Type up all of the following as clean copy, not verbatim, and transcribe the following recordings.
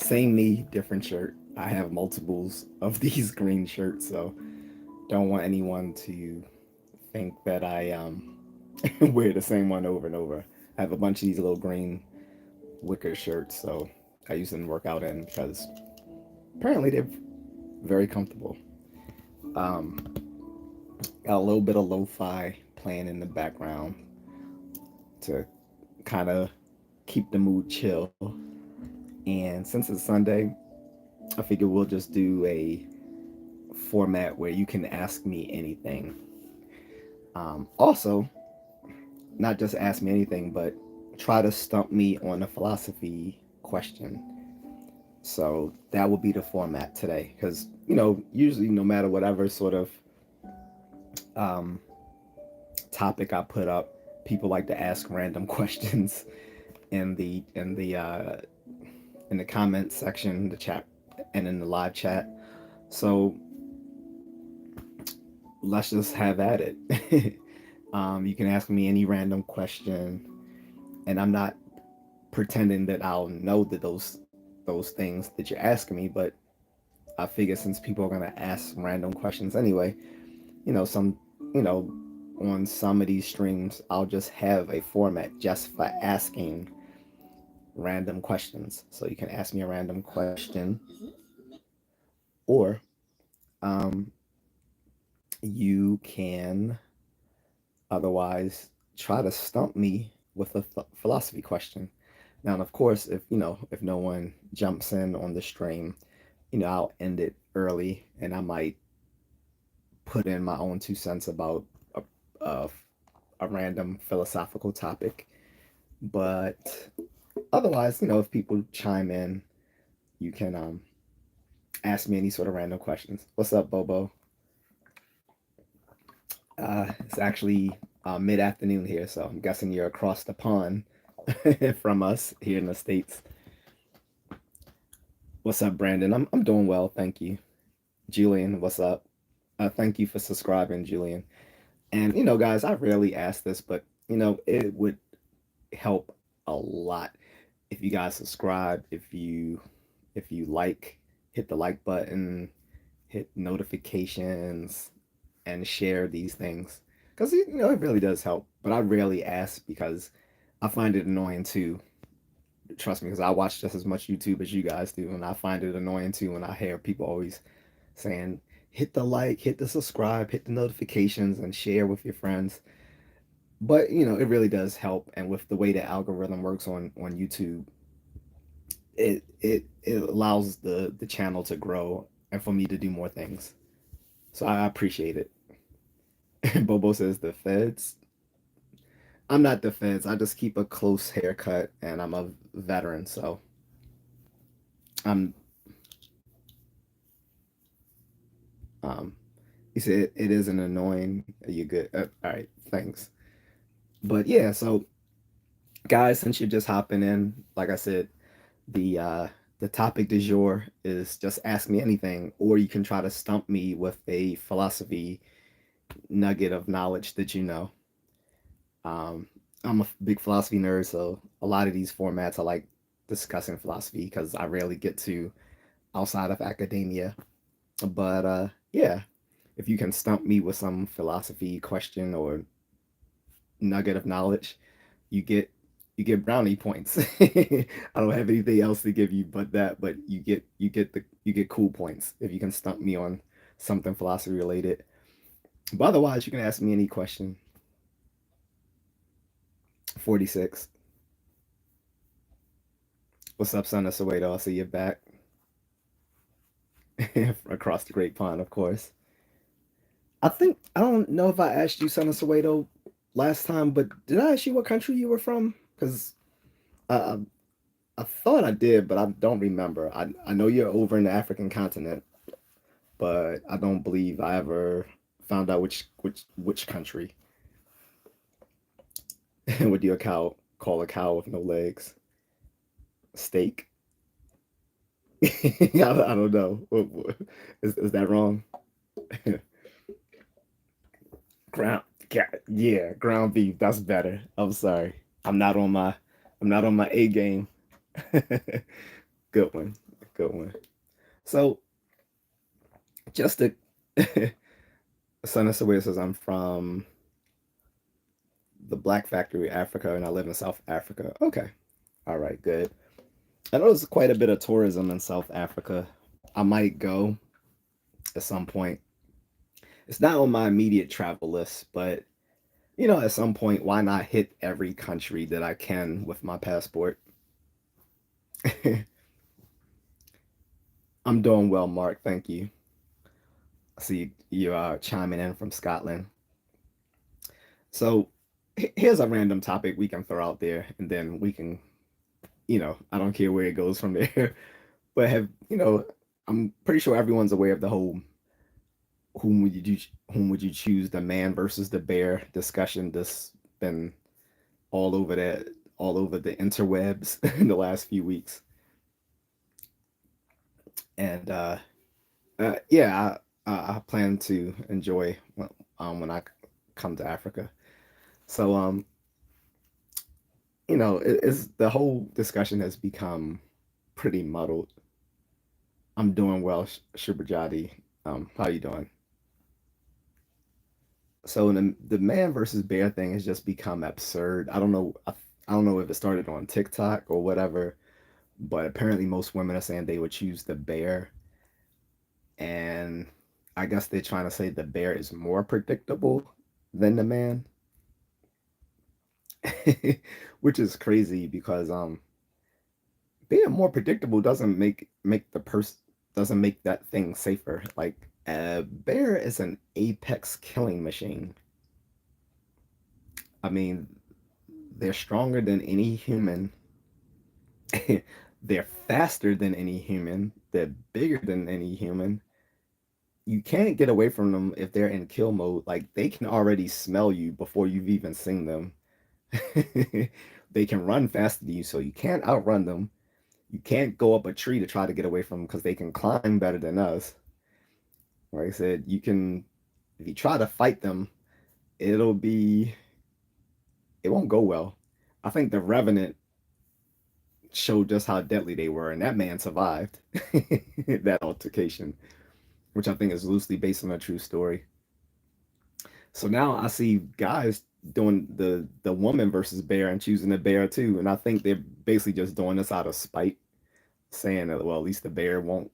Same me, different shirt. I have multiples of these green shirts, so don't want anyone to think that I wear the same one over and over. I have a bunch of these little green wicker shirts, so I use them to work out in because apparently they're very comfortable. Um, got a little bit of lo-fi playing in the background to kind of keep the mood chill. And since it's Sunday, I figure we'll just do a format where you can ask me anything. Also, not just ask me anything, but try to stump me on a philosophy question. So that will be the format today. Because, usually no matter whatever sort of um, topic I put up, people like to ask random questions in the comment section, the chat, and in the live chat. So let's just have at it. You can ask me any random question, and I'm not pretending that I'll know that those things that you're asking me, but I figure since people are gonna ask random questions anyway, some you know on some of these streams I'll just have a format just for asking random questions. So you can ask me a random question, or um, you can otherwise try to stump me with a philosophy question. Now, of course, if no one jumps in on the stream, I'll end it early, and I might put in my own 2 cents about a, a, a random philosophical topic. But otherwise, if people chime in, you can ask me any sort of random questions. What's up, Bobo? It's actually mid afternoon here, so I'm guessing you're across the pond from us here in the States. What's up, Brandon? I'm doing well, thank you. Julian, what's up? Thank you for subscribing, Julian. And guys, I rarely ask this, but it would help a lot if you guys subscribe, if you hit the like button, hit notifications, and share these things because it really does help. But I rarely ask because I find it annoying too. Trust me, because I watch just as much YouTube as you guys do, and I find it annoying too when I hear people always saying, hit the like, hit the subscribe, hit the notifications, and share with your friends. But it really does help, and with the way the algorithm works on YouTube, it allows the channel to grow and for me to do more things. So I appreciate it. Bobo says the feds. I'm not the feds. I just keep a close haircut, and I'm a veteran, so I'm. Um, he said it isn't annoying. Are you good? All right, thanks. But yeah, so guys, since you're just hopping in, like I said, the uh, the topic du jour is just ask me anything, or you can try to stump me with a philosophy nugget of knowledge that you know. Um, I'm a big philosophy nerd, so a lot of these formats I like discussing philosophy because I rarely get to outside of academia. But yeah, if you can stump me with some philosophy question or nugget of knowledge, you get you get brownie points. I don't have anything else to give you but that, but you get cool points if you can stump me on something philosophy related. But otherwise, you can ask me any question. 46. What's up, son of Soweto? I see you back across the great pond, of course. I don't know if I asked you, son of Soweto, last time, but did I ask you what country you were from? Because I, I thought I did, but I don't remember. I know you're over in the African continent, but I don't believe I ever found out which country. What do you cow call a cow with no legs? Steak? I don't know. Is that wrong? Ground, yeah, ground beef. That's better. I'm sorry. I'm not on my A game. Good one. Good one. So just to Son of Sawyer says I'm from the Black Factory, Africa, and I live in South Africa. Okay. All right, good. I know there's quite a bit of tourism in South Africa. I might go at some point. It's not on my immediate travel list, but at some point, why not hit every country that I can with my passport? I'm doing well, Mark. Thank you. I see you chiming in from Scotland. So here's a random topic we can throw out there, and then we can, I don't care where it goes from there. But I'm pretty sure everyone's aware of the whole whom would you choose, the man versus the bear discussion that's been all over that all over the interwebs in the last few weeks. And yeah, I plan to enjoy when I come to Africa. So it's the whole discussion has become pretty muddled. I'm doing well, Shubajadi. How you doing? So the man versus bear thing has just become absurd. I don't know. I don't know if it started on TikTok or whatever, but apparently most women are saying they would choose the bear, and I guess they're trying to say the bear is more predictable than the man, which is crazy because being more predictable doesn't make the person doesn't make that thing safer. Like a bear is an apex killing machine. I mean, they're stronger than any human. They're faster than any human. They're bigger than any human. You can't get away from them if they're in kill mode. Like they can already smell you before you've even seen them. They can run faster than you, so you can't outrun them. You can't go up a tree to try to get away from them because they can climb better than us. Like I said, you can if you try to fight them, it'll be it won't go well. I think the Revenant showed just how deadly they were, and that man survived that altercation, which I think is loosely based on a true story. So now I see guys doing the woman versus bear and choosing the bear too, and I think they're basically just doing this out of spite, saying that well at least the bear won't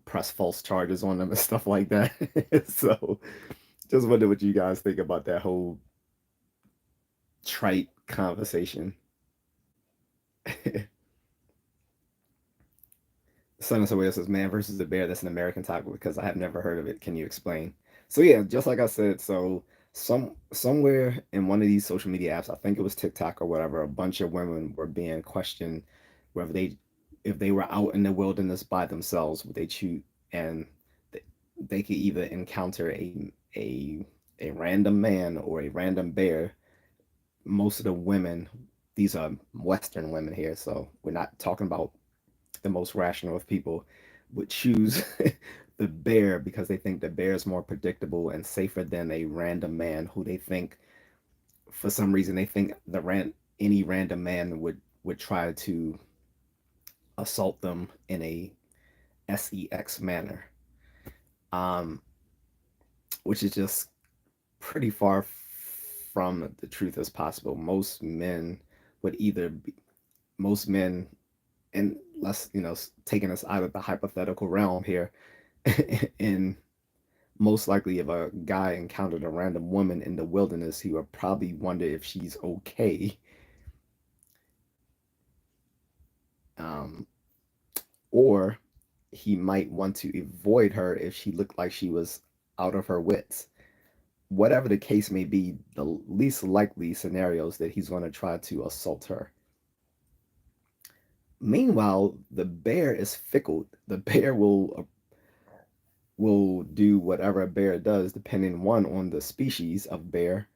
press false charges on them and stuff like that. So just wonder what you guys think about that whole trite conversation. Son of Soweto says, "Man versus the bear." That's an American topic because I have never heard of it. Can you explain? So yeah, just like I said, so somewhere in one of these social media apps, I think it was TikTok or whatever, a bunch of women were being questioned whether they if they were out in the wilderness by themselves, would they choose and they, they could either encounter a random man or a random bear. Most of the women, these are Western women here, so we're not talking about the most rational of people, would choose the bear because they think the bear is more predictable and safer than a random man who they think, for some reason, they think any random man would try to assault them in a sex manner, um, which is just pretty far from the truth as possible. Would either be most men and let's taking us out of the hypothetical realm here and most likely if a guy encountered a random woman in the wilderness he would probably wonder if she's okay, um, or he might want to avoid her if she looked like she was out of her wits. Whatever the case may be, the least likely scenarios that he's going to try to assault her. Meanwhile, the bear is fickle. The bear will do whatever a bear does, depending one on the species of bear.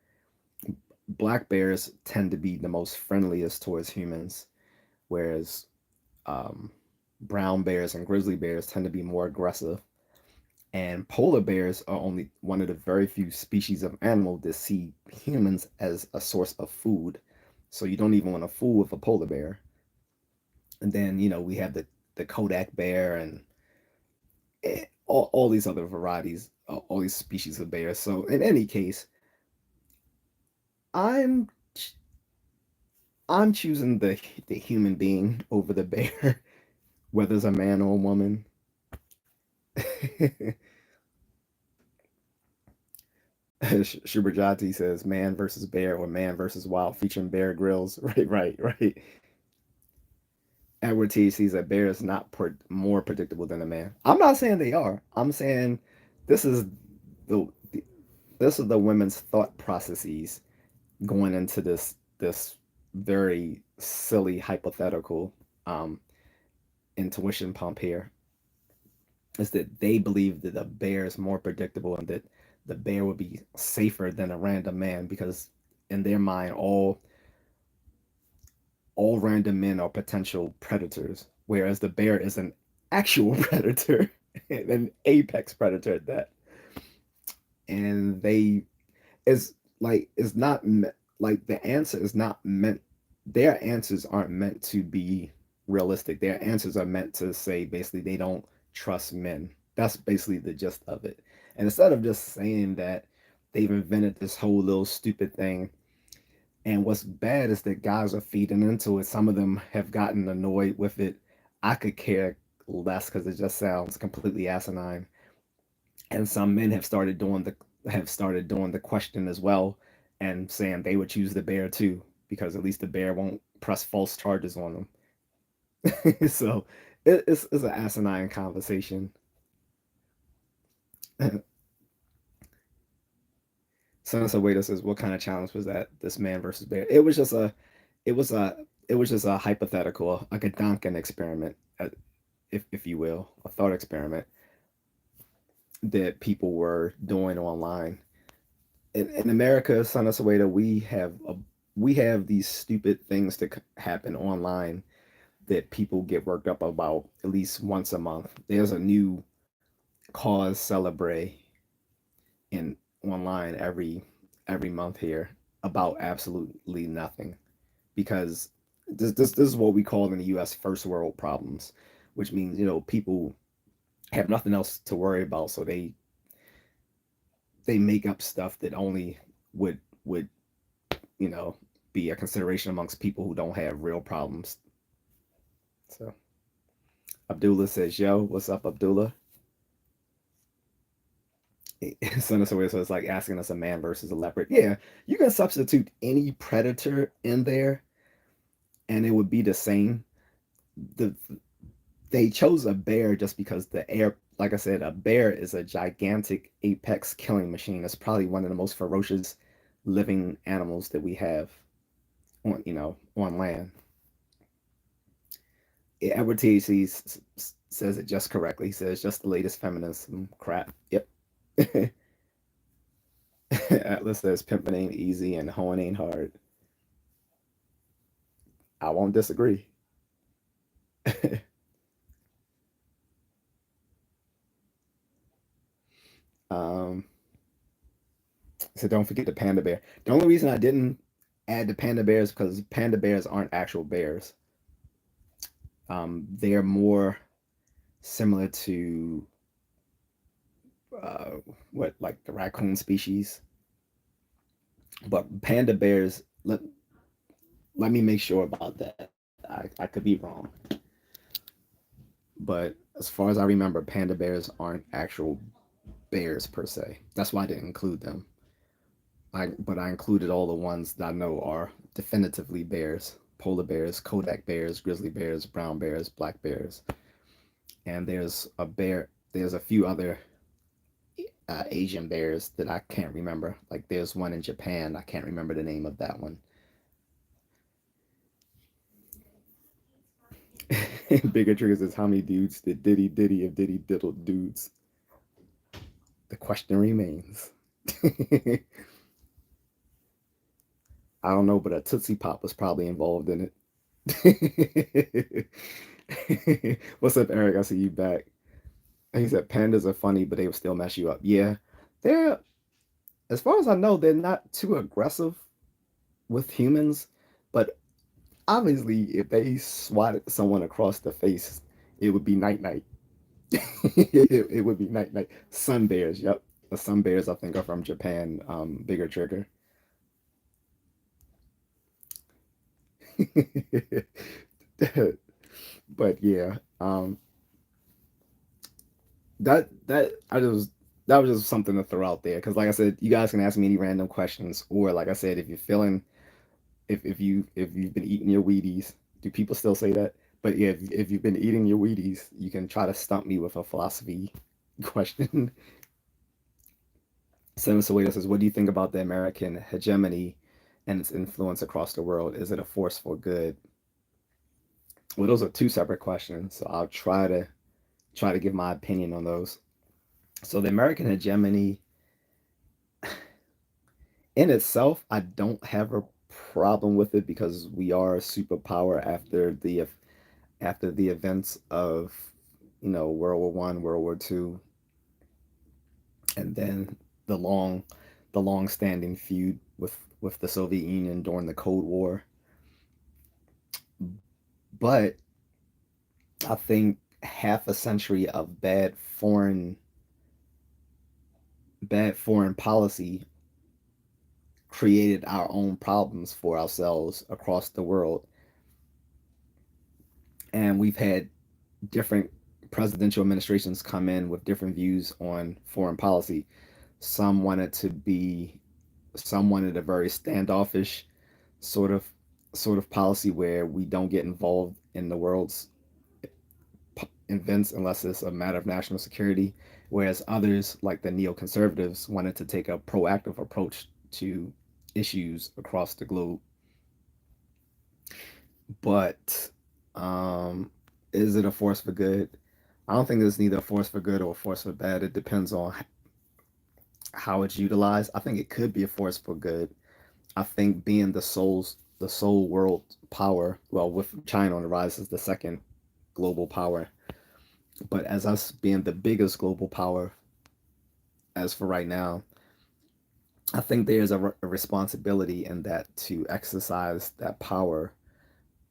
Black bears tend to be the most friendliest towards humans, whereas um, brown bears and grizzly bears tend to be more aggressive. And polar bears are only one of the very few species of animal that see humans as a source of food. So you don't even want to fool with a polar bear. And then we have the the Kodak bear and all these other varieties, all these species of bears. So in any case, I'm I'm choosing the human being over the bear, whether it's a man or a woman. Shuberjati says man versus bear or man versus wild, featuring Bear Grylls. Right. Edward T sees that bear is not more predictable than a man. I'm not saying they are. I'm saying this is the this is the women's thought processes going into this very silly hypothetical um, intuition pump here. Is that they believe that a bear is more predictable and that the bear would be safer than a random man because in their mind all random men are potential predators, whereas the bear is an actual predator, an apex predator at that. And they is like it's not like the answer is not meant. Their answers aren't meant to be realistic. Their answers are meant to say basically they don't trust men. That's basically the gist of it. And instead of just saying that they've invented this whole little stupid thing, and what's bad is that guys are feeding into it. Some of them have gotten annoyed with it. I could care less because it just sounds completely asinine. And some men have started doing the question as well, and saying they would choose the bear too because at least the bear won't press false charges on them. So it's an asinine conversation. Senator Waiter says, "What kind of challenge was that? This man versus bear? It was a, it was just a hypothetical, like a Duncan experiment, if you will, a thought experiment that people were doing online. In America, Senator Waiter, we have these stupid things that happen online that people get worked up about at least once a month. There's a new cause celebrate in online every month here about absolutely nothing because this is what we call in the U.S. first world problems, which means people have nothing else to worry about, so they make up stuff that only would you know be a consideration amongst people who don't have real problems. So Abdullah says, "Yo, what's up, Abdullah?" Send us away, so it's like asking us a man versus a leopard. Yeah, you can substitute any predator in there, and it would be the same. The They chose a bear just because like I said, a bear is a gigantic apex killing machine. It's probably one of the most ferocious living animals that we have on land. Edward T.A.C. says it just correctly. He says just the latest feminism crap. Yep. Atlas says pimping ain't easy and hoeing ain't hard. I won't disagree. um, so don't forget the panda bear. The only reason I didn't add the panda bears because panda bears aren't actual bears. They're more similar to uh, what like the raccoon species. But panda bears, let me make sure about that. I could be wrong. But as far as I remember, panda bears aren't actual bears per se. That's why I didn't include them. But I included all the ones that I know are definitively bears: polar bears, Kodak bears, grizzly bears, brown bears, black bears, and There's a few other Asian bears that I can't remember. Like there's one in Japan. I can't remember the name of that one. Bigger triggers is how many dudes did Diddy if Diddy diddled dudes. The question remains. I don't know, but a Tootsie Pop was probably involved in it. What's up, Eric? I see you back. He said pandas are funny, but they will still mess you up. Yeah, they're as far as I know, they're not too aggressive with humans, but obviously, if they swatted someone across the face, It would be night night. It would be night night. Sun bears. Yep. The sun bears I think are from Japan. Bigger trigger. But yeah, that I just that was just something to throw out there because, like I said, you guys can ask me any random questions, or like I said, if you're feeling if you've been eating your Wheaties, do people still say that? But yeah, if you've been eating your Wheaties, you can try to stump me with a philosophy question. Seven Soweto says, "What do you think about the American hegemony and its influence across the world? Is it a force for good?" Well, those are two separate questions, so I'll try to give my opinion on those. So the American hegemony in itself, I don't have a problem with it because we are a superpower after the events of World War I, World War II, and then the long the long standing feud with the Soviet Union during the Cold War. But I think half a century of bad foreign policy created our own problems for ourselves across the world. And we've had different presidential administrations come in with different views on foreign policy. Some wanted to be, some wanted a very standoffish sort of sort of policy where we don't get involved in the world's events unless it's a matter of national security. Whereas others, like the neoconservatives, wanted to take a proactive approach to issues across the globe. But is it a force for good? I don't think it's neither a force for good or a force for bad. It depends on how it's utilized. I think it could be a force for good. I think being the sole world power, well, with China on the rise as the second global power, but as us being the biggest global power as for right now, I think there's a responsibility in that to exercise that power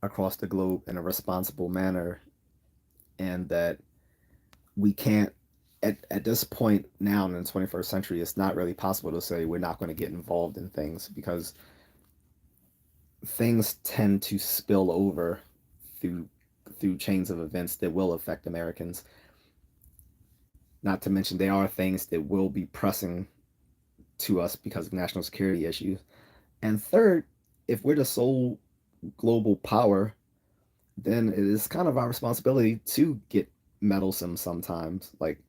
across the globe in a responsible manner, and that we can't at this point now in the 21st century, it's not really possible to say we're not going to get involved in things because things tend to spill over through chains of events that will affect Americans. Not to mention there are things that will be pressing to us because of national security issues. And third, if we're the sole global power, then it is kind of our responsibility to get meddlesome sometimes. Like,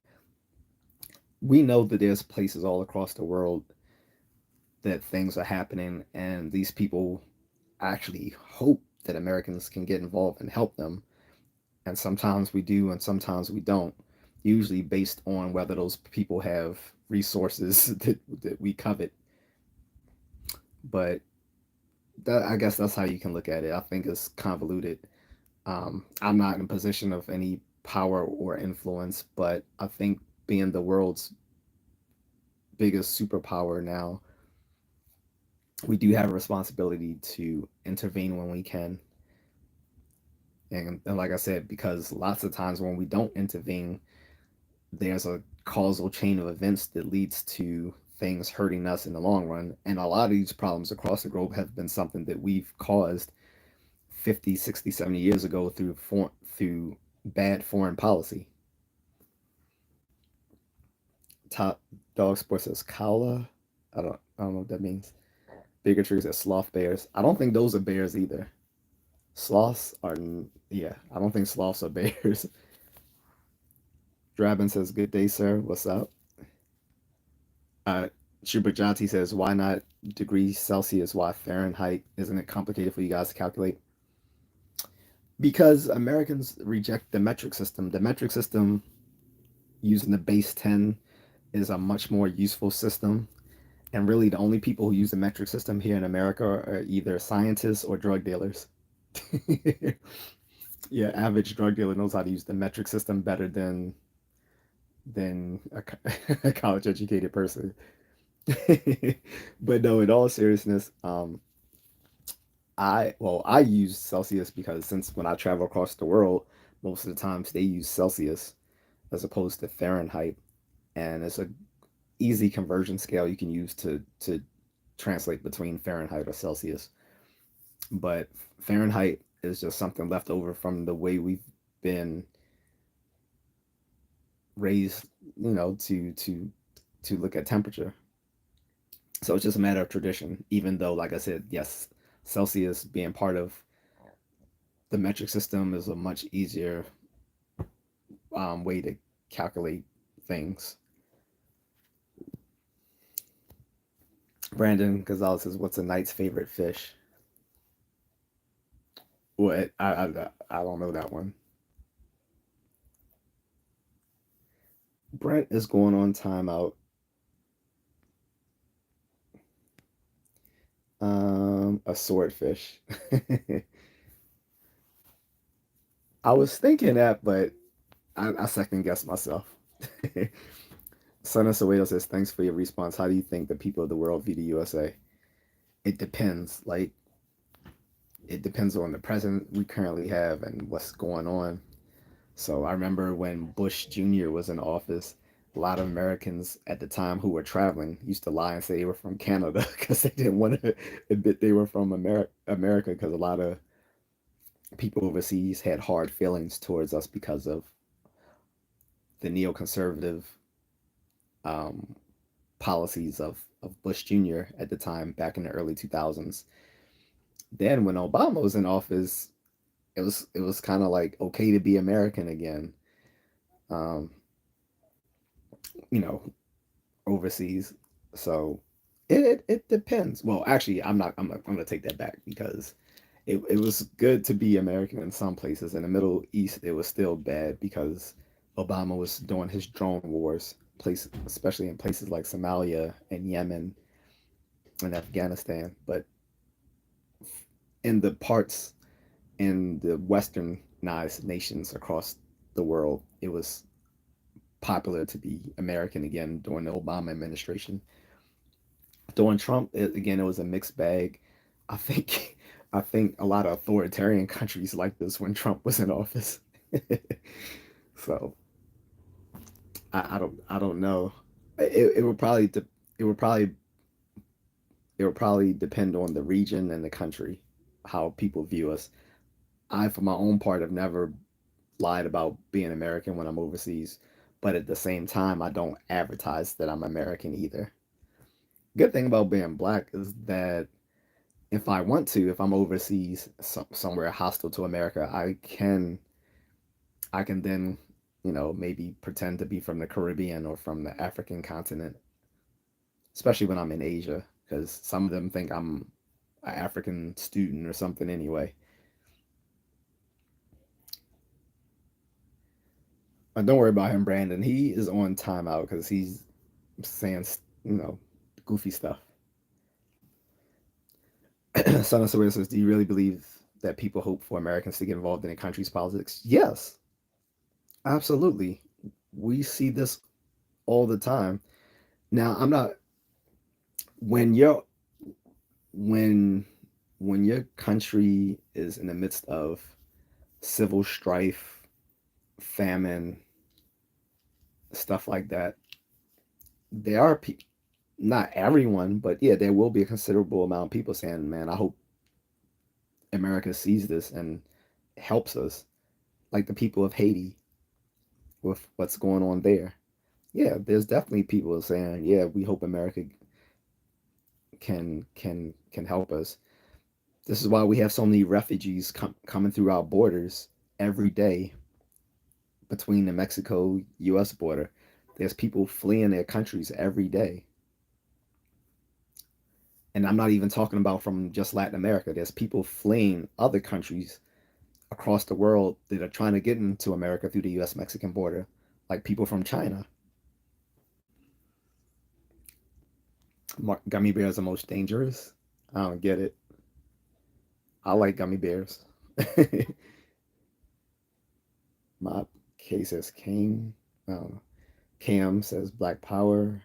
we know that there's places all across the world that things are happening, and these people actually hope that Americans can get involved and help them. And sometimes we do, and sometimes we don't. Usually based on whether those people have resources that we covet. But I guess that's how you can look at it. I think it's convoluted. I'm not in a position of any power or influence, but I think being the world's biggest superpower now, we do have a responsibility to intervene when we can. And like I said, because lots of times when we don't intervene, there's a causal chain of events that leads to things hurting us in the long run. And a lot of these problems across the globe have been something that we've caused 50, 60, 70 years ago through bad foreign policy. Top Dog Sports says Kaula. I don't know what that means. Bigger Tree says sloth bears. I don't think those are bears either. Sloths are, yeah, I don't think sloths are bears. Drabin says, "Good day, sir. What's up?" Uh, Shubajati says, "Why not degrees Celsius? Why Fahrenheit? Isn't it complicated for you guys to calculate?" Because Americans reject the metric system. The metric system using the base 10 is a much more useful system. And really, the only people who use the metric system here in America are either scientists or drug dealers. Yeah, average drug dealer knows how to use the metric system better than a college educated person. But no, in all seriousness, I use Celsius because since when I travel across the world, most of the times they use Celsius as opposed to Fahrenheit, and it's a easy conversion scale you can use to translate between Fahrenheit or Celsius. But Fahrenheit is just something left over from the way we've been raised, to look at temperature. So it's just a matter of tradition. Even though, like I said, yes, Celsius being part of the metric system is a much easier way to calculate things. Brandon Gonzalez says, "What's a knight's favorite fish?" What? I don't know that one. Brent is going on timeout. A swordfish. I was thinking that, but I second guessed myself. Son of Soweto says, "Thanks for your response. How do you think the people of the world view the USA?" It depends. Like, it depends on the president we currently have and what's going on. So I remember when Bush Jr. was in office, a lot of Americans at the time who were traveling used to lie and say they were from Canada because they didn't want to admit they were from America, because a lot of people overseas had hard feelings towards us because of the neoconservative um, policies of Bush Jr. at the time back in the early 2000s. Then when Obama was in office, it was kind of like okay to be American again. Um, you know, overseas. So it depends. Well, actually, I'm gonna take that back, because it was good to be American in some places. In the Middle East, it was still bad because Obama was doing his drone wars, especially in places like Somalia and Yemen and Afghanistan. But in the parts in the westernized nations across the world, it was popular to be American again during the Obama administration. During Trump, again, it was a mixed bag. I think I think a lot of authoritarian countries like this when Trump was in office. So I don't know. It would probably it would probably it would probably depend on the region and the country, how people view us. I, for my own part, have never lied about being American when I'm overseas, but at the same time, I don't advertise that I'm American either. Good thing about being black is that if I want to, if I'm overseas, somewhere hostile to America, I can then, maybe pretend to be from the Caribbean or from the African continent, especially when I'm in Asia, because some of them think I'm an African student or something anyway. Don't worry about him, Brandon. He is on timeout because he's saying, you know, goofy stuff. Son of Sawyer says, "Do you really believe that people hope for Americans to get involved in a country's politics?" Yes, absolutely. We see this all the time. Now, I'm not when you're when when your country is in the midst of civil strife, famine, stuff like that. There are people, not everyone, but yeah, there will be a considerable amount of people saying, "Man, I hope America sees this and helps us," like the people of Haiti with what's going on there. Yeah, there's definitely people saying, "Yeah, we hope America can help us." This is why we have so many refugees coming through our borders every day between the Mexico US border. There's people fleeing their countries every day. And I'm not even talking about from just Latin America. There's people fleeing other countries across the world that are trying to get into America through the US Mexican border, like people from China. Gummy bears are most dangerous. I don't get it. I like gummy bears. My case says King. I don't know. Cam says Black Power.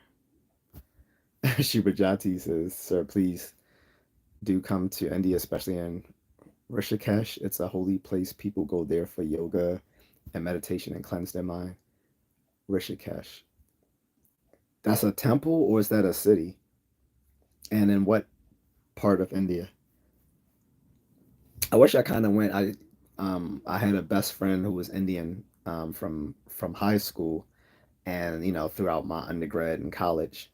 Shubajati says, "Sir, please do come to India, especially in Rishikesh. It's a holy place. People go there for yoga and meditation and cleanse their mind. Rishikesh. That's a temple or is that a city? And in what part of India? I wish I kind of went. I had a best friend who was Indian from high school, and throughout my undergrad and college,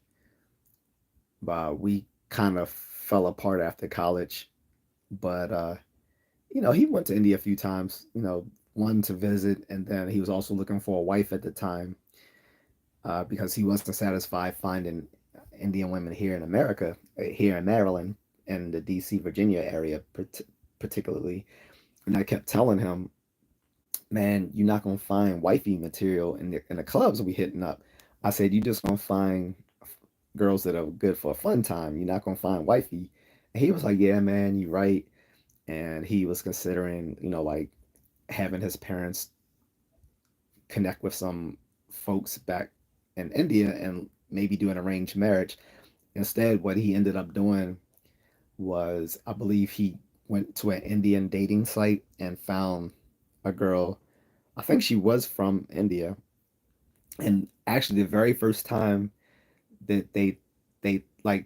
but we kind of fell apart after college. But he went to India a few times. One to visit, and then he was also looking for a wife at the time because he wasn't satisfied finding Indian women here in America, here in Maryland, and the D.C. Virginia area, particularly. And I kept telling him, man, you're not gonna find wifey material in the clubs we hitting up. I said, you just gonna find girls that are good for a fun time. You're not gonna find wifey. And he was like, yeah, man, you're right. And he was considering, like having his parents connect with some folks back in India and maybe do an arranged marriage. Instead, what he ended up doing was, I believe he went to an Indian dating site and found a girl. I think she was from India. And actually, the very first time that they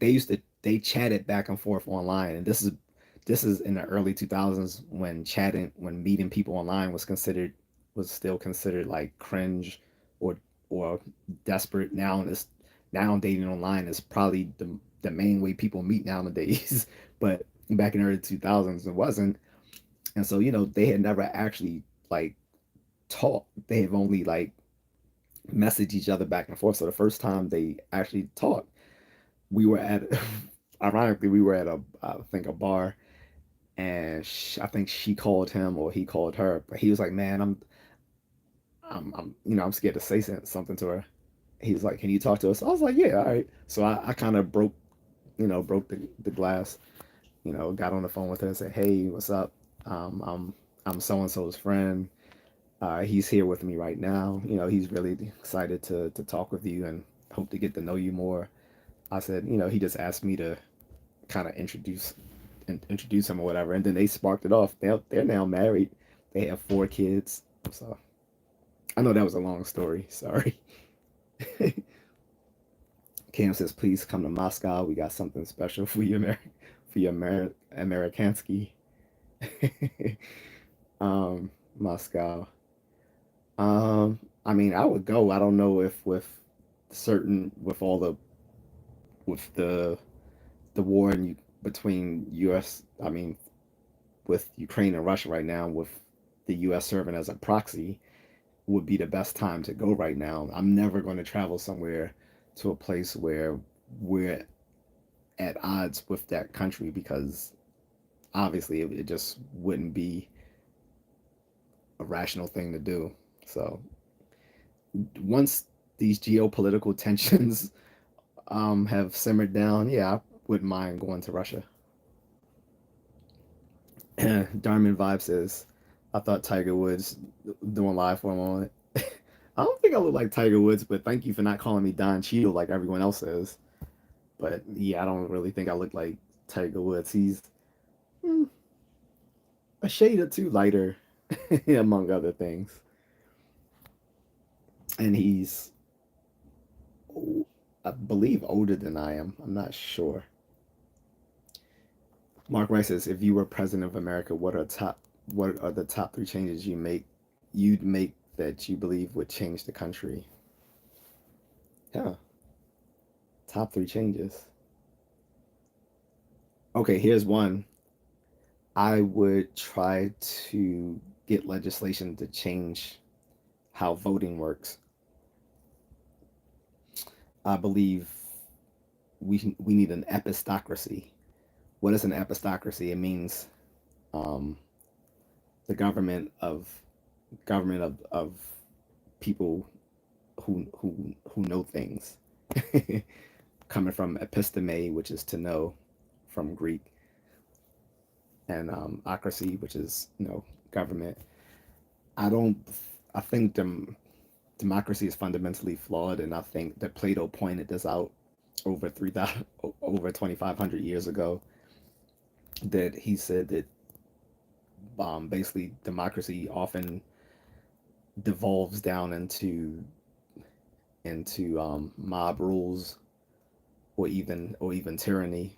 used to they chatted back and forth online, and this is in the early 2000s when meeting people online was still considered like cringe or or desperate. Now dating online is probably the main way people meet nowadays. But back in the early 2000s it wasn't. And so they had never actually like talked. They have only like messaged each other back and forth. So the first time they actually talked, we were at ironically we were at a I think a bar, and I think she called him or he called her, but he was like, man, I'm scared to say something to her. He's like, can you talk to us? I was like, yeah, all right. So I kind of broke the glass, got on the phone with her and said, hey, what's up? I'm so and so's friend. He's here with me right now. He's really excited to talk with you and hope to get to know you more. I said, he just asked me to kind of introduce him or whatever, and then they sparked it off. They're now married. They have 4 kids. So I know that was a long story. Sorry. Cam says, please come to Moscow. We got something special for you, for your Amerikansky. Moscow. I mean, I would go. I don't know if with all with the war between U.S. I mean, with Ukraine and Russia right now, with the U.S. serving as a proxy, would be the best time to go right now. I'm never going to travel somewhere to a place where we're at odds with that country because obviously it just wouldn't be a rational thing to do. So once these geopolitical tensions have simmered down, yeah, I wouldn't mind going to Russia. Darman Vibe says, I thought Tiger Woods doing live for a moment. I don't think I look like Tiger Woods, but thank you for not calling me Don Cheadle like everyone else says. But yeah, I don't really think I look like Tiger Woods. He's mm, a shade or two lighter, among other things. And he's, I believe, older than I am. I'm not sure. Mark Rice says, if you were president of America, what are the top 3 changes you'd make that you believe would change the country? Yeah, top 3 changes. Okay, here's one. I would try to get legislation to change how voting works. I believe we need an epistocracy. What is an epistocracy? It means um, the government of people who know things. Coming from episteme, which is to know, from Greek, and ocracy, which is government. I don't. I think democracy is fundamentally flawed, and I think that Plato pointed this out over 2,500 years ago. That he said that basically democracy often devolves down into mob rules or even tyranny,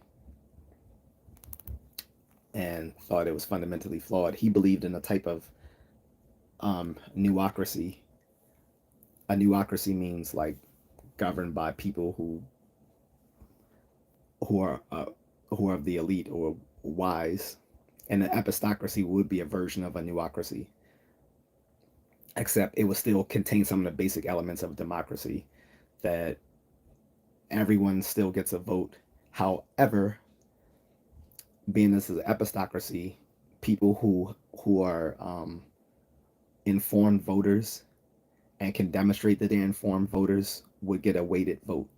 and thought it was fundamentally flawed. He believed in a type of newocracy. A newocracy means like governed by people who are uh, who are of the elite or wise, and an epistocracy would be a version of a newocracy, except it would still contain some of the basic elements of democracy, that everyone still gets a vote. However, being this is an epistocracy, people who are informed voters and can demonstrate that they're informed voters would get a weighted vote.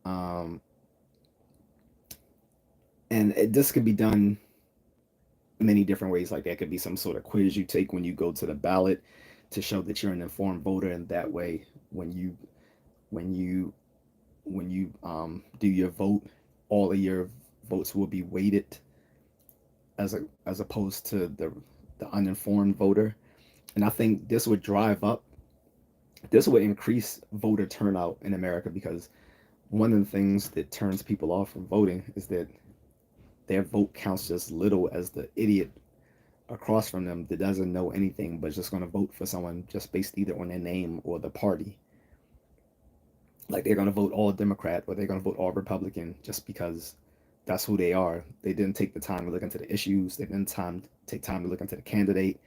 Um, this could be done many different ways. Like there could be some sort of quiz you take when you go to the ballot to show that you're an informed voter, and that way, when you when you do your vote, all of your votes will be weighted as opposed to the uninformed voter. And I think this would increase voter turnout in America, because one of the things that turns people off from voting is that their vote counts just little as the idiot across from them that doesn't know anything but is just going to vote for someone just based either on their name or the party. Like they're going to vote all Democrat or they're going to vote all Republican just because that's who they are. They didn't take the time to look into the issues. They didn't take time to look into the candidate.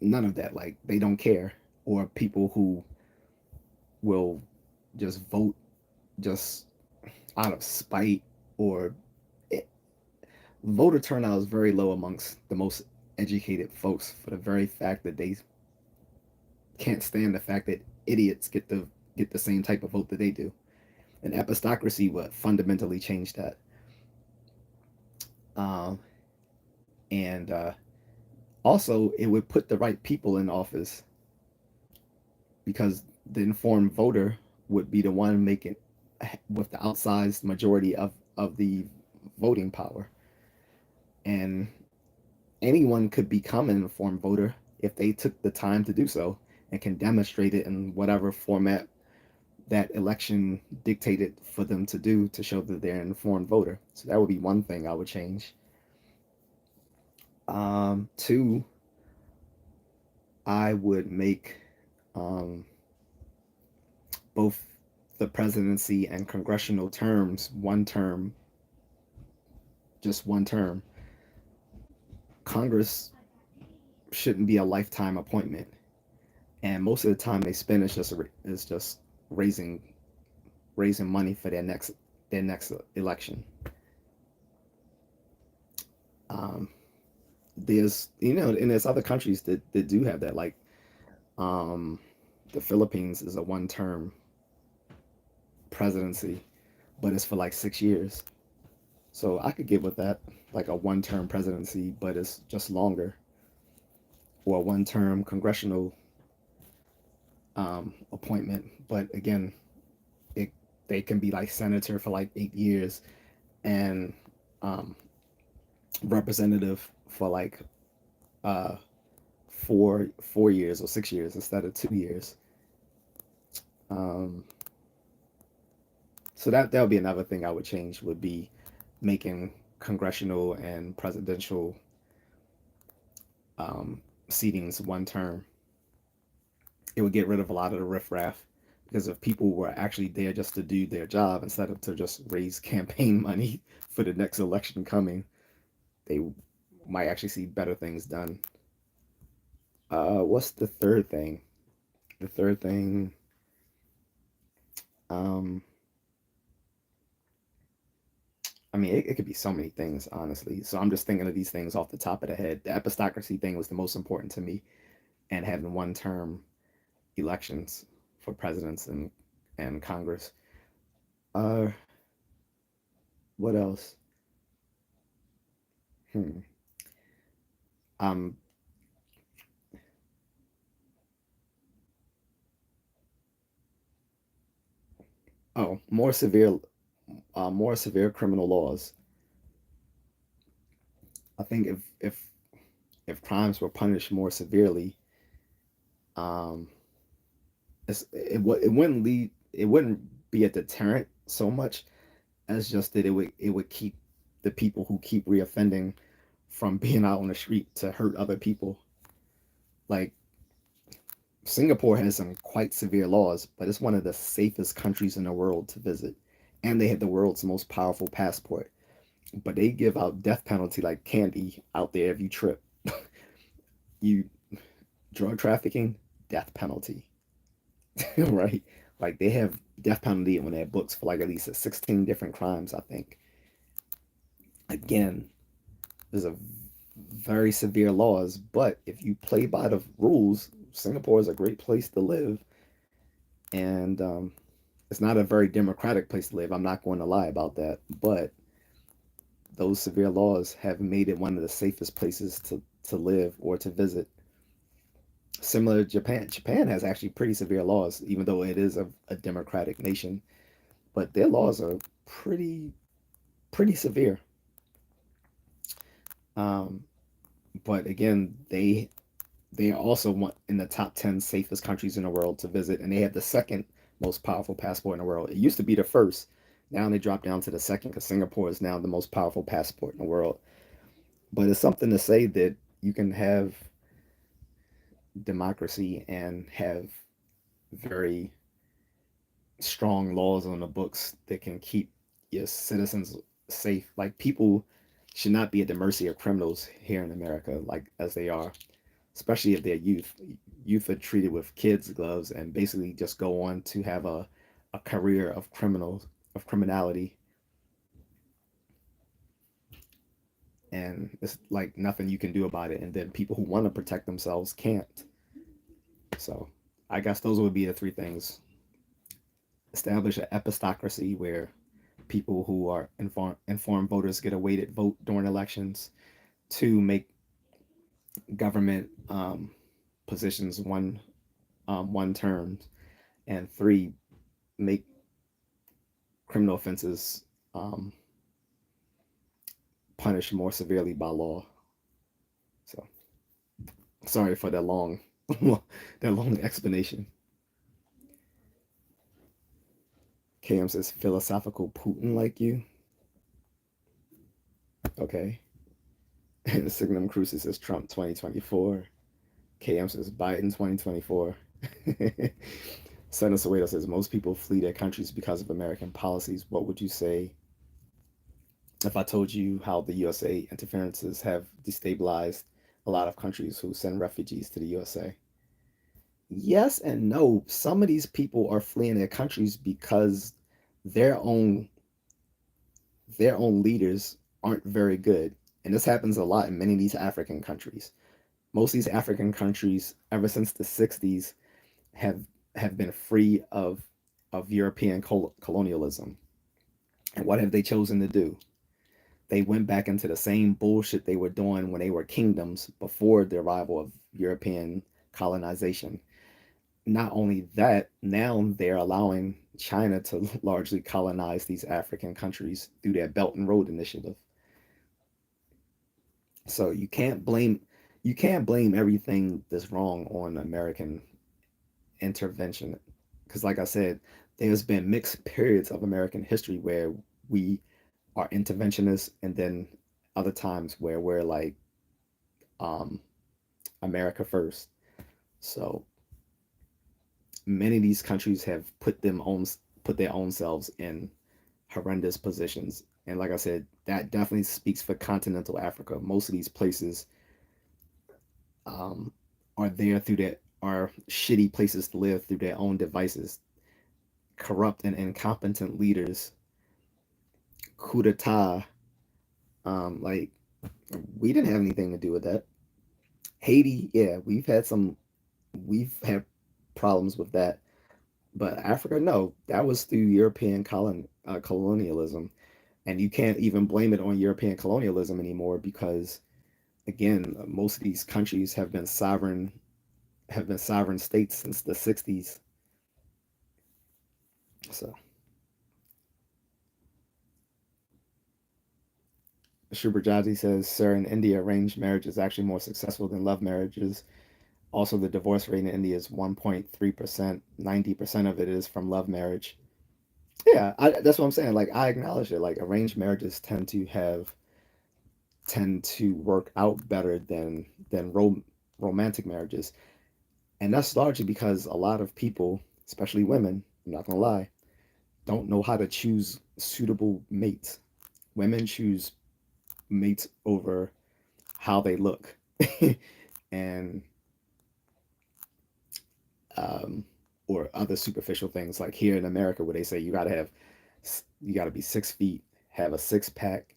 None of that. Like they don't care. Or people who will just vote just out of spite, or it, voter turnout is very low amongst the most educated folks for the very fact that they can't stand the fact that idiots get the same type of vote that they do. And epistocracy would fundamentally change that. Um, and Also, it would put the right people in office, because the informed voter would be the one making with the outsized majority of the voting power. And anyone could become an informed voter if they took the time to do so and can demonstrate it in whatever format that election dictated for them to do to show that they're an informed voter. So that would be one thing I would change. Two, I would make um, both the presidency and congressional terms one term, just one term. Congress shouldn't be a lifetime appointment, and most of the time they spend is just raising raising money for their next election. Um, there's and there's other countries that do have that. Like um, the Philippines is a one term presidency, but it's for like 6 years. So I could get with that, like a one term presidency, but it's just longer, or a one term congressional appointment. But again, it they can be like senator for like 8 years, and um, representative for like uh, 4 years or 6 years instead of 2 years. Um, so that would be another thing I would change, would be making congressional and presidential um, seatings one term. It would get rid of a lot of the riffraff, because if people were actually there just to do their job instead of to just raise campaign money for the next election coming, they might actually see better things done. What's the third thing? The third thing, um, I mean, it could be so many things, honestly. So I'm just thinking of these things off the top of the head. The epistocracy thing was the most important to me, and having one term elections for presidents and Congress. Uh, what else? Hmm. Um. Oh, more severe criminal laws. I think if if crimes were punished more severely, um, it wouldn't be a deterrent so much as just that it would keep the people who keep reoffending from being out on the street to hurt other people. Like Singapore has some quite severe laws, but it's one of the safest countries in the world to visit, and they have the world's most powerful passport. But they give out death penalty like candy out there if you trip. You drug trafficking, death penalty, right? Like they have death penalty on their books for like at least 16 different crimes, I think. Again, there's a very severe laws, but if you play by the rules, Singapore is a great place to live, and it's not a very democratic place to live. I'm not going to lie about that, but those severe laws have made it one of the safest places to live or to visit. Similar to Japan. Japan has actually pretty severe laws, even though it is a democratic nation, but their laws are pretty severe. Um, but again, they are also one in the top 10 safest countries in the world to visit, and they have the second most powerful passport in the world. It used to be the first. Now they dropped down to the second because Singapore is now the most powerful passport in the world. But it's something to say that you can have democracy and have very strong laws on the books that can keep your citizens safe. Like people should not be at the mercy of criminals here in America, like as they are, especially if they're youth. Youth are treated with kids' gloves and basically just go on to have a career of criminality, and it's like nothing you can do about it. And then people who want to protect themselves can't. So I guess those would be the three things: establish an epistocracy where people who are informed voters get a weighted vote during elections. Two, make government positions one terms, and three, make criminal offenses um, punished more severely by law. So sorry for that long that long explanation. KM says philosophical Putin like you. Okay. And Signum Crucis says Trump 2024. KM says Biden 2024. Senator Soweto says most people flee their countries because of American policies. What would you say if I told you how the USA interferences have destabilized a lot of countries who send refugees to the USA? Yes and no. Some of these people are fleeing their countries because their own their own leaders aren't very good. And this happens a lot in many of these African countries. Most of these African countries, ever since the 60s, have have been free of European colonialism. And what have they chosen to do? They went back into the same bullshit they were doing when they were kingdoms before the arrival of European colonization. Not only that, now they're allowing China to largely colonize these African countries through their Belt and Road Initiative. So you can't blame everything that's wrong on American intervention, because like I said, there's been mixed periods of American history where we are interventionists, and then other times where we're like um, America first. So many of these countries have put their own selves in horrendous positions. And like I said, that definitely speaks for continental Africa. Most of these places um, are there through their are shitty places to live through their own devices. Corrupt and incompetent leaders, coup d'etat. Like we didn't have anything to do with that. Haiti, yeah, we've had problems with that. But Africa, no, that was through European colonialism, and you can't even blame it on European colonialism anymore because, again, most of these countries have been sovereign states since the '60s. So Shubrajaji says, "Sir, in India, arranged marriage is actually more successful than love marriages. Also, the divorce rate in India is 1.3%. 90% of it is from love marriage." Yeah, that's what I'm saying. Like, I acknowledge it. Like, arranged marriages tend to work out better than romantic marriages, and that's largely because a lot of people, especially women, I'm not gonna lie, don't know how to choose suitable mates. Women choose mates over how they look, and um, or other superficial things like here in America where they say you gotta be 6 feet, have a six pack,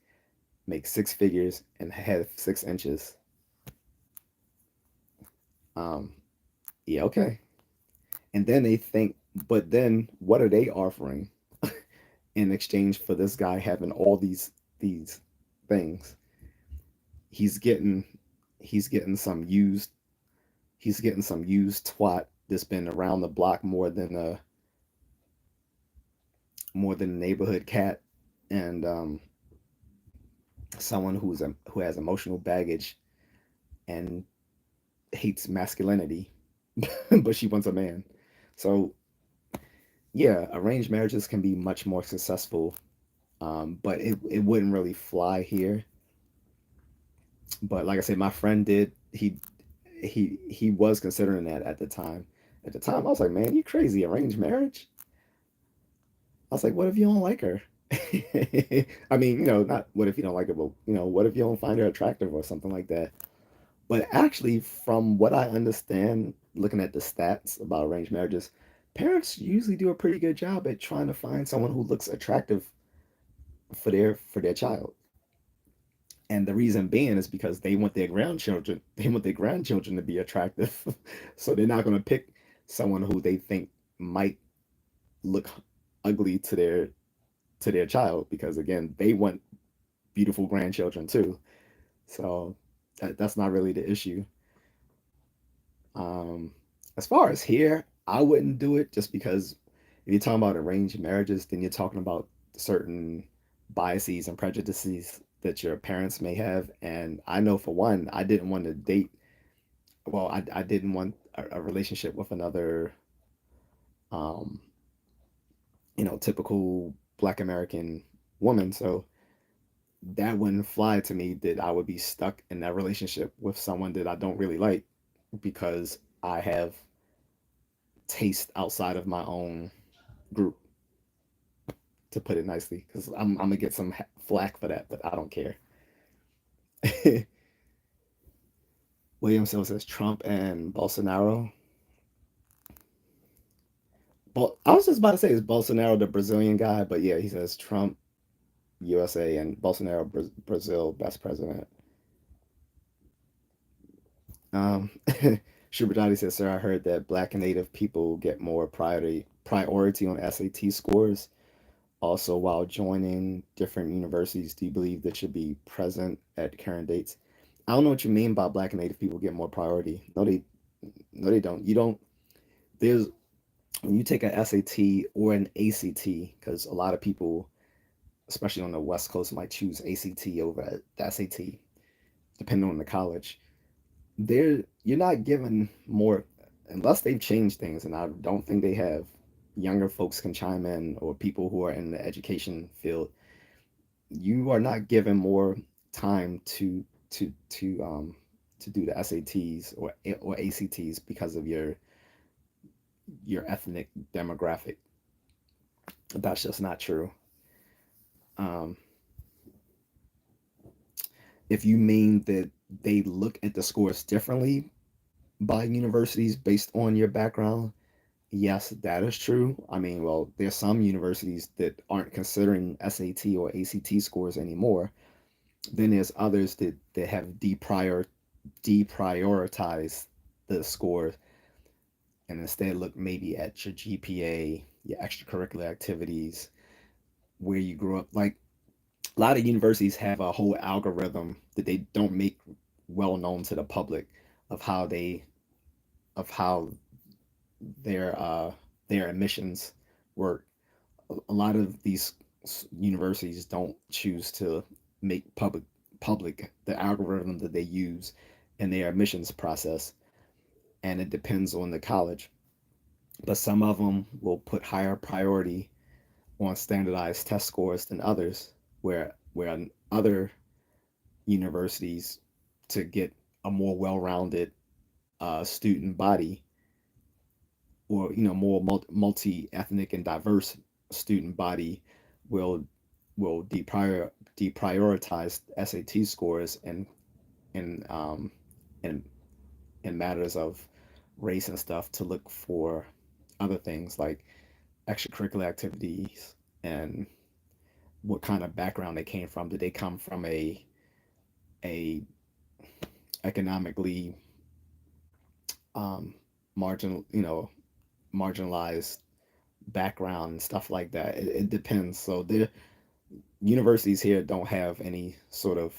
make six figures, and have 6 inches. Um, yeah, okay. And then they think, but then what are they offering in exchange for this guy having all these things? He's getting he's getting some used he's getting some used twat that's been around the block more than a neighborhood cat, and someone who has emotional baggage and hates masculinity, but she wants a man. So yeah, arranged marriages can be much more successful, but it wouldn't really fly here. But like I said, my friend did. He was considering that at the time. At the time, I was like, man, you crazy, arranged marriage. I was like, what if you don't like her? I mean, not what if you don't like her, but what if you don't find her attractive or something like that. But actually, from what I understand, looking at the stats about arranged marriages, parents usually do a pretty good job at trying to find someone who looks attractive for their child. And the reason being is because they want their grandchildren to be attractive. So they're not going to pick someone who they think might look ugly to their child, because again, they want beautiful grandchildren too. So that's not really the issue. Um, as far as here, I wouldn't do it just because if you're talking about arranged marriages, then you're talking about certain biases and prejudices that your parents may have. And I know for one, I didn't want to date, well, I didn't want a relationship with another, um, typical Black American woman. So that wouldn't fly to me, that I would be stuck in that relationship with someone that I don't really like because I have taste outside of my own group, to put it nicely, because I'm gonna get some flack for that, but I don't care. William Hill says Trump and Bolsonaro. I was just about to say, is Bolsonaro the Brazilian guy? But yeah, he says Trump USA and Bolsonaro Brazil best president. Um, Shuberdati says, "Sir, I heard that Black and Native people get more priority on SAT scores. Also, while joining different universities, do you believe that should be present at current dates?" I don't know what you mean by Black and Native people get more priority. No, they don't. You don't. There's When you take an SAT or an ACT, because a lot of people, especially on the West Coast, might choose ACT over the SAT, depending on the college. You're not given more, unless they've changed things, and I don't think they have. Younger folks can chime in, or people who are in the education field. You are not given more time to do the SATs or ACTs because of your ethnic demographic. That's just not true. Um, if you mean that they look at the scores differently by universities based on your background, yes, that is true. I mean, well, there's some universities that aren't considering SAT or ACT scores anymore. Then there's others that have deprioritized the scores and instead look maybe at your GPA, your extracurricular activities, where you grew up. Like, a lot of universities have a whole algorithm that they don't make well known to the public of how their uh, their admissions work. A lot of these universities don't choose to make public, the algorithm that they use in their admissions process, and it depends on the college. But some of them will put higher priority on standardized test scores than others, where other universities, to get a more well-rounded student body, or more multi-ethnic and diverse student body, will deprioritize SAT scores and in in matters of race and stuff, to look for other things like extracurricular activities and what kind of background they came from. Did they come from a economically um, marginal, marginalized background and stuff like that? It depends. So the universities here don't have any sort of,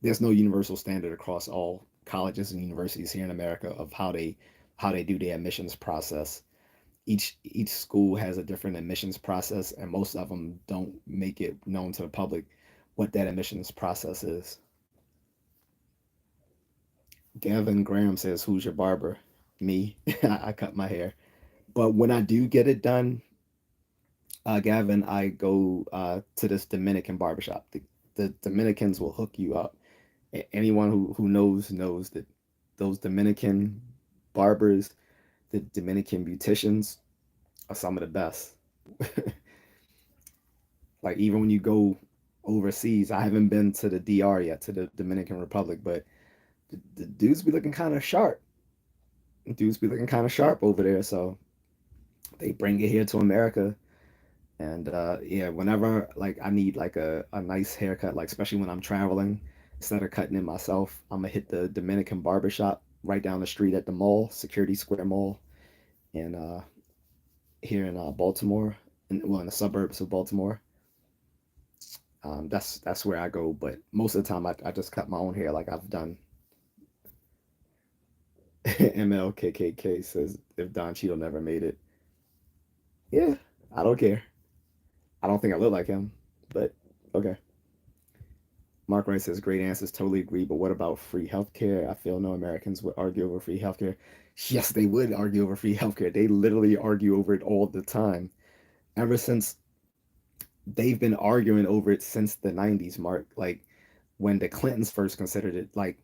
there's no universal standard across all colleges and universities here in America of how they do their admissions process. Each school has a different admissions process, and most of them don't make it known to the public what that admissions process is. Gavin Graham says, "Who's your barber?" Me. I cut my hair, but when I do get it done, Gavin, I go to this Dominican barbershop. The Dominicans will hook you up. Anyone who knows that those Dominican barbers, the Dominican beauticians, are some of the best. Like, even when you go overseas, I haven't been to the DR yet, to the Dominican Republic, but the dudes be looking kind of sharp. Dudes be looking kind of sharp over there, so they bring it here to America. And yeah, whenever like I need like a nice haircut, like especially when I'm traveling, instead of cutting it myself, I'm gonna hit the Dominican barbershop right down the street at the mall, Security Square Mall, and here in Baltimore, in the suburbs of Baltimore. That's where I go, but most of the time I just cut my own hair, like I've done. MLKKK says if Don Cheadle never made it, yeah, I don't care. I don't think I look like him, but okay. Mark Wright says great answers, totally agree. But what about free healthcare? I feel no Americans would argue over free healthcare. Yes, they would argue over free healthcare. They literally argue over it all the time. Ever since they've been arguing over it since the 90s, Mark. Like when the Clintons first considered it, like,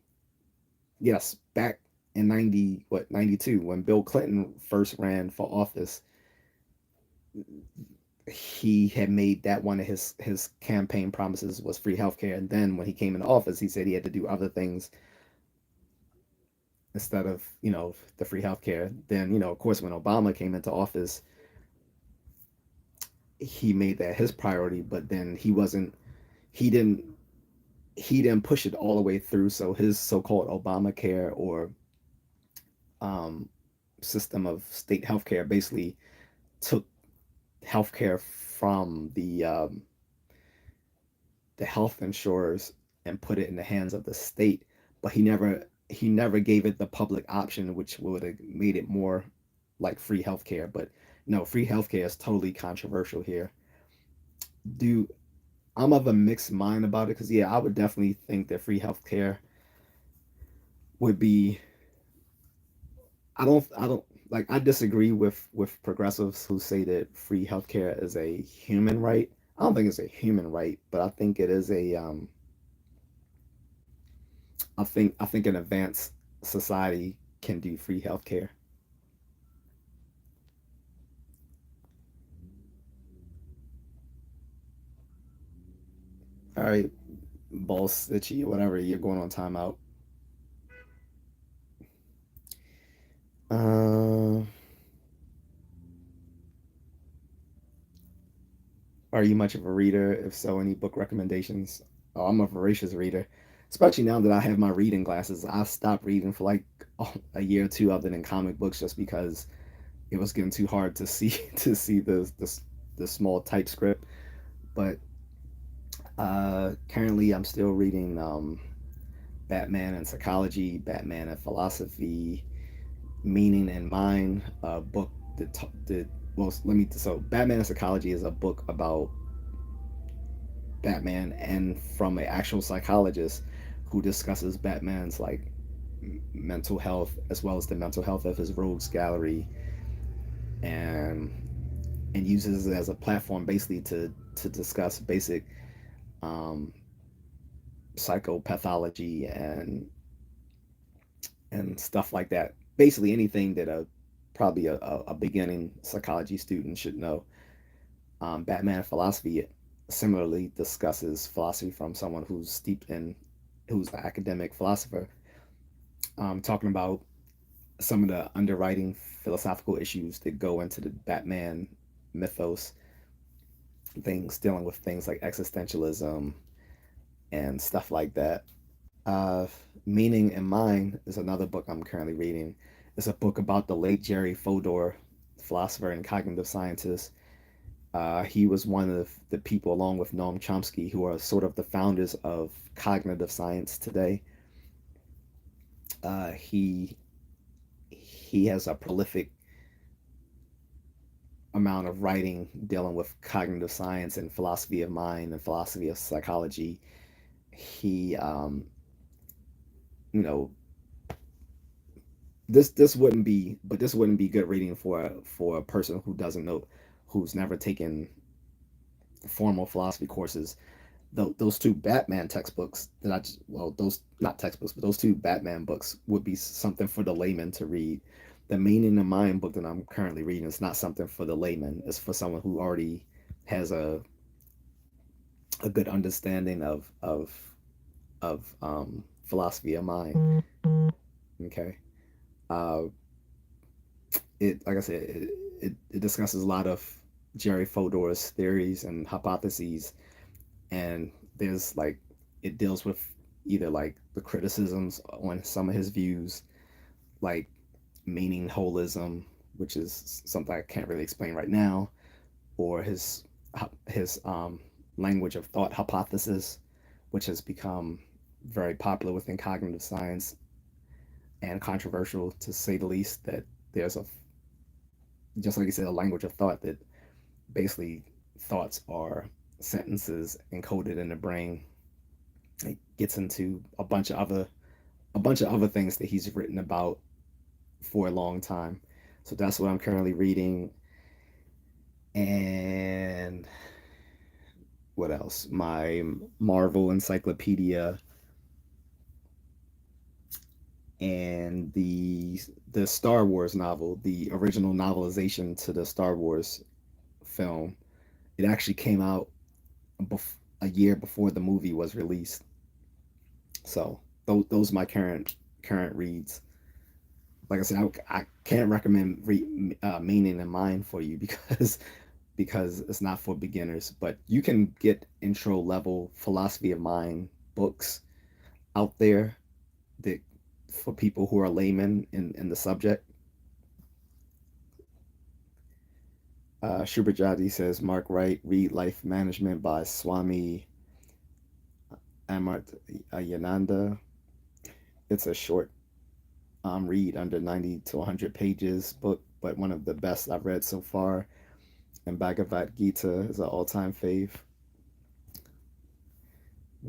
yes, back in 92, when Bill Clinton first ran for office, he had made that one of his campaign promises was free healthcare. And then when he came into office, he said he had to do other things instead of, the free healthcare. Then, of course, when Obama came into office, he made that his priority, but then he didn't he didn't push it all the way through. So his so-called Obamacare, or um, system of state healthcare, basically took healthcare from the health insurers and put it in the hands of the state. But he never gave it the public option, which would have made it more like free healthcare. But no, free healthcare is totally controversial here. Do I'm of a mixed mind about it, because yeah, I would definitely think that free healthcare would be. I don't like, I disagree with progressives who say that free healthcare is a human right. I don't think it's a human right, but I think it is a I think an advanced society can do free healthcare. All right, boss itchy, whatever, you're going on timeout. Uh, are you much of a reader? If so, any book recommendations? Oh, I'm a voracious reader, especially now that I have my reading glasses. I stopped reading for like a year or two other than comic books, just because it was getting too hard to see to see the small typescript. But currently, I'm still reading Batman and Psychology, Batman and Philosophy, Meaning and Mind, a book that well, let me so Batman and Psychology is a book about Batman and from an actual psychologist, who discusses Batman's like mental health as well as the mental health of his rogues gallery, and uses it as a platform basically to discuss basic um, psychopathology and stuff like that. Basically anything that a probably a beginning psychology student should know. Batman philosophy similarly discusses philosophy from someone who's steeped in, who's an academic philosopher, talking about some of the underwriting philosophical issues that go into the Batman mythos, things dealing with things like existentialism and stuff like that. Uh, Meaning in Mind is another book I'm currently reading. It's a book about the late Jerry Fodor, philosopher and cognitive scientist. He was one of the people, along with Noam Chomsky, who are sort of the founders of cognitive science today. He has a prolific amount of writing dealing with cognitive science and philosophy of mind and philosophy of psychology. He, you know, this wouldn't be, but this wouldn't be good reading for a person who doesn't know, who's never taken formal philosophy courses. Those two Batman textbooks that I just, well, those not textbooks, but those two Batman books would be something for the layman to read. The Meaning of Mind book that I'm currently reading is not something for the layman. It's for someone who already has a good understanding of philosophy of mind. Okay, uh, it like I said, it discusses a lot of Jerry Fodor's theories and hypotheses, and there's like it deals with either like the criticisms on some of his views, like meaning holism, which is something I can't really explain right now, or his language of thought hypothesis, which has become very popular within cognitive science and controversial to say the least. That there's a, just like you said, a language of thought that basically thoughts are sentences encoded in the brain. It gets into a bunch of other things that he's written about for a long time. So that's what I'm currently reading. And what else? My Marvel encyclopedia and the Star Wars novel, the original novelization to the Star Wars film. It actually came out a year before the movie was released. So those are my current reads. Like I said, I can't recommend Meaning in Mind for you because it's not for beginners. But you can get intro level philosophy of mind books out there that for people who are laymen in the subject. Shubert Jadi says, Mark Wright, read Life Management by Swami Amartyananda. It's a short read, under 90 to 100 pages book, but one of the best I've read so far. And Bhagavad Gita is an all-time fave.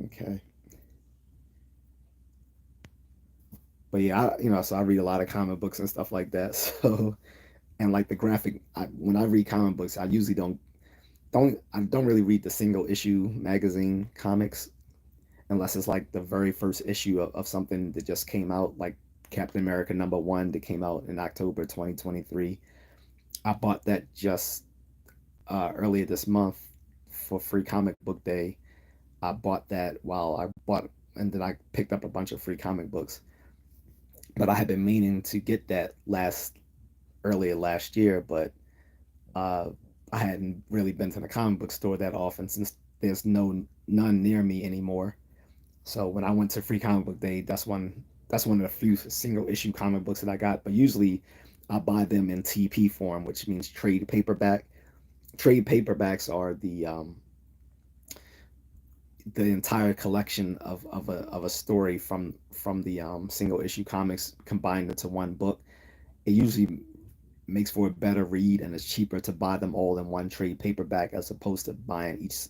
Okay. But yeah, so I read a lot of comic books and stuff like that. So, and like the graphic, when I read comic books, I usually I don't really read the single issue magazine comics unless it's like the very first issue of something that just came out, like Captain America #1 that came out in October 2023. I bought that just earlier this month for free comic book day. I bought that while I bought, and then I picked up a bunch of free comic books. But I had been meaning to get that earlier last year, but uh, I hadn't really been to the comic book store that often since there's none near me anymore. So when I went to Free Comic Book Day, that's one of the few single issue comic books that I got. But usually I buy them in TP form, which means trade paperback. Trade paperbacks are the entire collection of a story from the single issue comics combined into one book. It usually makes for a better read, and it's cheaper to buy them all in one trade paperback as opposed to buying each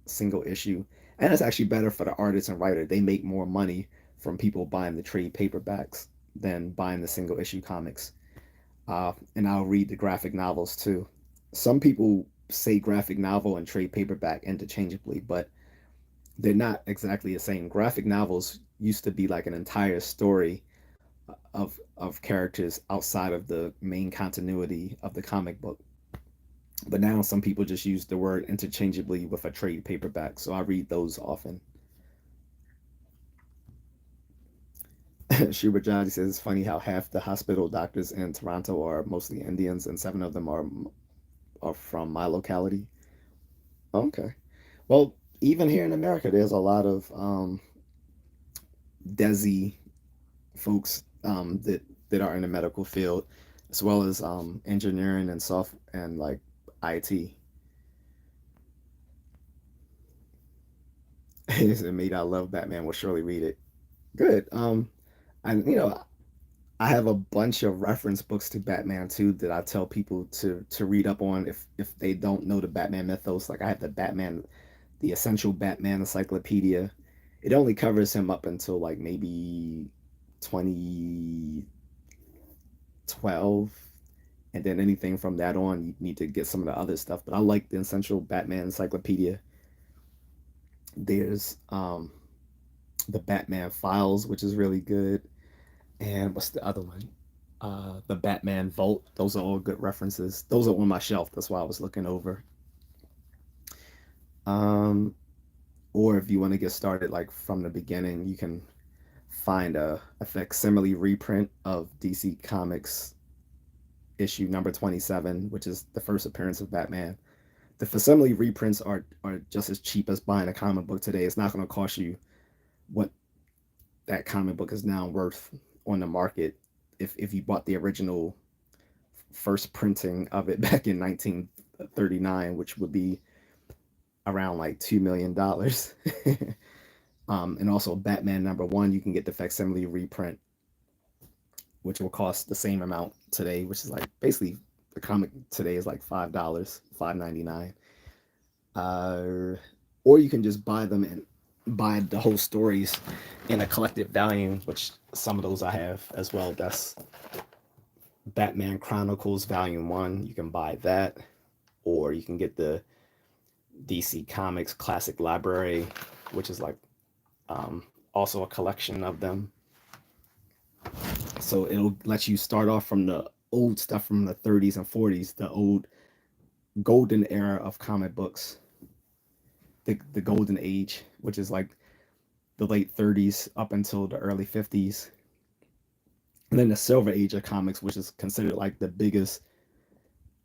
single issue And it's actually better for the artist and writer. They make more money from people buying the trade paperbacks than buying the single issue comics. And I'll read the graphic novels too. Some people say graphic novel and trade paperback interchangeably, but they're not exactly the same. Graphic novels used to be like an entire story of characters outside of the main continuity of the comic book. But now some people just use the word interchangeably with a trade paperback, so I read those often. Schubert Johnny says it's funny how half the hospital doctors in Toronto are mostly Indians and seven of them are from my locality. Okay. Well, even here in America, there's a lot of Desi folks that are in the medical field, as well as engineering and soft and like IT. It made I love Batman. Will surely read it. Good. And I have a bunch of reference books to Batman too that I tell people to read up on if they don't know the Batman mythos. Like I have the Essential Batman Encyclopedia. It only covers him up until like maybe 2012, and then anything from that on, you need to get some of the other stuff. But I like the Essential Batman Encyclopedia. There's the Batman Files, which is really good. And what's the other one? The Batman Vault. Those are all good references. Those are on my shelf. That's why I was looking over. Um, or if you want to get started like from the beginning, you can find a facsimile reprint of DC Comics issue number 27, which is the first appearance of Batman. The facsimile reprints are just as cheap as buying a comic book today. It's not going to cost you what that comic book is now worth on the market if you bought the original first printing of it back in 1939, which would be around like $2 million. And also Batman number one, you can get the facsimile reprint, which will cost the same amount today, which is like basically the comic today is like $5, $5.99. Or you can just buy them and buy the whole stories in a collected volume, which some of those I have as well. That's Batman Chronicles Volume 1. You can buy that, or you can get the DC Comics Classic Library, which is like also a collection of them. So it'll let you start off from the old stuff from the 30s and 40s, the old golden era of comic books, the golden age, which is like the late 30s up until the early 50s. And then the silver age of comics, which is considered like the biggest,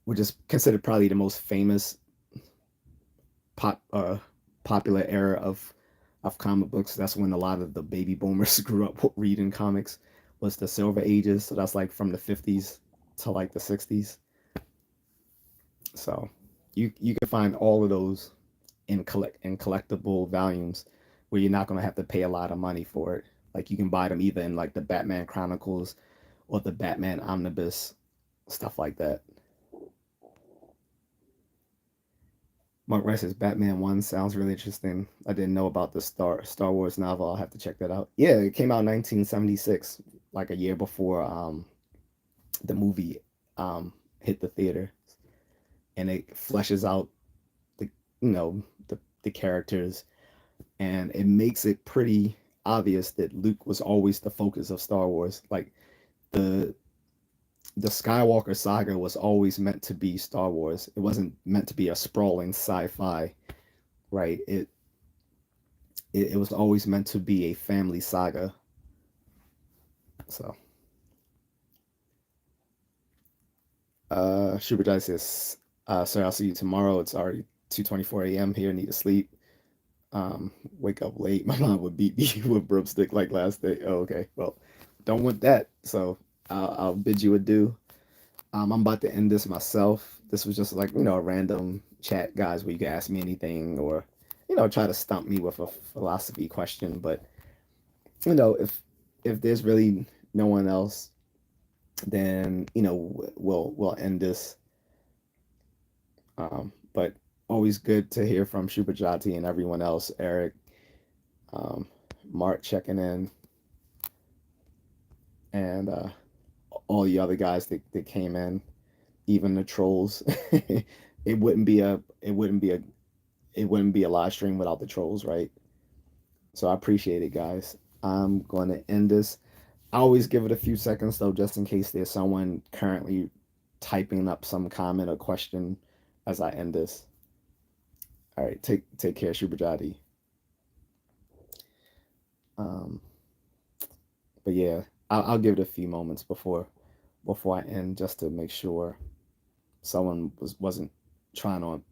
which is considered probably the most famous pop popular era of comic books. That's when a lot of the baby boomers grew up reading comics, was the silver ages. So that's like from the 50s to like the 60s. So you can find all of those in collectible volumes where you're not going to have to pay a lot of money for it. Like you can buy them either in like the Batman Chronicles or the Batman Omnibus, stuff like that. Mark Rice says Batman One sounds really interesting. I didn't know about the Star Wars novel. I'll have to check that out. Yeah, it came out in 1976, like a year before the movie hit the theater, and it fleshes out the the characters, and it makes it pretty obvious that Luke was always the focus of Star Wars. Like the the Skywalker saga was always meant to be Star Wars. It wasn't meant to be a sprawling sci-fi, right? It was always meant to be a family saga. So, Schubert Dice says, "Sir, I'll see you tomorrow. It's already 2:24 a.m. here. Need to sleep. Wake up late. My mom would beat me with a broomstick like last day. Oh, okay. Well, don't want that. So I'll bid you adieu. I'm about to end this myself. This was just like, a random chat, guys, where you can ask me anything or, try to stump me with a philosophy question. But, if there's really no one else, then, we'll end this. But always good to hear from Shubhajati and everyone else, Eric, Um, Mark checking in, and all the other guys that came in, even the trolls. it wouldn't be a it wouldn't be a it wouldn't be a live stream without the trolls, right? So I appreciate it, guys. I'm going to end this. I always give it a few seconds though, just in case there's someone currently typing up some comment or question as I end this. All right, take care, Shubhajadi. Um, but yeah, I'll give it a few moments before I end, just to make sure someone wasn't trying on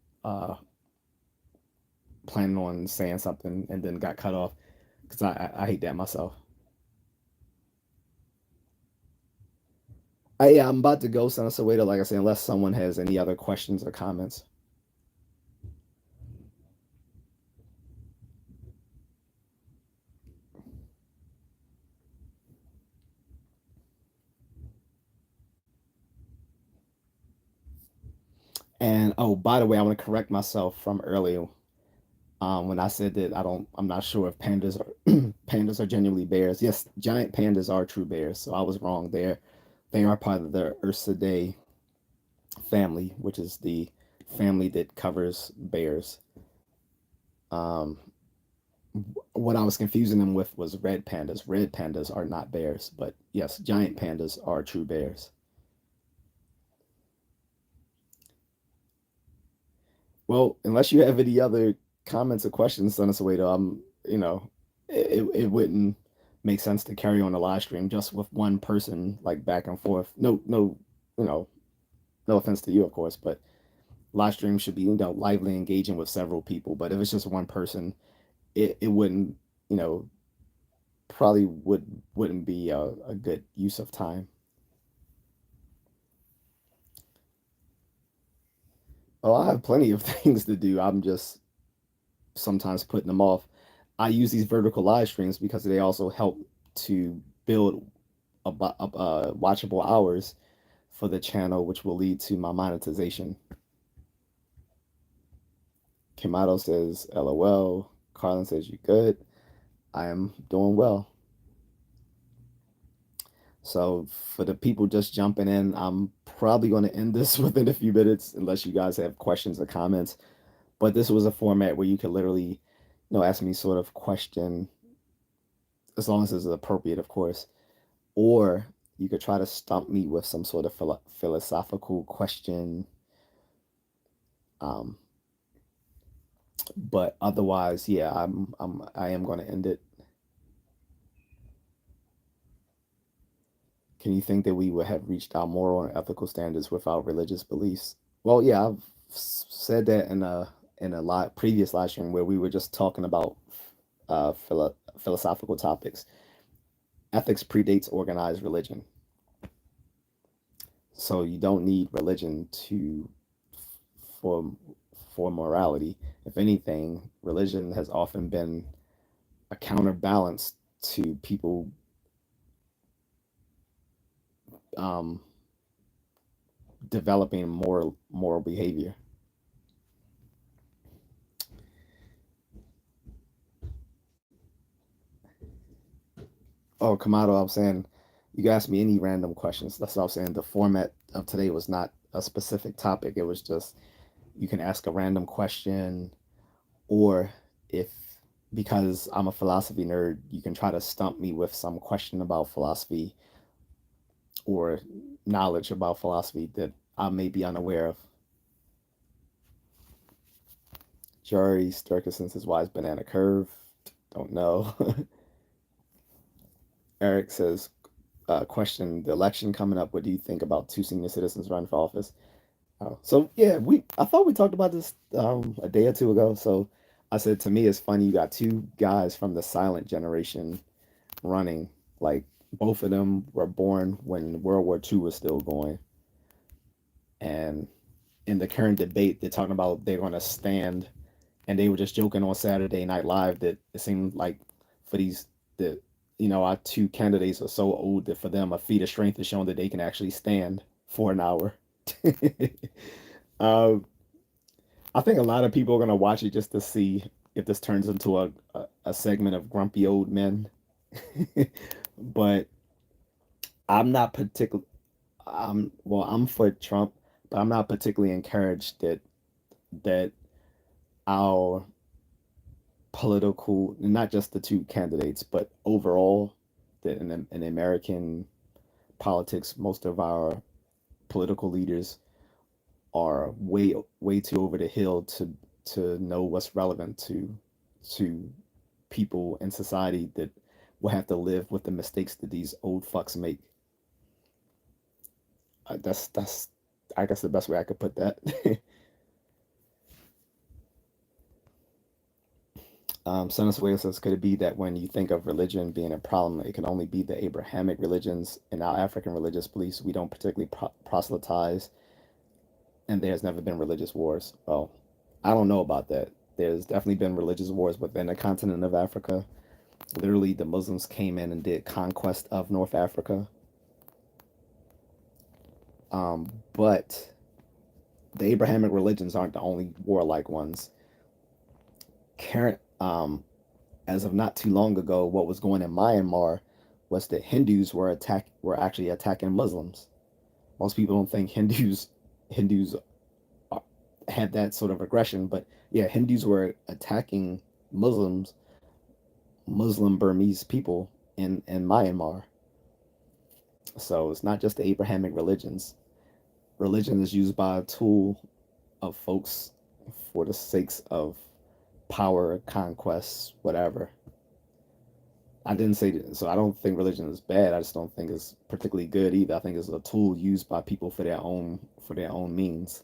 planning on saying something and then got cut off, because I hate that myself. Yeah, I'm about to go, Son of Soweto, like I said, unless someone has any other questions or comments. And oh, by the way, I want to correct myself from earlier. When I said that I'm not sure if pandas are pandas are genuinely bears. Yes, giant pandas are true bears. So I was wrong there. They are part of the Ursidae family, which is the family that covers bears. Um, what I was confusing them with was red pandas. Red pandas are not bears, but yes, giant pandas are true bears. Well, unless you have any other comments or questions, send us away to it wouldn't make sense to carry on a live stream just with one person like back and forth. No, you know, no offense to you, of course, but live stream should be, lively engaging with several people. But if it's just one person, it wouldn't, you know, probably wouldn't be a good use of time. Well, I have plenty of things to do. I'm just sometimes putting them off. I use these vertical live streams because they also help to build watchable hours for the channel, which will lead to my monetization. Kamato says, LOL. Carlin says, you good? I am doing well. So for the people just jumping in, I'm probably going to end this within a few minutes unless you guys have questions or comments. But this was a format where you could literally, ask me sort of question, as long as it's appropriate, of course, or you could try to stump me with some sort of philosophical question. Um, but otherwise, yeah, I am going to end it. Can you think that we would have reached our moral and ethical standards without religious beliefs? Well, yeah, I've said that in a lot previous live stream where we were just talking about philosophical topics. Ethics predates organized religion, so you don't need religion to for for morality. If anything, religion has often been a counterbalance to people um, developing moral behavior. Oh, Kamado, I'm saying you can ask me any random questions. That's what I'm saying. The format of today was not a specific topic. It was just you can ask a random question, or if because I'm a philosophy nerd, you can try to stump me with some question about philosophy or knowledge about philosophy that I may be unaware of. Jerry Sturkison says, why is banana curve? Don't know. Eric says, question the election coming up. What do you think about two senior citizens running for office? So yeah, I thought we talked about this a day or two ago. So I said to me, it's funny you got two guys from the silent generation running. Like both of them were born when World War II was still going, and in the current debate, they're talking about they're going to stand, and they were just joking on Saturday Night Live that it seemed like for these the our two candidates are so old that for them a feat of strength is showing that they can actually stand for an hour. um, I think a lot of people are going to watch it just to see. if this turns into a segment of grumpy old men. But I'm not particular. I'm for Trump, but I'm not particularly encouraged that our political, not just the two candidates, but overall, that in American politics, most of our political leaders are way too over the hill to know what's relevant to people in society that will have to live with the mistakes that these old fucks make. That's I guess the best way I could put that. Senator Wales says, could it be that when you think of religion being a problem, it can only be the Abrahamic religions and our African religious beliefs? We don't particularly proselytize, and there's never been religious wars. Well, I don't know about that. There's definitely been religious wars within the continent of Africa. Literally, the Muslims came in and did conquest of North Africa. But the Abrahamic religions aren't the only warlike ones. Current, as of not too long ago, what was going in Myanmar was that Hindus were actually attacking Muslims. Most people don't think Hindus had that sort of aggression, but yeah, Hindus were attacking Muslims, Muslim Burmese people in Myanmar. So it's not just the Abrahamic religions. Religion is used by a tool of folks for the sakes of power, conquest, whatever. I didn't say that, so I don't think religion is bad. I just don't think it's particularly good either. I think it's a tool used by people for their own means.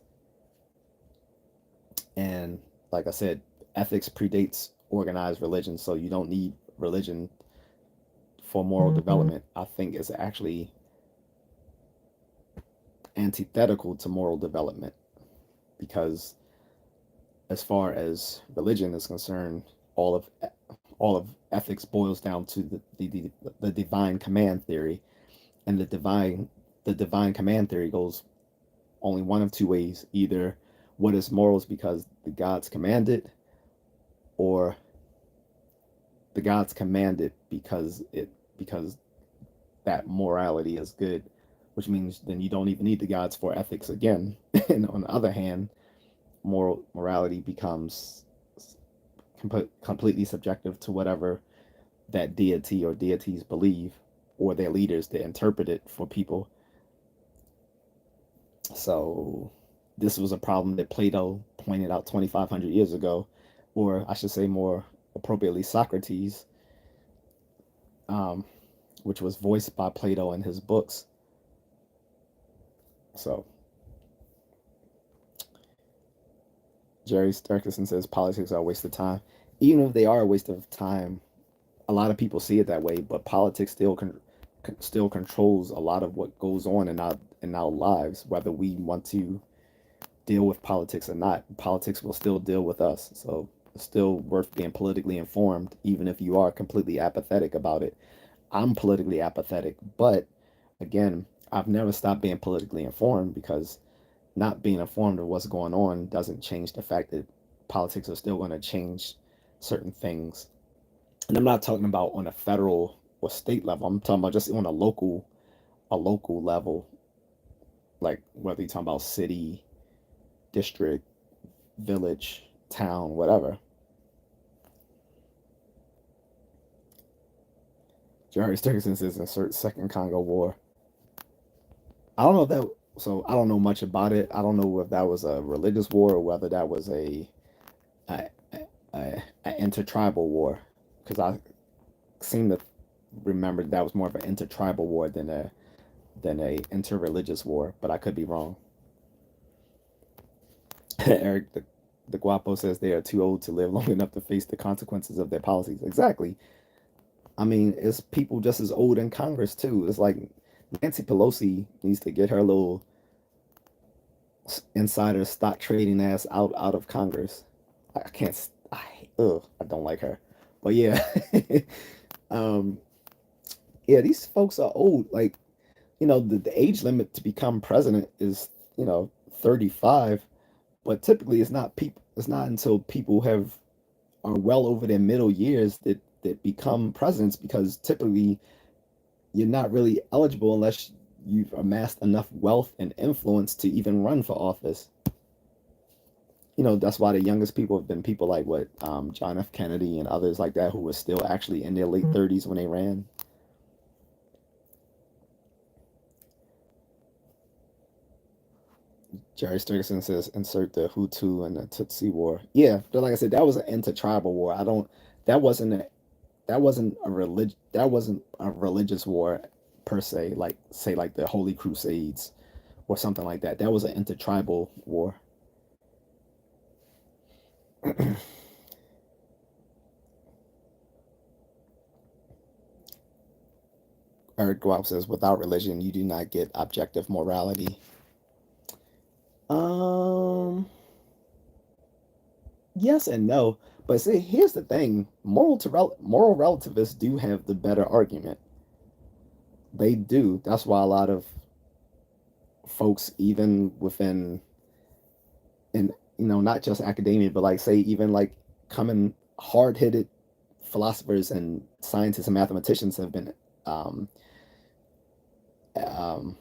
And like I said, ethics predates organized religion, so you don't need religion for moral development. I think it's actually antithetical to moral development because as far as religion is concerned, all of all of ethics boils down to the divine command theory, and the divine command theory goes only one of two ways: either what is morals because the gods command it, or the gods command it because that morality is good, which means then you don't even need the gods for ethics again. And on the other hand, morality becomes completely subjective to whatever that deity or deities believe, or their leaders that interpret it for people. So this was a problem that Plato pointed out 2,500 years ago, or I should say more appropriately Socrates, um, which was voiced by Plato in his books. So Jerry Sterkison says politics are a waste of time. Even if they are a waste of time, a lot of people see it that way. But politics still controls a lot of what goes on in our lives, whether we want to deal with politics or not. Politics will still deal with us. So it's still worth being politically informed, even if you are completely apathetic about it. I'm politically apathetic, but again, I've never stopped being politically informed because not being informed of what's going on doesn't change the fact that politics are still going to change certain things. And I'm not talking about on a federal or state level. I'm talking about just on a local level, like whether you're talking about city, district, village, town, whatever. Jerry Sterkson says insert second Congo War. I don't know if that. So I don't know much about it. I don't know if that was a religious war or whether that was a, a intertribal war, because I seem to remember that was more of an intertribal war than a interreligious war, but I could be wrong. Eric the Guapo says they are too old to live long enough to face the consequences of their policies. Exactly. I mean, it's people just as old in Congress too. It's like Nancy Pelosi needs to get her little insider stock trading ass out of Congress. I can't. I don't like her. But yeah, um, yeah, these folks are old. Like, the age limit to become president is 35, but typically it's not until people have are well over their middle years that become presidents, because typically you're not really eligible unless you've amassed enough wealth and influence to even run for office. That's why the youngest people have been people like what John F. Kennedy and others like that, who were still actually in their late 30s when they ran. Jerry Sturgeson says, insert the Hutu and the Tutsi war. Yeah, but like I said, that was an intertribal war. I don't. That wasn't a. That wasn't a relig. That wasn't a religious war per se. Like say like the Holy Crusades or something like that. That was an intertribal war. Eric Guap says, without religion, you do not get objective morality. Um, yes and no. But see, here's the thing: moral relativists do have the better argument. They do. That's why a lot of folks, even within, and not just academia, but like say even like coming hard-hitted philosophers and scientists and mathematicians um, um,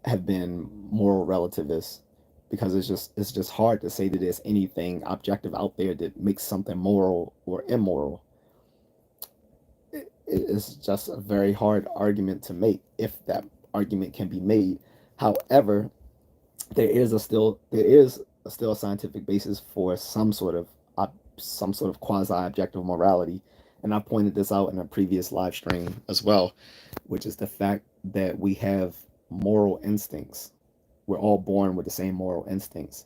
have been moral relativists, because it's just hard to say that there's anything objective out there that makes something moral or immoral. It's just a very hard argument to make, if that argument can be made. However, there is a still a scientific basis for some sort of quasi objective morality, and I pointed this out in a previous live stream as well, which is the fact that we have moral instincts. We're all born with the same moral instincts.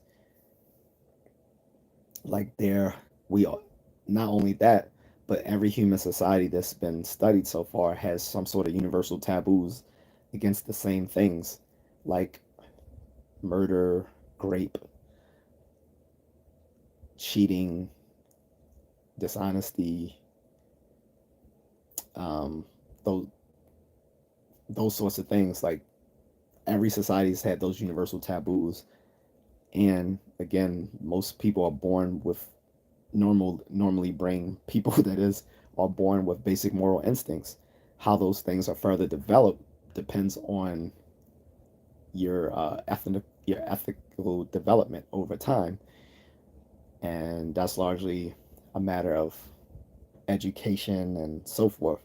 Like there, we are, not only that, but every human society that's been studied so far has some sort of universal taboos against the same things, like murder, rape, cheating, dishonesty, um, those those sorts of things. Like every society's had those universal taboos, and again, most people are born with normally brain people that is, are born with basic moral instincts. How those things are further developed depends on your ethical development over time, and that's largely a matter of education and so forth.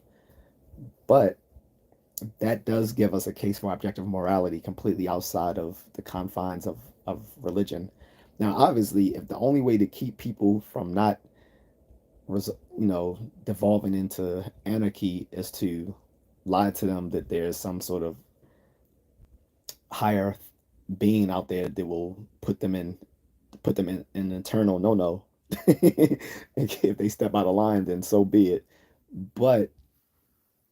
But that does give us a case for objective morality completely outside of the confines of religion. Now, obviously, if the only way to keep people from not, devolving into anarchy is to lie to them that there's some sort of higher being out there that will put them in an eternal no. If they step out of line, then so be it. But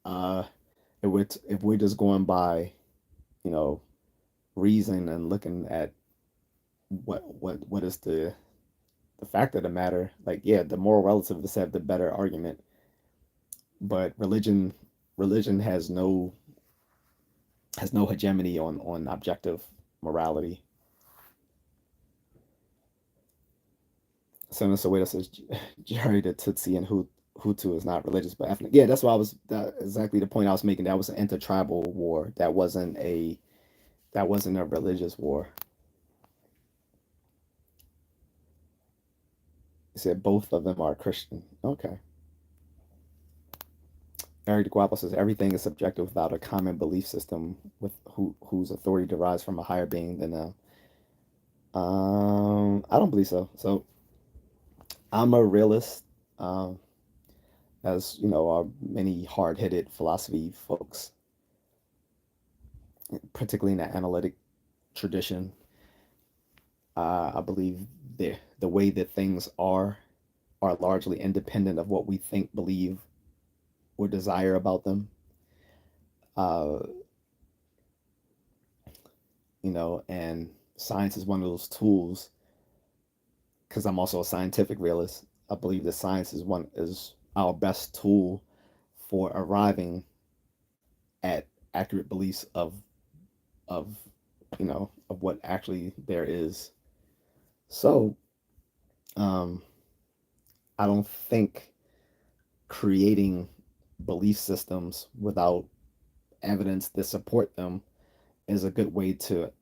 uh, if we're just going by, you know, reason and looking at what is the fact of the matter, like yeah, the moral relativists have the better argument, but religion has no hegemony on objective morality. So Wade says Jerry the Tutsi and Hutu is not religious but ethnic. Yeah, that's what I was that exactly the point I was making. That was an intertribal war. That wasn't a religious war. He said both of them are Christian. Okay. Eric DeGuapo says everything is subjective without a common belief system with whose authority derives from a higher being than them. I don't believe so. So I'm a realist, um, as are many hard-headed philosophy folks, particularly in the analytic tradition. I believe the way that things are largely independent of what we think, believe, or desire about them. Uh, and science is one of those tools, because I'm also a scientific realist. I believe that science is our best tool for arriving at accurate beliefs of of what actually there is. So, um, I don't think creating belief systems without evidence to support them is a good way to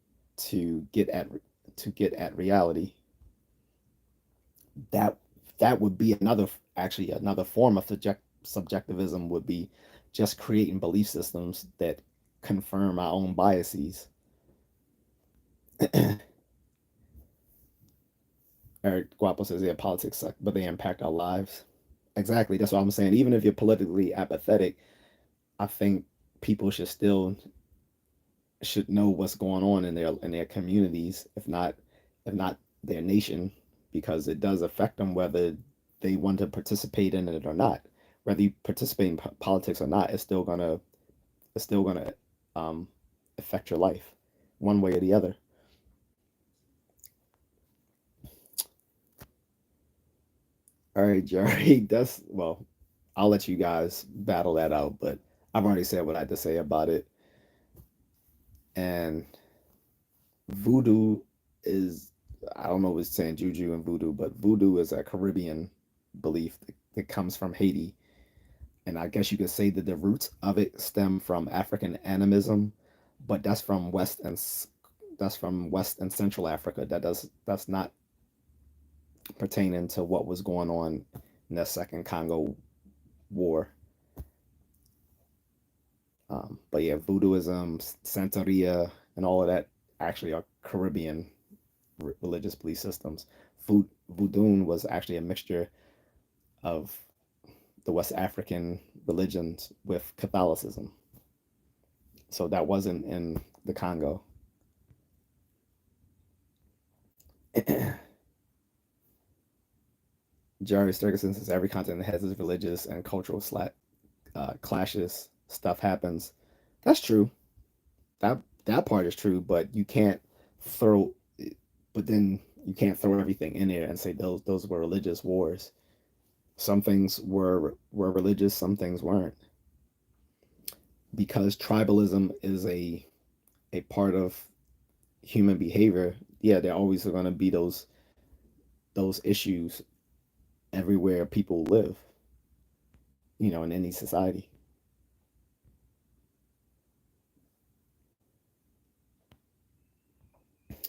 get at to get at reality. That that would be another, actually another form of subjectivism, would be just creating belief systems that confirm our own biases. Eric Guapo says, yeah, politics suck, but they impact our lives. Exactly. That's what I'm saying. Even if you're politically apathetic, I think people should know what's going on in their communities, if not their nation, because it does affect them whether they want to participate in it or not. Whether you participate in politics or not, it's still gonna um, affect your life, one way or the other. All right, Jerry. That's well. I'll let you guys battle that out, but I've already said what I had to say about it. And voodoo is, I don't know if it's saying juju and voodoo, but voodoo is a Caribbean belief that comes from Haiti. And I guess you could say that the roots of it stem from African animism, but that's from West and Central Africa. That's not pertaining to what was going on in the Second Congo War. But yeah, voodooism, Santeria, and all of that actually are Caribbean religious belief systems. Voodoo was actually a mixture of the West African religions with Catholicism. So that wasn't in the Congo. Jerry Sturgeson says every continent has its religious and cultural clashes. Stuff happens. That's true. That part is true, but you can't throw. But then you can't throw everything in there and say those were religious wars. Some things were religious, some things weren't, because tribalism is a part of human behavior. Yeah, there always are going to be those issues everywhere people live, in any society.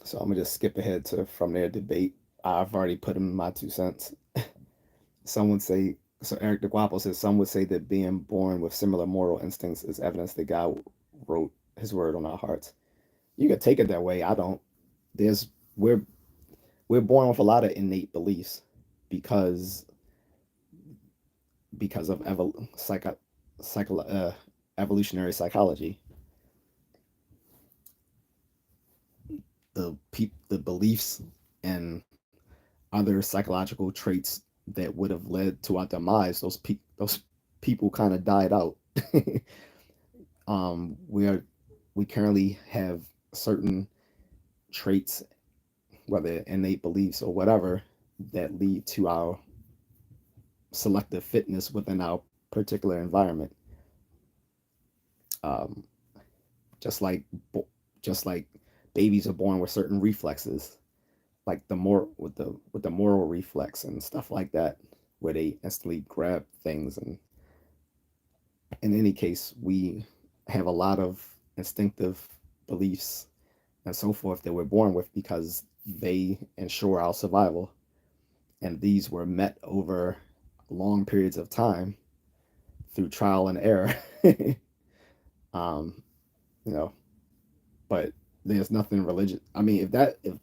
So I'm gonna just skip ahead to from their debate. I've already put in my 2 cents. Some would say, so Eric DeGuapo says, some would say that being born with similar moral instincts is evidence that God wrote his word on our hearts. You could take it that way. I don't. There's we're we're born with a lot of innate beliefs because of psycho, evolutionary psychology. The beliefs and other psychological traits that would have led to our demise, those people kind of died out. We are we currently have certain traits, whether innate beliefs or whatever, that lead to our selective fitness within our particular environment. Um, just like just like babies are born with certain reflexes, like the moral reflex and stuff like that, where they instantly grab things. And in any case, we have a lot of instinctive beliefs and so forth that we're born with because they ensure our survival. And these were met over long periods of time through trial and error. um, you know, but there's nothing religious. I mean, if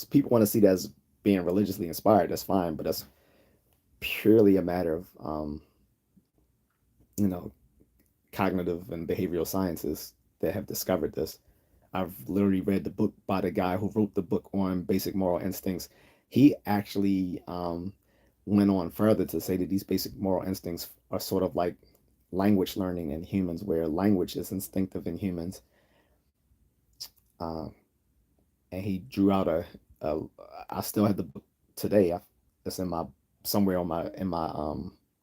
people want to see that as being religiously inspired, that's fine. But that's purely a matter of you know cognitive and behavioral sciences that have discovered this. I've literally read the book by the guy who wrote the book on basic moral instincts. He actually went on further to say that these basic moral instincts are sort of like language learning in humans, where language is instinctive in humans. Uh, and he drew out a I still have the book today. It's in my somewhere on my in my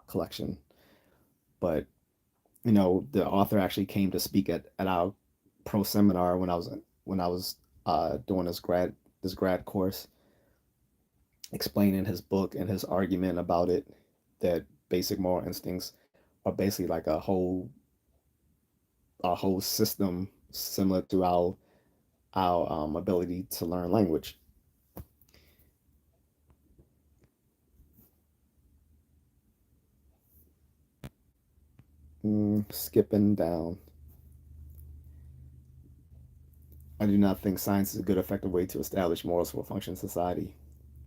collection. But the author actually came to speak at our pro seminar when I was doing this grad course. explain in his book and his argument about it that basic moral instincts are basically like a whole system similar to our ability to learn language. Skipping down. I do not think science is a good, effective way to establish morals for a functioning society.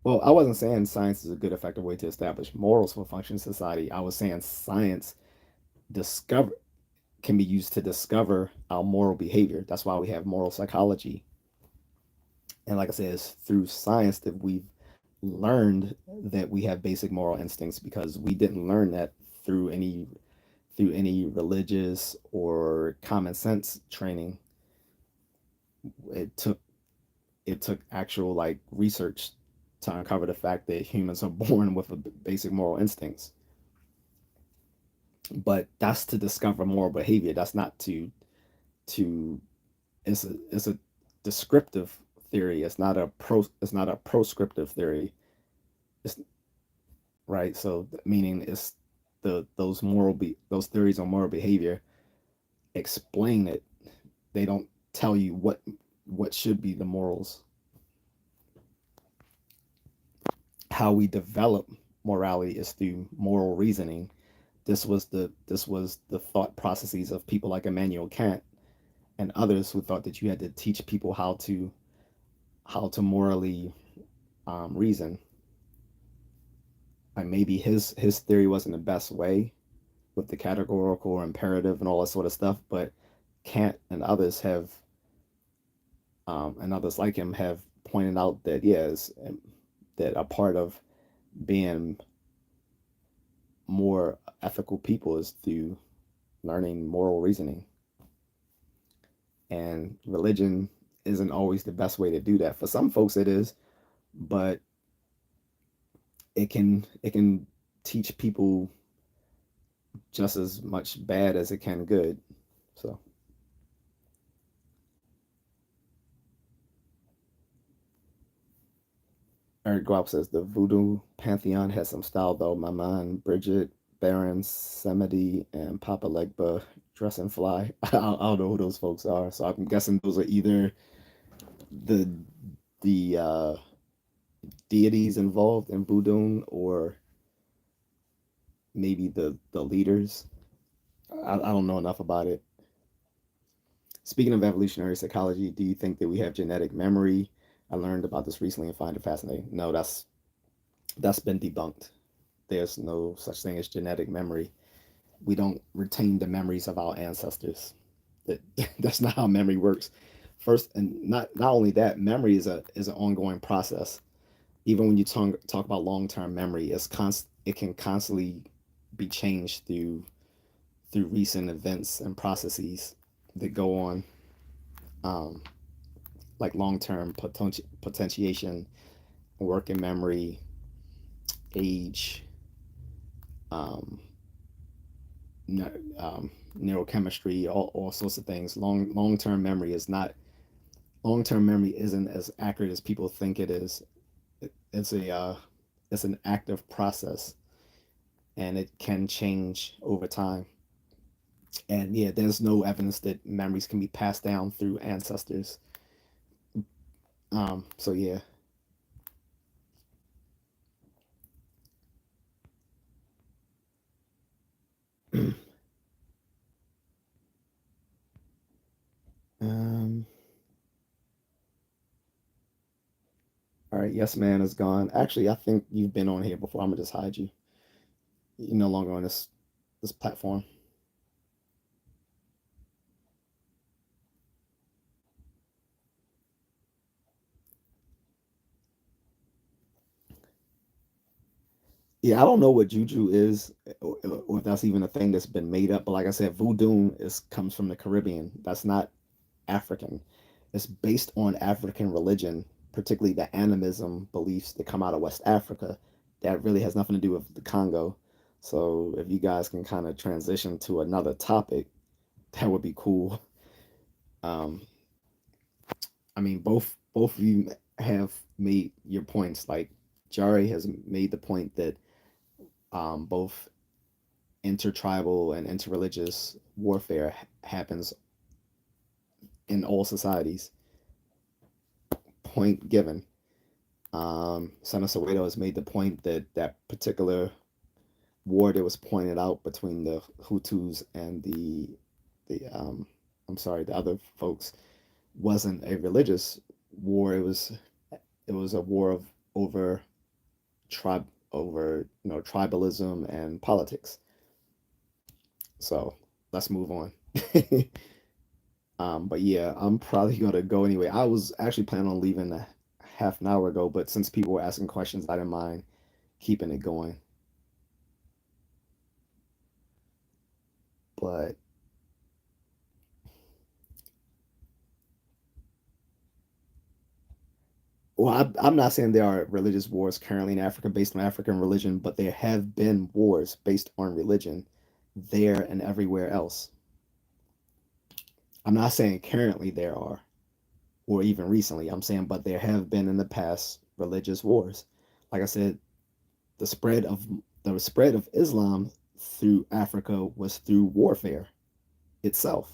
Well, I wasn't saying science is a good, effective way to establish morals for a functioning society. I was saying science discover can be used to discover our moral behavior. That's why we have moral psychology. And like I said, it's through science that we've learned that we have basic moral instincts because we didn't learn that through any religious or common sense training. It took it took actual like research to uncover the fact that humans are born with a basic moral instincts. But that's to discover moral behavior. That's not to it's a descriptive theory. It's not a proscriptive theory. It's right. So meaning it's those theories on moral behavior explain it. They don't tell you what should be the morals. How we develop morality is through moral reasoning. This was the thought processes of people like Immanuel Kant and others who thought that you had to teach people how to morally reason. And maybe his theory wasn't the best way with the categorical or imperative and all that sort of stuff, but Kant and others like him have pointed out that yes, that a part of being more ethical people is through learning moral reasoning. And religion isn't always the best way to do that. For some folks it is, but it can teach people just as much bad as it can good. So Eric Guap says the voodoo pantheon has some style though. My man, Bridget, Baron, Samedi, and Papa Legba dress and fly. I don't know who those folks are, so I'm guessing those are either the the deities involved in voodoo or maybe the leaders. I don't know enough about it. Speaking of evolutionary psychology, do you think that we have genetic memory? I learned about this recently and find it fascinating. No, that's been debunked. There's no such thing as genetic memory. We don't retain the memories of our ancestors. That that's not how memory works. First, and not only that, memory is an ongoing process. Even when you talk about long term memory, it can constantly be changed through recent events and processes that go on, um, like long term potentiation, working memory, age, um, neurochemistry, all sorts of things. Long term memory isn't as accurate as people think it is. It's it's an active process, and it can change over time. And yeah, there's no evidence that memories can be passed down through ancestors. So yeah. um, all right, yes, man is gone. Actually, I think you've been on here before. I'm gonna just hide you. You're no longer on this platform. Yeah, I don't know what juju is, or if that's even a thing that's been made up. But like I said, voodoo is comes from the Caribbean. That's not African. It's based on African religion, particularly the animism beliefs that come out of West Africa. That really has nothing to do with the Congo. So if you guys can kind of transition to another topic, that would be cool. Um, I mean, both of you have made your points like Jari has made the point that both intertribal and interreligious warfare happens in all societies. Point given. Senator Soweto has made the point that that particular war that was pointed out between the Hutus and the I'm sorry, the other folks wasn't a religious war. It was a war of over tribalism and politics. So let's move on. But yeah, I'm probably gonna go anyway. I was actually planning on leaving a half an hour ago, but since people were asking questions, I didn't mind keeping it going. But well, I'm not saying there are religious wars currently in Africa based on African religion, but there have been wars based on religion there and everywhere else. I'm not saying currently there are, or even recently. I'm saying, but there have been in the past religious wars. Like I said, the spread of the spread of Islam through Africa was through warfare itself,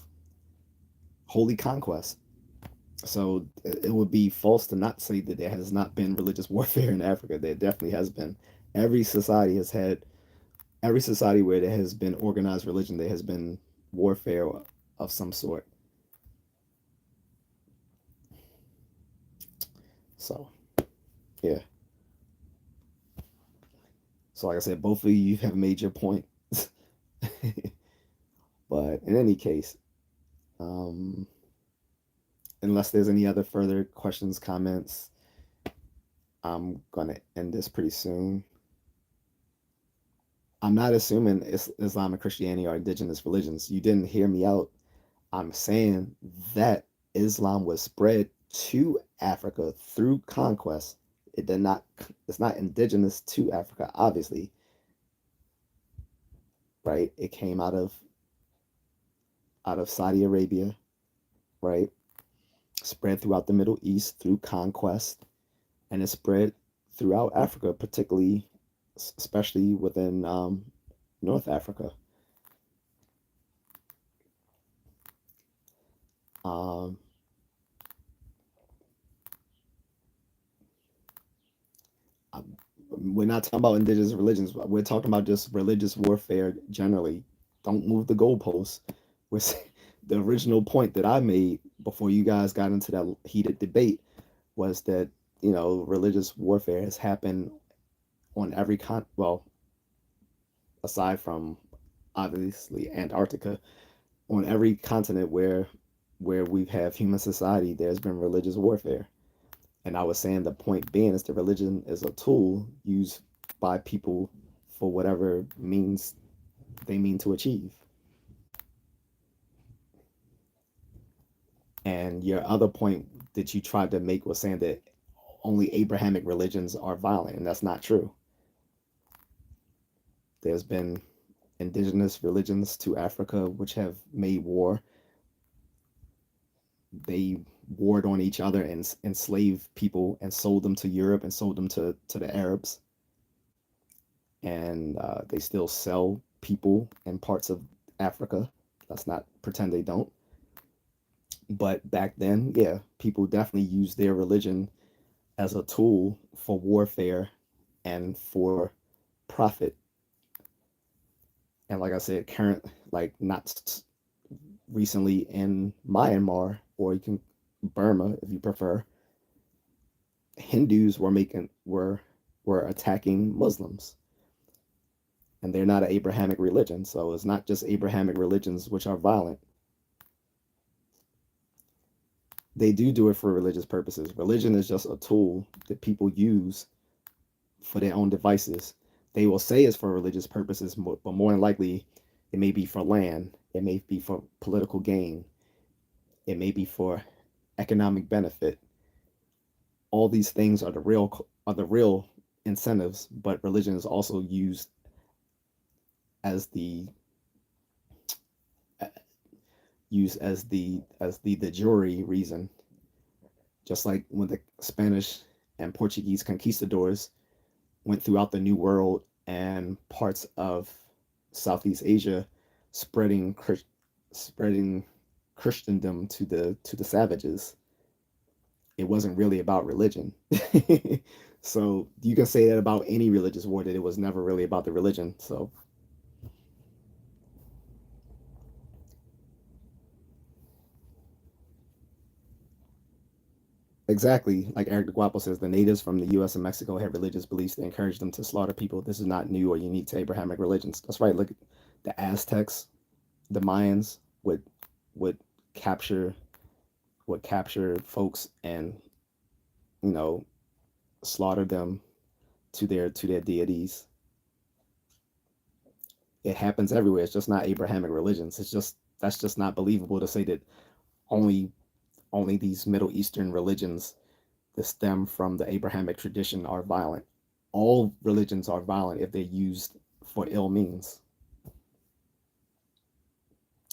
holy conquest. So it would be false to not say that there has not been religious warfare in Africa. There definitely has been. Every society has had every society where there has been organized religion, there has been warfare of some sort. So yeah. So like I said, both of you have made your point. But in any case, um, unless there's any other further questions, comments, I'm gonna end this pretty soon. I'm not assuming Islam and Christianity are indigenous religions. You didn't hear me out. I'm saying that Islam was spread to Africa through conquest. It did not. It's not indigenous to Africa, obviously, right? It came out of Saudi Arabia, right? Spread throughout the Middle East through conquest, and it spread throughout Africa, particularly, especially within North Africa. Um, we're not talking about indigenous religions. We're talking about just religious warfare generally. Don't move the goalposts. We're the original point that I made before you guys got into that heated debate was that religious warfare has happened on every well, aside from obviously Antarctica, on every continent where we have human society, there's been religious warfare. And I was saying the point being is that religion is a tool used by people for whatever means they mean to achieve. And your other point that you tried to make was saying that only Abrahamic religions are violent, and that's not true. There's been indigenous religions to Africa which have made war. They warred on each other and enslaved people and sold them to Europe and sold them to the Arabs. And they still sell people in parts of Africa. Let's not pretend they don't. But back then, yeah, people definitely used their religion as a tool for warfare and for profit. And like I said, like not recently in Myanmar, or you can Burma if you prefer, Hindus were attacking Muslims, and they're not an Abrahamic religion. So it's not just Abrahamic religions which are violent. They do it for religious purposes. Religion is just a tool that people use for their own devices. They will say it's for religious purposes, but more than likely, it may be for land. It may be for political gain. It may be for economic benefit. All these things are the real incentives, but religion is also used as the as the de jure reason. Just like when the Spanish and Portuguese conquistadors went throughout the New World and parts of Southeast Asia, spreading spreading Christendom to the savages. It wasn't really about religion. So you can say that about any religious war, that it was never really about the religion. So exactly, like Eric de Guapo says, the natives from the U.S. and Mexico had religious beliefs that encouraged them to slaughter people. This is not new or unique to Abrahamic religions. That's right. Look, the Aztecs, the Mayans would capture would capture folks and, you know, slaughter them to their deities. It happens everywhere. It's just not Abrahamic religions. It's just that's just not believable to say that only only these Middle Eastern religions that stem from the Abrahamic tradition are violent. All religions are violent if they're used for ill means.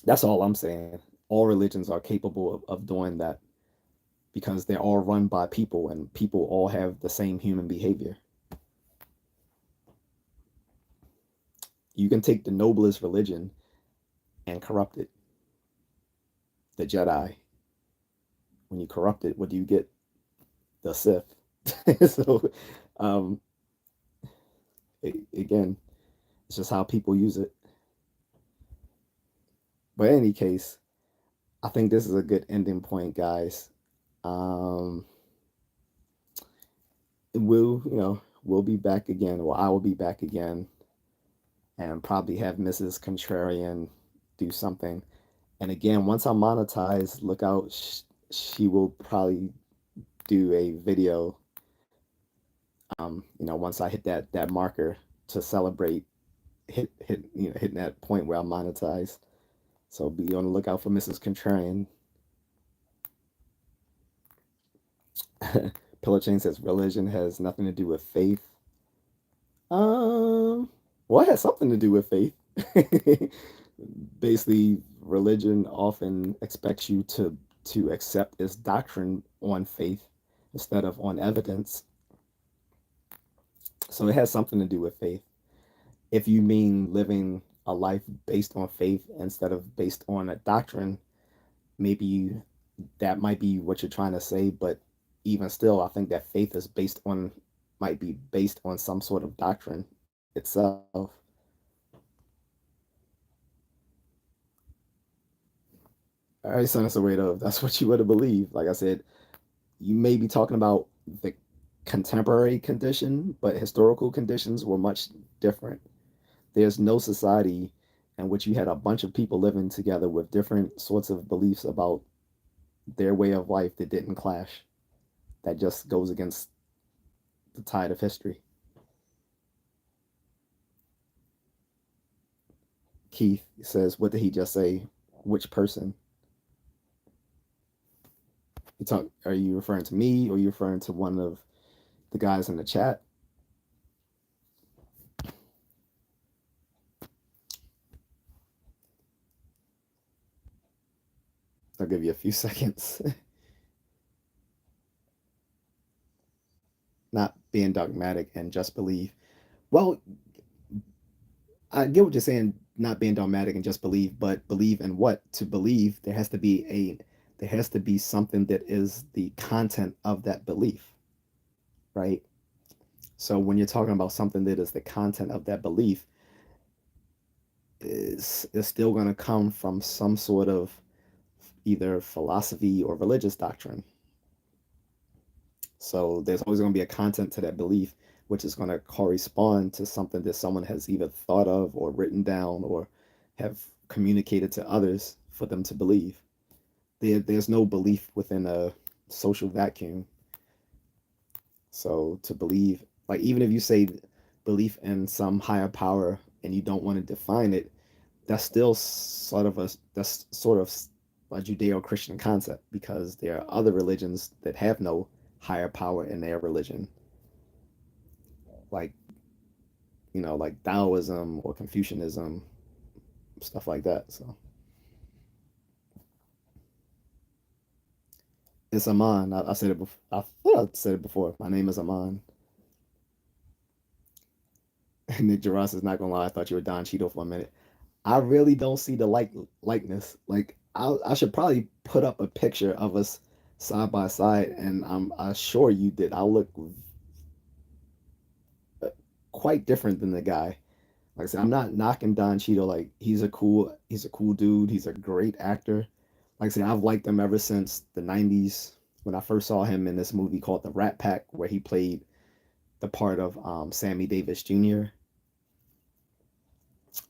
That's all I'm saying. All religions are capable of doing that because they're all run by people and people all have the same human behavior. You can take the noblest religion and corrupt it, the Jedi. When you corrupt it, what do you get? The Sith. So, um, again, it's just how people use it. But in any case, I think this is a good ending point, guys. Um, we'll be back again. Well, I will be back again and probably have Mrs. Contrarian do something. And again, once I monetize, look out. She will probably do a video. Once I hit that marker to celebrate hitting that point where I monetize. So be on the lookout for Mrs. Contrarian. Pillar Chain says religion has nothing to do with faith. Um, well, it has something to do with faith. Basically, religion often expects you to accept its doctrine on faith instead of on evidence. So it has something to do with faith. If you mean living a life based on faith instead of based on a doctrine, maybe that might be what you're trying to say, but even still, I think that faith is based on might be based on some sort of doctrine itself. All right, son, it's a way to that's what you would have believed. Like I said, you may be talking about the contemporary condition, but historical conditions were much different. There's no society in which you had a bunch of people living together with different sorts of beliefs about their way of life that didn't clash. That just goes against the tide of history. Keith says, "What did he just say? Which person? You talk? Are you referring to me, or are you referring to one of the guys in the chat?" I'll give you a few seconds. Not being dogmatic and just believe. Well, I get what you're saying, not being dogmatic and just believe, but believe in what? To believe, there has to be something that is the content of that belief, right? So when you're talking about something that is the content of that belief, is still going to come from some sort of either philosophy or religious doctrine. So there's always going to be a content to that belief, which is going to correspond to something that someone has either thought of or written down or have communicated to others for them to believe. There's no belief within a social vacuum. So to believe, like even if you say belief in some higher power and you don't want to define it, that's sort of a Judeo-Christian concept because there are other religions that have no higher power in their religion, like like Taoism or Confucianism, stuff like that. So it's Aman. I said it before. I thought I said it before. My name is Aman. Nick Jarras is not gonna lie. I thought you were Don Cheadle for a minute. I really don't see the likeness. Like I should probably put up a picture of us side by side, and I assure you that I look quite different than the guy. Like I said, I'm not knocking Don Cheadle. Like he's a cool dude. He's a great actor. Like I said, I've liked him ever since the '90s when I first saw him in this movie called The Rat Pack, where he played the part of Sammy Davis Jr.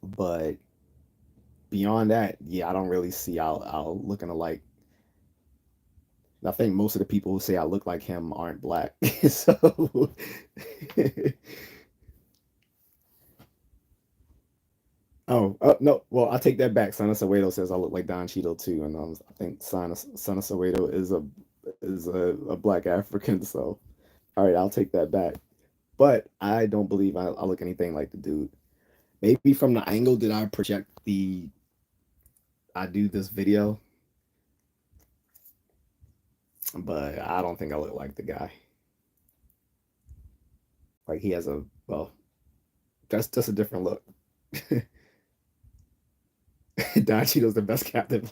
But beyond that, yeah, I don't really see I'll looking alike. I think most of the people who say I look like him aren't black. So, no, well, I take that back. Sana Soweto says I look like Don Cheadle too, and I think Sana Soweto is a black African. So, all right, I'll take that back. But I don't believe I look anything like the dude. Maybe from the angle that I project I do this video, but I don't think I look like the guy. Like he has a well, that's just a different look. Don Cheadle's the best captain.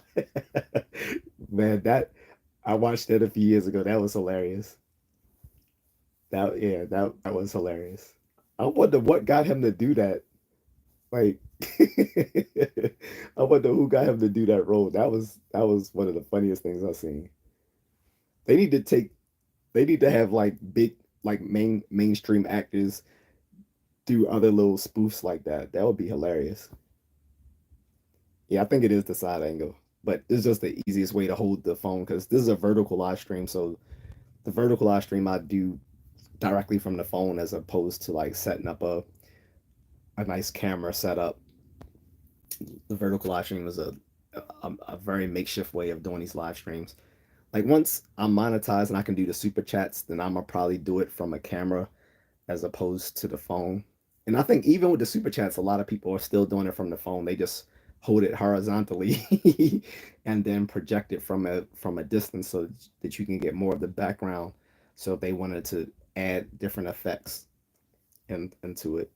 Man, that I watched it a few years ago. That was hilarious. That was hilarious. I wonder what got him to do that. Like, I wonder who got him to do that role. That was one of the funniest things I've seen. They need to take. They need to have like big, like mainstream actors do other little spoofs like that. That would be hilarious. Yeah, I think it is the side angle, but it's just the easiest way to hold the phone because this is a vertical live stream. So the vertical live stream I do directly from the phone as opposed to like setting up a nice camera setup. The vertical live stream is a very makeshift way of doing these live streams. Like once I'm monetized and I can do the super chats, then I'm gonna probably do it from a camera as opposed to the phone. And I think even with the super chats, a lot of people are still doing it from the phone. They just hold it horizontally and then project it from a distance so that you can get more of the background. So if they wanted to add different effects into it.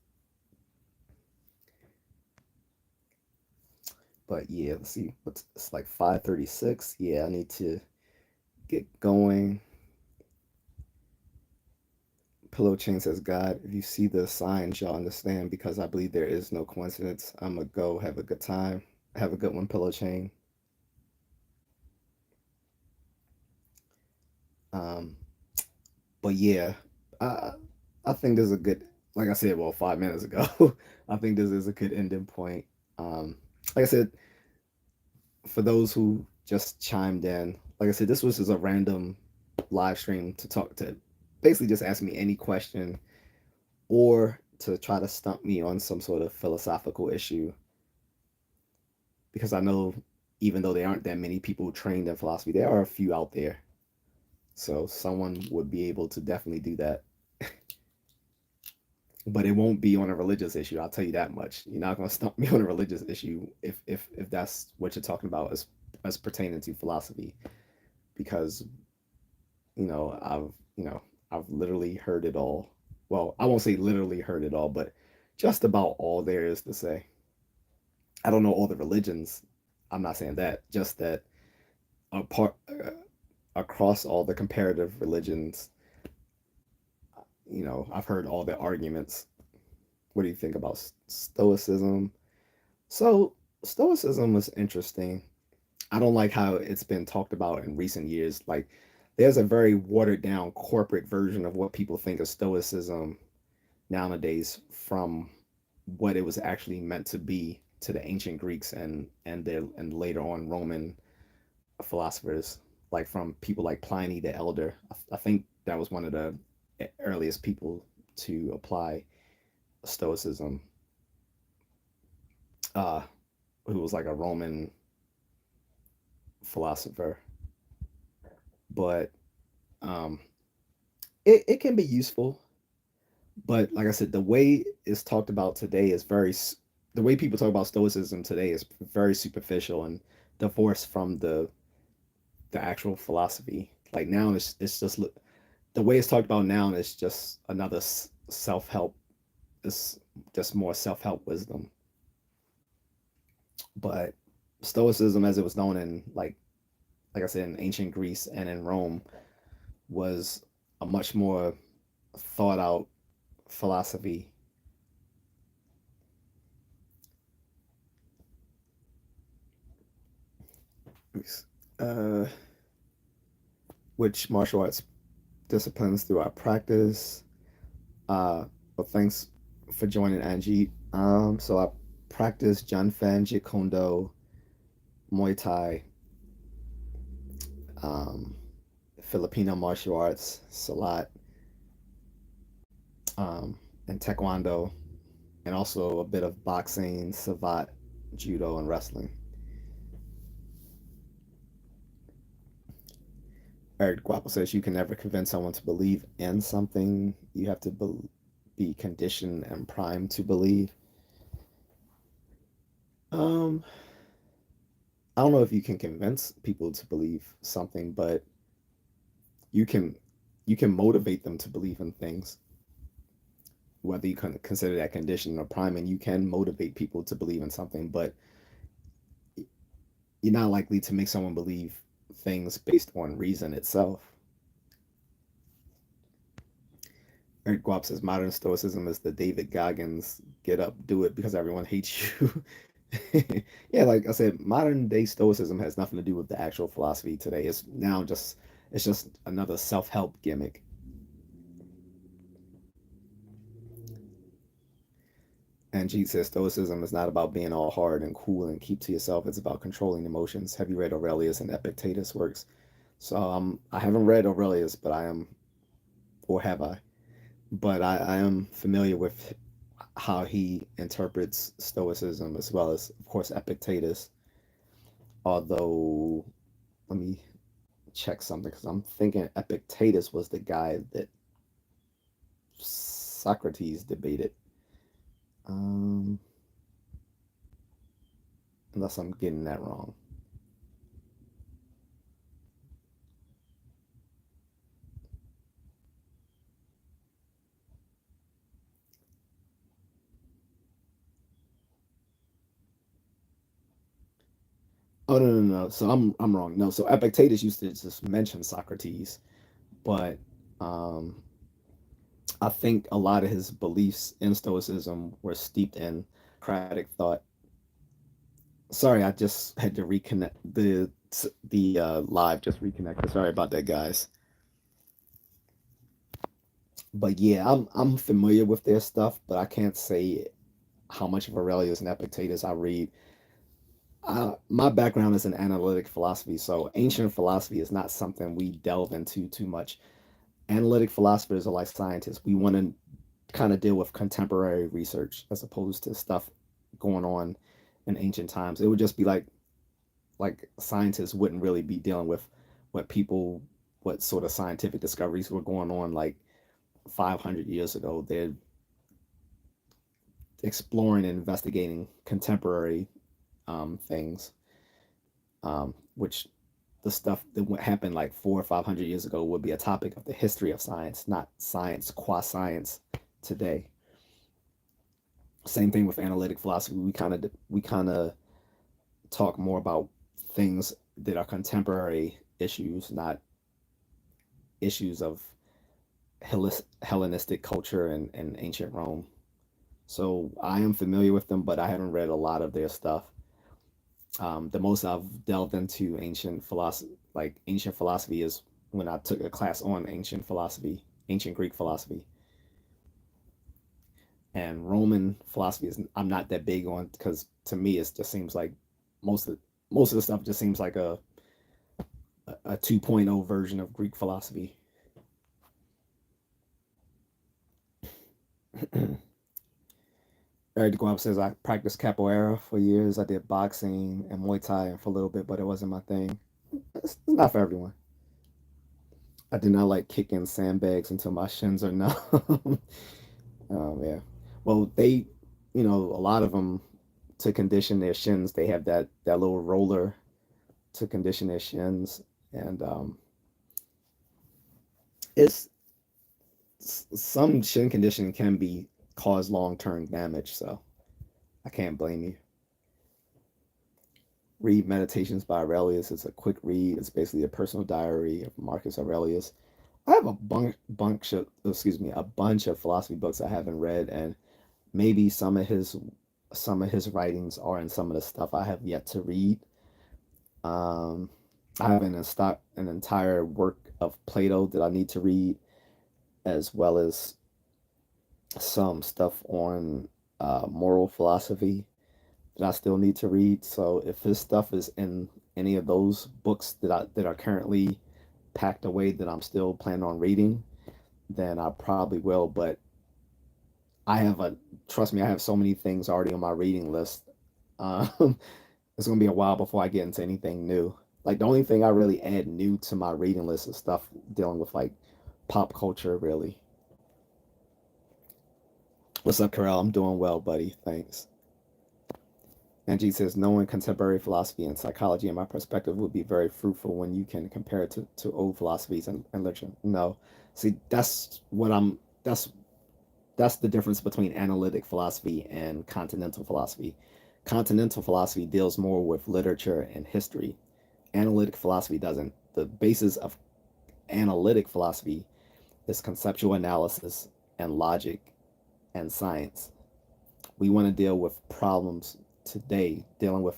But yeah, let's see. It's like 5:36. Yeah, I need to get going. Pillow Chain says, God, if you see the signs, y'all understand because I believe there is no coincidence. I'm going to go have a good time. Have a good one, Pillow Chain. Um, but yeah, I, I think this is a good, like I said, well, 5 minutes ago, I think this is a good ending point. Like I said, for those who just chimed in, like I said, this was just a random live stream to talk to basically just ask me any question or to try to stump me on some sort of philosophical issue because I know even though there aren't that many people trained in philosophy, there are a few out there. So someone would be able to definitely do that. But it won't be on a religious issue. I'll tell you that much. You're not going to stump me on a religious issue if that's what you're talking about as pertaining to philosophy, because I've literally heard it all. Well, I won't say literally heard it all, but just about all there is to say. I don't know all the religions. I'm not saying that. Just that apart across all the comparative religions, I've heard all the arguments. What do you think about Stoicism? So, Stoicism was interesting. I don't like how it's been talked about in recent years. Like, there's a very watered down corporate version of what people think of Stoicism nowadays from what it was actually meant to be to the ancient Greeks and later on Roman philosophers, like from people like Pliny the Elder. I think that was one of the earliest people to apply Stoicism, uh, who was like a Roman philosopher. But um, it can be useful. But like I said, the way it's talked about today is the way people talk about Stoicism today is very superficial and divorced from the actual philosophy. Like now, it's just the way it's talked about now is just another self help it's just more self-help wisdom. But Stoicism, as it was known in like I said, in ancient Greece and in Rome, was a much more thought out philosophy. Uh, which martial arts disciplines through our practice. Well, thanks for joining, Angie. So I practice Janfen, Jikondo, Muay Thai, um, Filipino martial arts, Salat, and Taekwondo, and also a bit of boxing, Savat, Judo, and wrestling. Eric Guapo says you can never convince someone to believe in something. You have to be conditioned and primed to believe. Um, I don't know if you can convince people to believe something, but you can you can motivate them to believe in things. Whether you can consider that condition or priming, you can motivate people to believe in something, but you're not likely to make someone believe things based on reason itself. Eric Guap says modern stoicism is the David Goggins get up, do it because everyone hates you. Yeah, like I said, modern day stoicism has nothing to do with the actual philosophy today. It's just another self-help gimmick. And Jeet says stoicism is not about being all hard and cool and keep to yourself. It's about controlling emotions. Have you read Aurelius and Epictetus works? So I haven't read Aurelius, but I am, or have I? But I am familiar with how he interprets Stoicism as well as, of course, Epictetus. Although, let me check something because I'm thinking Epictetus was the guy that Socrates debated. Um, unless I'm getting that wrong. Oh no. So I'm wrong. No, so Epictetus used to just mention Socrates, but um, I think a lot of his beliefs in Stoicism were steeped in Socratic thought. Sorry, I just had to reconnect the live just reconnected. Sorry about that, guys. But yeah, I'm familiar with their stuff, but I can't say how much of Aurelius and Epictetus I read. My background is in analytic philosophy, so ancient philosophy is not something we delve into too much. Analytic philosophers are like scientists. We want to kind of deal with contemporary research as opposed to stuff going on in ancient times. It would just be like scientists wouldn't really be dealing with what people what sort of scientific discoveries were going on like 500 years ago. They're exploring and investigating contemporary things, which the stuff that happened like 400 or 500 years ago would be a topic of the history of science, not science qua science today. Same thing with analytic philosophy. We kind of talk more about things that are contemporary issues, not issues of Hellenistic culture and ancient Rome. So I am familiar with them, but I haven't read a lot of their stuff. The most I've delved into ancient philosophy, is when I took a class on ancient philosophy, ancient Greek philosophy, and Roman philosophy is I'm not that big on because to me it just seems like most of most of the stuff just seems like a 2.0 version of Greek philosophy. Eric DeGuap says I practiced capoeira for years. I did boxing and Muay Thai for a little bit, but it wasn't my thing. It's not for everyone. I do not like kicking sandbags until my shins are numb. Yeah. Well, a lot of them to condition their shins, they have that little roller to condition their shins, and it's some shin conditioning can be cause long-term damage. So I can't blame you. Read Meditations by Aurelius. It's a quick read. It's basically a personal diary of Marcus Aurelius. I have a bunch of philosophy books I haven't read, and maybe some of his writings are in some of the stuff I have yet to read. Um, I have an entire work of Plato that I need to read, as well as some stuff on moral philosophy that I still need to read. So if his stuff is in any of those books that are currently packed away that I'm still planning on reading, then I probably will. But I have a trust me, I have so many things already on my reading list. Um, it's gonna be a while before I get into anything new. Like the only thing I really add new to my reading list is stuff dealing with like pop culture, really. What's up, Carell? I'm doing well, buddy. Thanks. Angie says, knowing contemporary philosophy and psychology, in my perspective, would be very fruitful when you can compare it to old philosophies and literature. No, see, that's that's the difference between analytic philosophy and continental philosophy. Continental philosophy deals more with literature and history. Analytic philosophy doesn't. The basis of analytic philosophy is conceptual analysis and logic and science. We want to deal with problems today, dealing with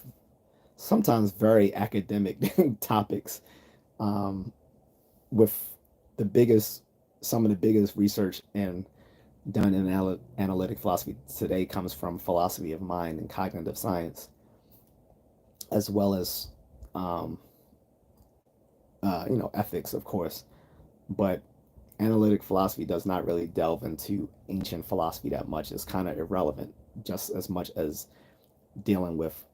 sometimes very academic topics, um, with the biggest, some of the biggest research and done in analytic philosophy today comes from philosophy of mind and cognitive science, as well as, um, ethics, of course. But analytic philosophy does not really delve into ancient philosophy that much. It's kind of irrelevant, just as much as dealing with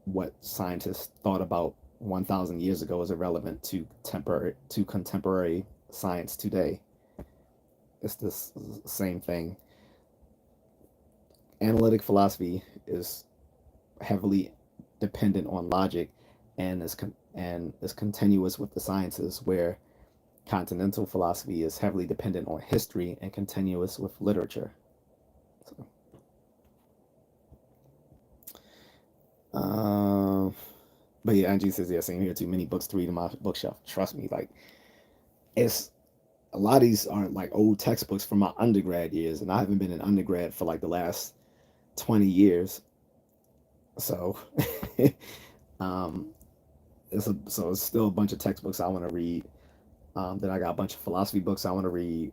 what scientists thought about 1,000 years ago is irrelevant to contemporary science today. It's the same thing. Analytic philosophy is heavily dependent on logic and is continuous with the sciences, where continental philosophy is heavily dependent on history and continuous with literature. So, um, but yeah, Angie says, yeah, same here. Too many books to read in my bookshelf. Trust me, like it's a lot of these aren't like old textbooks from my undergrad years, and I haven't been an undergrad for like the last 20 years. So, um, so it's still a bunch of textbooks I want to read. Then I got a bunch of philosophy books I want to read.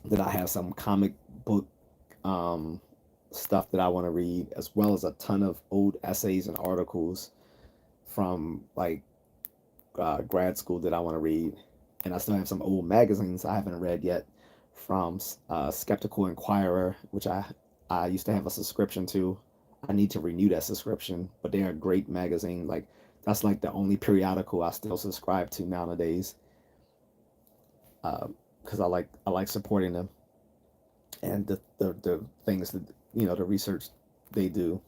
Then I have some comic book um, stuff that I want to read, as well as a ton of old essays and articles from like grad school that I want to read. And I still have some old magazines I haven't read yet from Skeptical Inquirer, which I used to have a subscription to. I need to renew that subscription, but they're a great magazine. Like that's like the only periodical I still subscribe to nowadays, because I like supporting them and the things that the research they do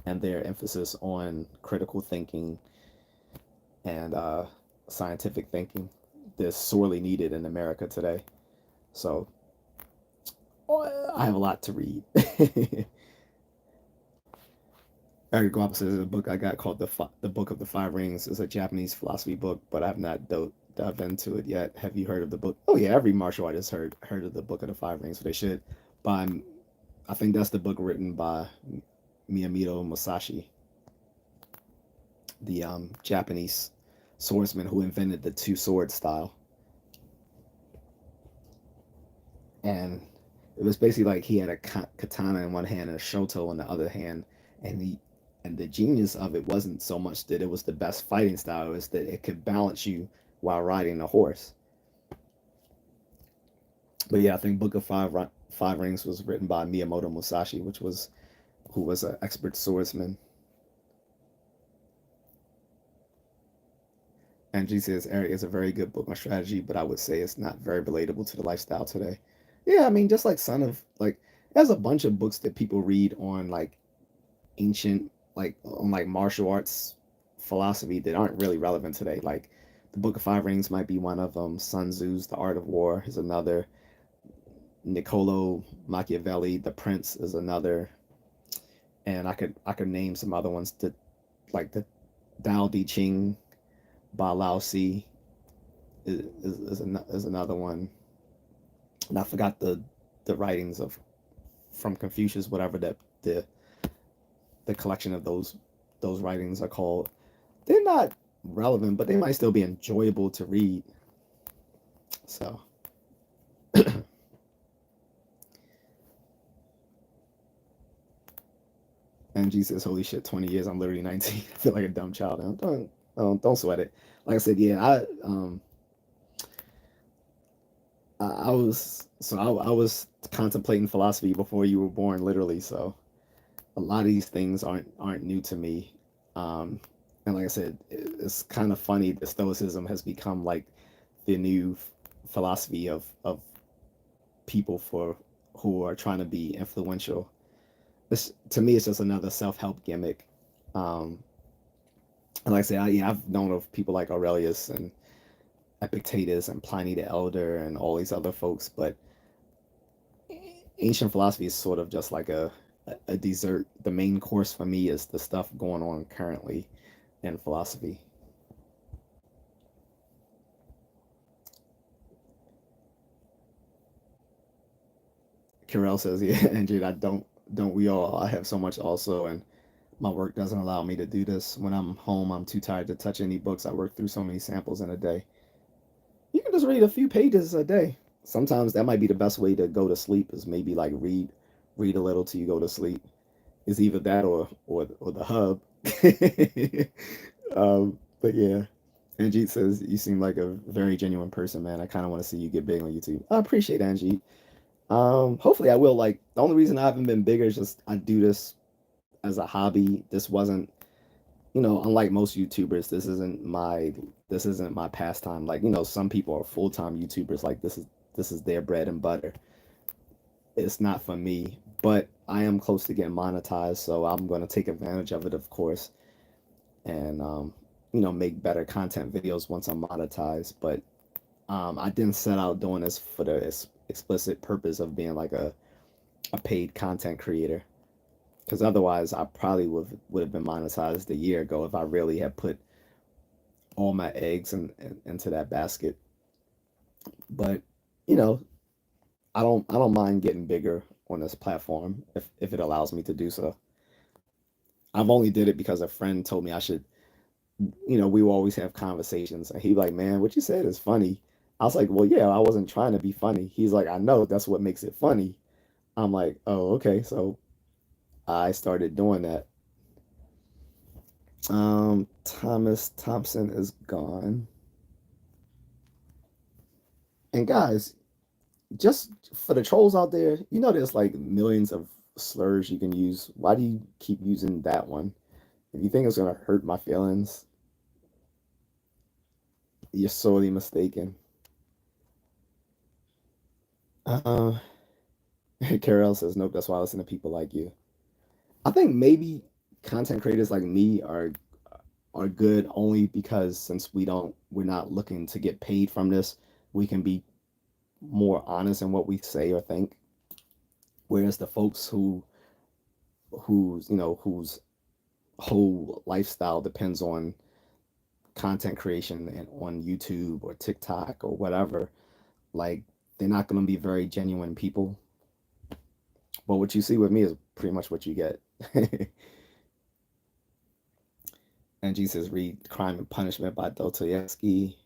and their emphasis on critical thinking and scientific thinking that's sorely needed in America today. So I have a lot to read. Eric Guapa says a book I got called the Book of the Five Rings is a Japanese philosophy book, but I've not dove into it yet. Have you heard of the book? Oh yeah, every martial artist heard of the Book of the Five Rings, so they should. By I think that's the book written by Miyamoto Musashi, the Japanese swordsman who invented the two sword style. And it was basically like he had a katana in one hand and a shoto in the other hand, and the genius of it wasn't so much that it was the best fighting style; it was that it could balance you while riding a horse. But yeah, I think Book of Five Rings was written by Miyamoto Musashi, who was an expert swordsman. And G says Eric is a very good book on strategy, but I would say it's not very relatable to the lifestyle today. Yeah, I mean, just like Son of like, there's a bunch of books that people read on like ancient, like on like martial arts philosophy that aren't really relevant today. Like the Book of Five Rings might be one of them. Sun Tzu's The Art of War is another. Niccolo Machiavelli, The Prince is another, and I could name some other ones that like the Dao De Ching by Lao Tzu is another one. And I forgot the writings of from Confucius, whatever that the collection of those writings are called. They're not relevant, but they might still be enjoyable to read. So MG says, "Holy shit, 20 years. I'm literally 19. I feel like a dumb child. Don't sweat it." Like I said, yeah, I was I was contemplating philosophy before you were born, literally. So a lot of these things aren't new to me. Um, and like I said, it's kind of funny that Stoicism has become like the new philosophy of people for who are trying to be influential. To me, it's just another self-help gimmick. Um, and like I said, yeah, I've known of people like Aurelius and Epictetus and Pliny the Elder and all these other folks, but ancient philosophy is sort of just like a dessert. The main course for me is the stuff going on currently in philosophy. Carell says, "Yeah, Andrew, I don't we all? I have so much also, and my work doesn't allow me to do this. When I'm home, I'm too tired to touch any books. I work through so many samples in a day. You can just read a few pages a day. Sometimes that might be the best way to go to sleep. Is maybe like read a little till you go to sleep. Is either that or the hub." But yeah, Angie says you seem like a very genuine person, man. I kind of want to see you get big on YouTube. I appreciate Angie. Hopefully I will. Like the only reason I haven't been bigger is just I do this as a hobby. This wasn't, unlike most YouTubers, this isn't my pastime. Like, some people are full-time YouTubers. Like this is their bread and butter. It's not for me, but I am close to getting monetized, so I'm going to take advantage of it, of course, and make better content videos once I'm monetized. But I didn't set out doing this for the explicit purpose of being like a paid content creator, because otherwise I probably would have been monetized a year ago if I really had put all my eggs into that basket. But you know, I don't mind getting bigger on this platform if it allows me to do so. I've only did it because a friend told me I should. We will always have conversations, and he like, man, what you said is funny. I was like, well, yeah, I wasn't trying to be funny. He's like, I know, that's what makes it funny. I'm like, oh, okay. So I started doing that. Thomas Thompson is gone. And guys, just for the trolls out there, there's like millions of slurs you can use. Why do you keep using that one? If you think it's gonna hurt my feelings, you're sorely mistaken. Uh, Carol says, nope, that's why I listen to people like you. I think maybe content creators like me are good only because since we're not looking to get paid from this, we can be more honest in what we say or think. Whereas the folks whose whole lifestyle depends on content creation and on YouTube or TikTok or whatever, like they're not going to be very genuine people. But what you see with me is pretty much what you get. And Jesus read Crime and Punishment by Dostoevsky.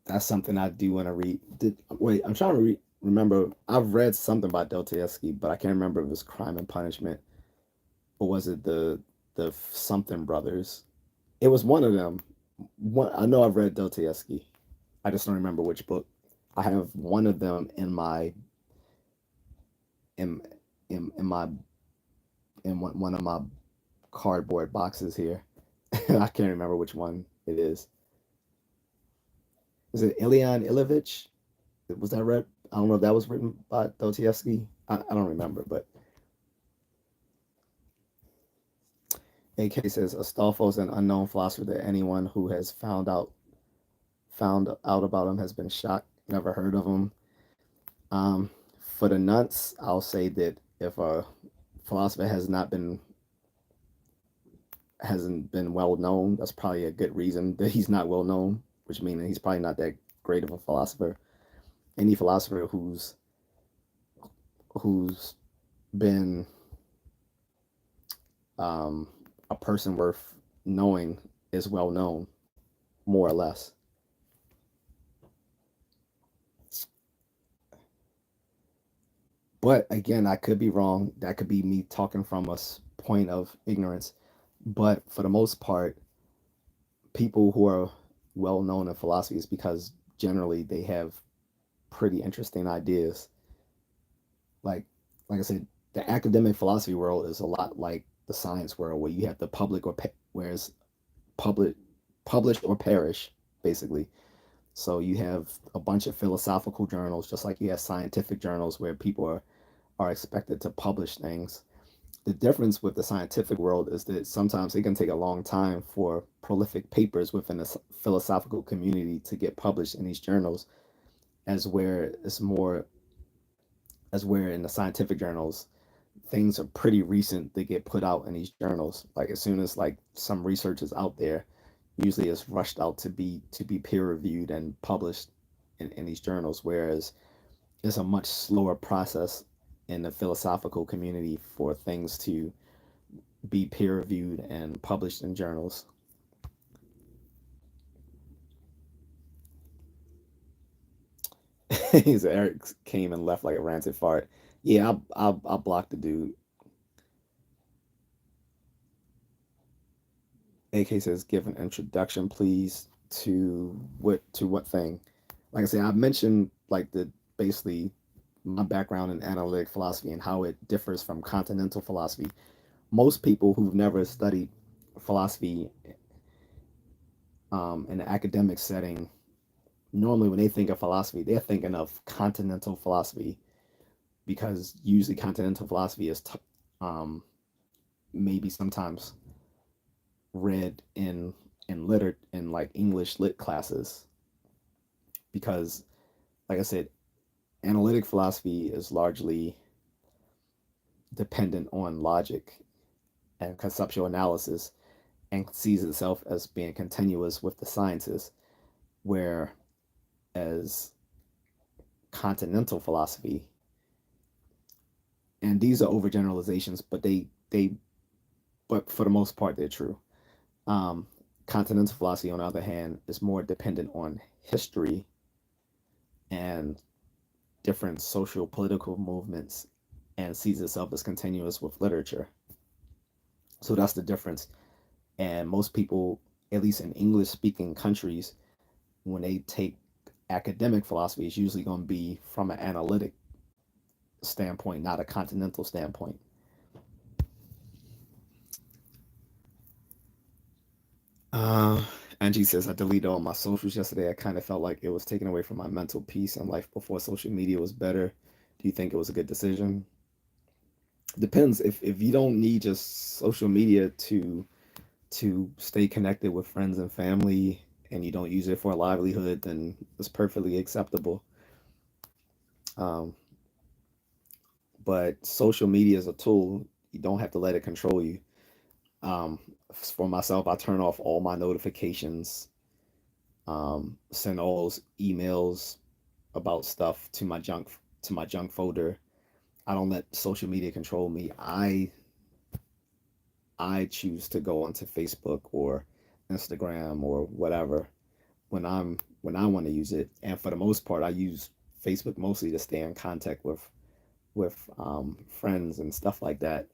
That's something I do want to read. Wait, I'm trying to remember. I've read something by Dostoevsky, but I can't remember if it was Crime and Punishment or was it the something brothers. It was one of them. I know I've read Dostoevsky. I just don't remember which book. I have one of them in in my in one of my cardboard boxes here. I can't remember which one it is. Is it Ilyan Ilyich? Was that read? I don't know if that was written by Dostoevsky. I don't remember, but AK says Astolfo is an unknown philosopher that anyone who has found out about him has been shocked. Never heard of him. Um, for the nuts, I'll say that if a philosopher hasn't been well known, that's probably a good reason that he's not well known, which means he's probably not that great of a philosopher. Any philosopher who's been um, a person worth knowing is well known, more or less. But again, I could be wrong. That could be me talking from a point of ignorance. But for the most part, people who are well known in philosophy is because generally they have pretty interesting ideas. Like like I said, the academic philosophy world is a lot like the science world, where you have the public whereas public published or perish, basically. So you have a bunch of philosophical journals, just like you have scientific journals where people are expected to publish things. The difference with the scientific world is that sometimes it can take a long time for prolific papers within the philosophical community to get published in these journals, as where it's more as where in the scientific journals things are pretty recent. They get put out in these journals. Like as soon as like some research is out there, usually it's rushed out to be peer reviewed and published in these journals. Whereas it's a much slower process in the philosophical community for things to be peer reviewed and published in journals. He's Eric came and left like a rancid fart. Yeah, I'll block the dude. AK says, give an introduction, please, to what thing? Like I said, I've mentioned like the basically my background in analytic philosophy and how it differs from continental philosophy. Most people who've never studied philosophy in an academic setting, normally when they think of philosophy, they're thinking of continental philosophy, because usually continental philosophy is maybe sometimes read in like English lit classes, because like I said, analytic philosophy is largely dependent on logic and conceptual analysis, and sees itself as being continuous with the sciences, whereas continental philosophy, and these are overgeneralizations, but for the most part they're true. Um, Continental philosophy, on the other hand, is more dependent on history and different social political movements, and sees itself as continuous with literature. So that's the difference. And most people, at least in English speaking countries, when they take academic philosophy, it's usually going to be from an analytic standpoint, not a continental standpoint. Uh, Angie says, I deleted all my socials yesterday. I kind of felt like it was taken away from my mental peace, and life before social media was better. Do you think it was a good decision? Depends. If you don't need just social media to stay connected with friends and family, and you don't use it for a livelihood, then it's perfectly acceptable. Um, but social media is a tool. You don't have to let it control you. Um, for myself, I turn off all my notifications, send all those emails about stuff to my junk folder. I don't let social media control me. I choose to go onto Facebook or Instagram or whatever when I want to use it. And for the most part, I use Facebook mostly to stay in contact with friends and stuff like that.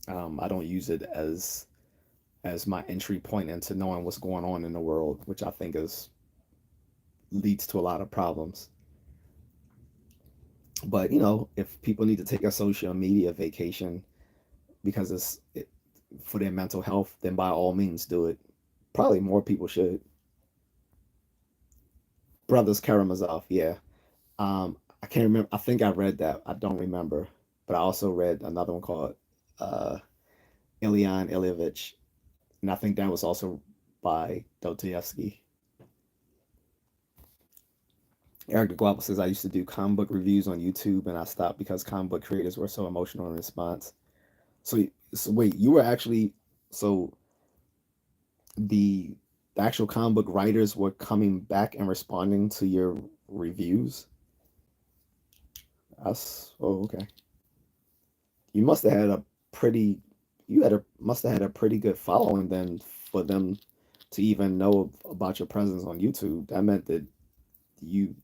I don't use it as my entry point into knowing what's going on in the world, which I think is leads to a lot of problems. But if people need to take a social media vacation because for their mental health, then by all means do it. Probably more people should. Brothers Karamazov, yeah. I can't remember. I think I read that. I don't remember, but I also read another one called uh, Ilyan Ilyevich, and I think that was also by Dostoevsky. Eric DeGuapa says I used to do comic book reviews on YouTube and I stopped because comic book creators were so emotional in response. So wait, you were actually so the the actual comic book writers were coming back and responding to your reviews. That's okay. You must have had a pretty you had a must have had a pretty good following then for them to even know about your presence on YouTube. That meant that you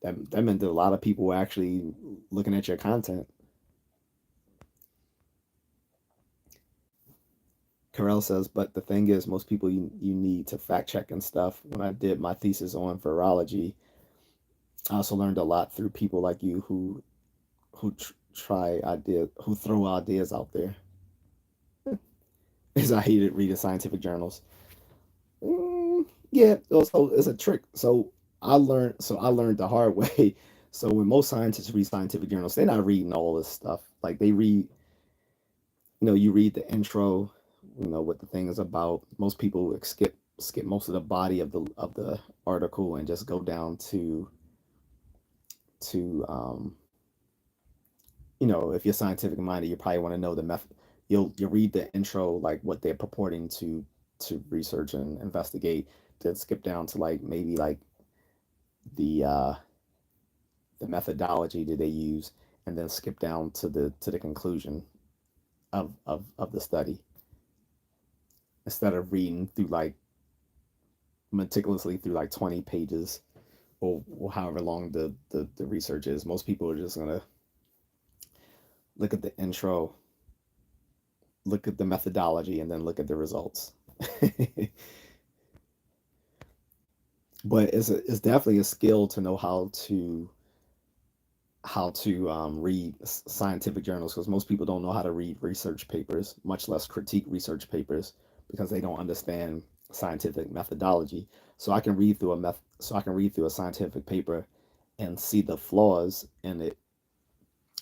that meant that a lot of people were actually looking at your content. Carell says, but the thing is, most people you need to fact check and stuff. When I did my thesis on virology, I also learned a lot through people like you who throw ideas out there. Is I hated reading scientific journals. Yeah, also it's a trick. I learned the hard way. So when most scientists read scientific journals, they're not reading all this stuff. Like they read, you read the intro, what the thing is about. Most people skip most of the body of the article and just go down to if you're scientific minded, you probably want to know the method. You'll read the intro, like what they're purporting to research and investigate, then skip down to like maybe like the uh the methodology that they use, and then skip down to the conclusion of the study, instead of reading through like meticulously through like 20 pages, or however long the research is. Most people are just gonna look at the intro, look at the methodology, and then look at the results. But it's definitely a skill to know how to read scientific journals, because most people don't know how to read research papers, much less critique research papers, because they don't understand scientific methodology. So I can read through a scientific paper and see the flaws in it.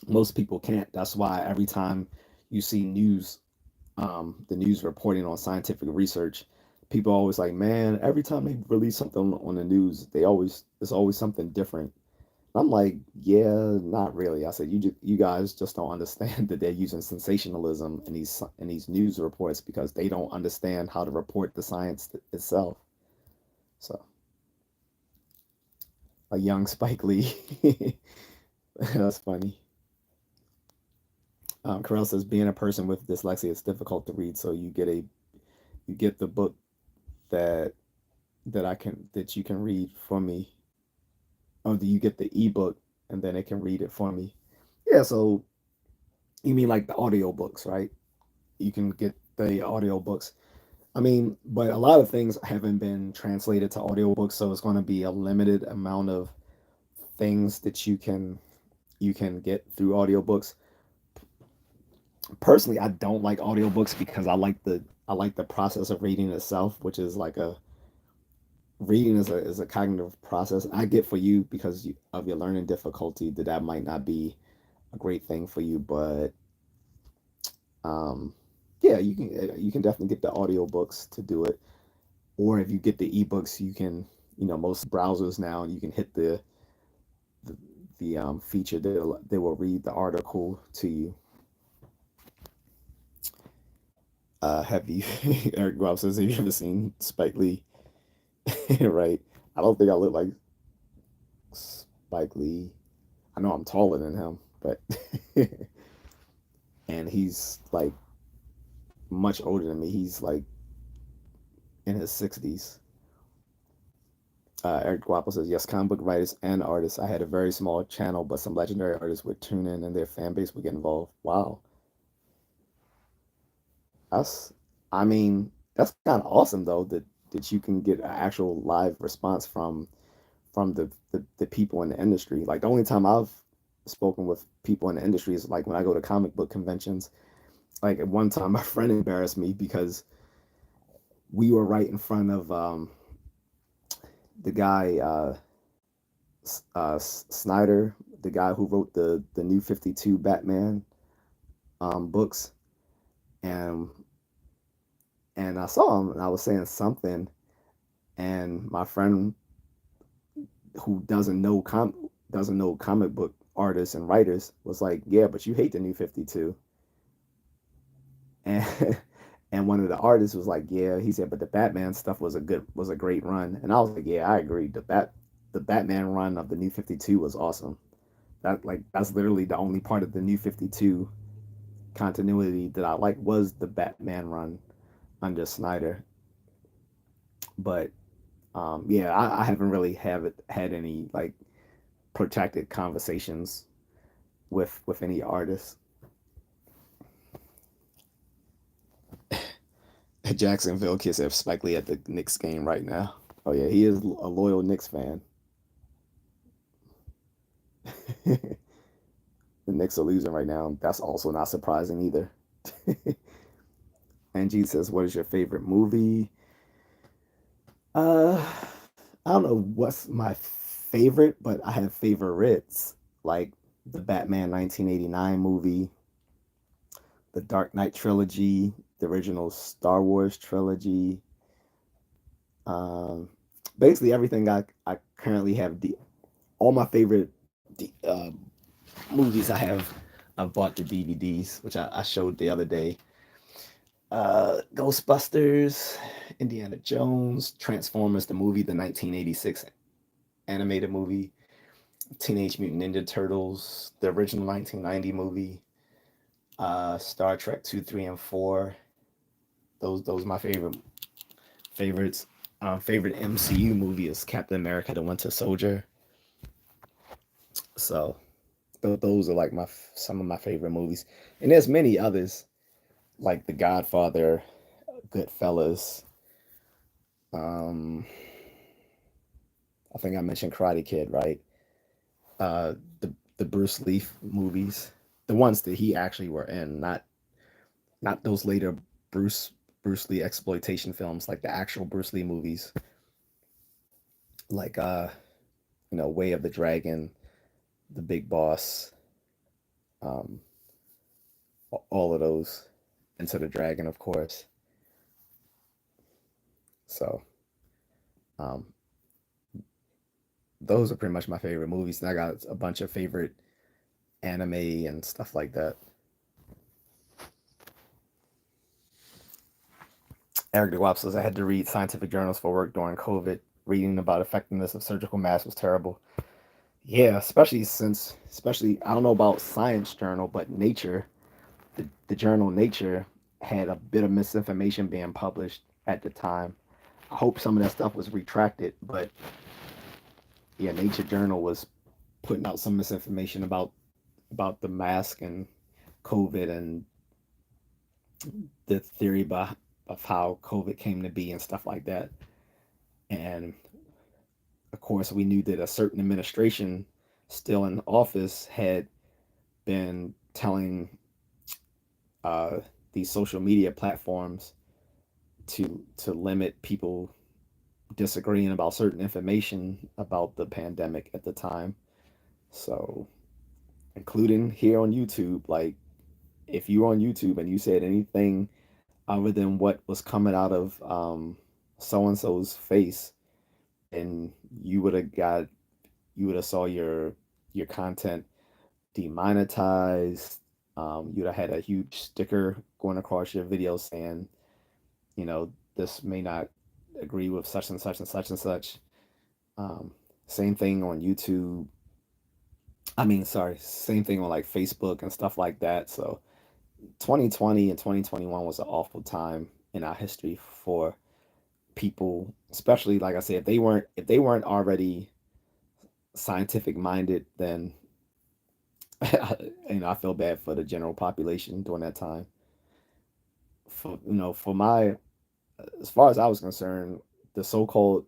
Most people can't. That's why every time you see the news reporting on scientific research, people are always like, man, every time they release something on the news, there's always something different. I'm like, yeah, not really. I said, you guys just don't understand that they're using sensationalism in these news reports because they don't understand how to report the science itself. So, a young Spike Lee. That's funny. Carell says, being a person with dyslexia is difficult to read, so you get the book that that you can read for me. Oh, do you get the ebook and then it can read it for me? Yeah, so you mean like the audio books, right? You can get the audio books. I mean, but a lot of things haven't been translated to audiobooks, so it's going to be a limited amount of things that you can get through audiobooks. Personally, I don't like audiobooks because I like the process of reading itself, which is like a reading is a cognitive process. I get for you because of your learning difficulty that might not be a great thing for you, but um, yeah, you can definitely get the audiobooks to do it. Or if you get the ebooks, you can, most browsers now, you can hit the, the feature that they will read the article to you. Have you, Eric Rob says, have you ever seen Spike Lee? Right. I don't think I look like Spike Lee. I know I'm taller than him, but and he's like much older than me. He's like in his 60s. Eric Guapo says, yes, comic book writers and artists. I had a very small channel, but some legendary artists would tune in and their fan base would get involved. Wow. That's, I mean, that's kind of awesome though, that you can get an actual live response from the people in the industry. Like the only time I've spoken with people in the industry is like when I go to comic book conventions. Like at one time, my friend embarrassed me because we were right in front of the guy Snyder, the guy who wrote the New 52 Batman books, and I saw him and I was saying something, and my friend who doesn't know comic book artists and writers was like, yeah, but you hate the New 52. And and one of the artists was like, yeah, he said, but the Batman stuff was a great run. And I was like, yeah, I agree. The Batman run of the New 52 was awesome. That's literally the only part of the New 52 continuity that I like was the Batman run under Snyder. But yeah, I haven't really have had any like protracted conversations with any artists. Jacksonville kids have Spike Lee at the Knicks game right now. Oh yeah, he is a loyal Knicks fan. The Knicks are losing right now. That's also not surprising either. Angie says, "What is your favorite movie?" Uh, I don't know what's my favorite, but I have favorites like the Batman 1989 movie, the Dark Knight trilogy, the original Star Wars trilogy. Um, Basically everything I currently have all my favorite movies I've bought the DVDs, which I showed the other day. Ghostbusters, Indiana Jones, Transformers the movie, the 1986 animated movie, Teenage Mutant Ninja Turtles, the original 1990 movie, Star Trek 2, 3, and 4. Those are my favorites. Favorite MCU movie is Captain America: The Winter Soldier. So those are like my some of my favorite movies, and there's many others like The Godfather, Goodfellas. Um, I think I mentioned Karate Kid, right? The Bruce Lee movies, the ones that he actually were in, not those later Bruce Bruce Lee exploitation films, like the actual Bruce Lee movies, like Way of the Dragon, The Big Boss, um, all of those, Into the Dragon, of course. So um, those are pretty much my favorite movies, and I got a bunch of favorite anime and stuff like that. Eric DeWap says I had to read scientific journals for work during COVID. Reading about effectiveness of surgical masks was terrible. Yeah, especially I don't know about Science Journal, but Nature, the journal Nature had a bit of misinformation being published at the time. I hope some of that stuff was retracted, but yeah, Nature Journal was putting out some misinformation about the mask and COVID and the theory of how COVID came to be and stuff like that. And of course, we knew that a certain administration still in office had been telling uh, these social media platforms to limit people disagreeing about certain information about the pandemic at the time. So, including here on YouTube, like if you were on YouTube and you said anything other than what was coming out of so and so's face, and you would have got you would have saw your content demonetized. You'd have had a huge sticker going across your video saying, this may not agree with such and such and such and such. Um, Same thing on YouTube. I mean, sorry, same thing on like Facebook and stuff like that. So 2020 and 2021 was an awful time in our history for people, especially like I said, if they weren't already scientific minded, then I feel bad for the general population during that time. For my as far as I was concerned, the so-called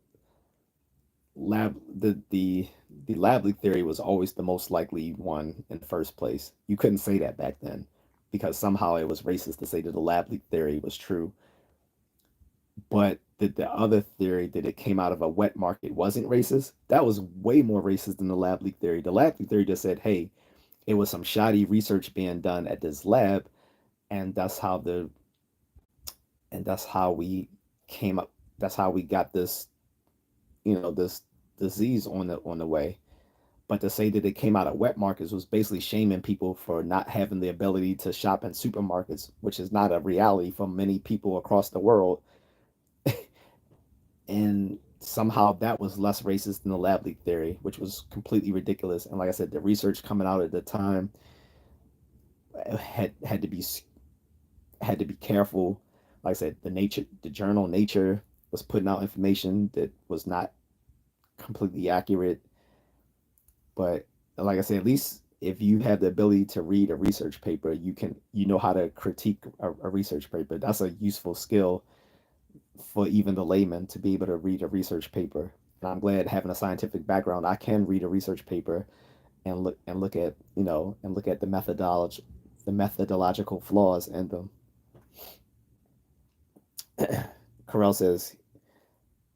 lab the lab leak theory was always the most likely one in the first place. You couldn't say that back then because somehow it was racist to say that the lab leak theory was true. But the other theory that it came out of a wet market wasn't racist, that was way more racist than the lab leak theory. The lab leak theory just said, hey, it was some shoddy research being done at this lab, and that's how we came up. That's how we got this disease on the way. But to say that it came out of wet markets was basically shaming people for not having the ability to shop in supermarkets, which is not a reality for many people across the world. And somehow that was less racist than the lab leak theory, which was completely ridiculous. And like I said, the research coming out at the time had to be careful. Like I said, the journal Nature was putting out information that was not completely accurate. But like I said, at least if you have the ability to read a research paper, you know how to critique a research paper. That's a useful skill for even the layman to be able to read a research paper. And I'm glad having a scientific background, I can read a research paper and look at and look at the methodological flaws in them. Carell says,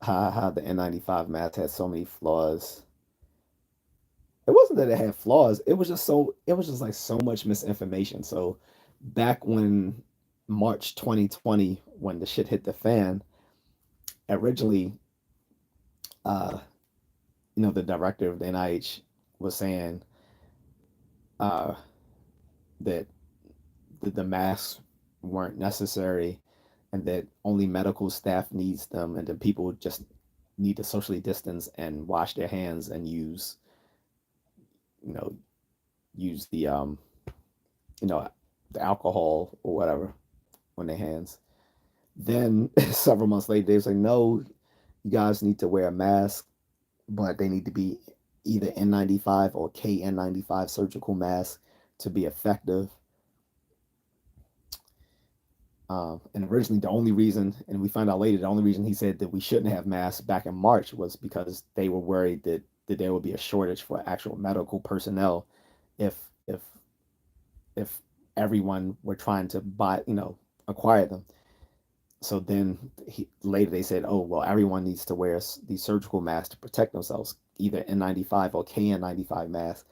"Ha the N95 mask has so many flaws." It wasn't that it had flaws. It was just like so much misinformation. So back when March 2020, when the shit hit the fan, originally, uh, the director of the NIH was saying uh, that the masks weren't necessary and that only medical staff needs them and that people just need to socially distance and wash their hands and you know, use you know, the alcohol or whatever on their hands. Then several months later, they was like, no, you guys need to wear a mask, but they need to be either N95 or KN95 surgical masks to be effective. And originally, the only reason, and we found out later, the only reason he said that we shouldn't have masks back in March was because they were worried that there would be a shortage for actual medical personnel if if if everyone were trying to acquire them. So then later they said, oh, well, everyone needs to wear these surgical masks to protect themselves, either N95 or KN95 masks.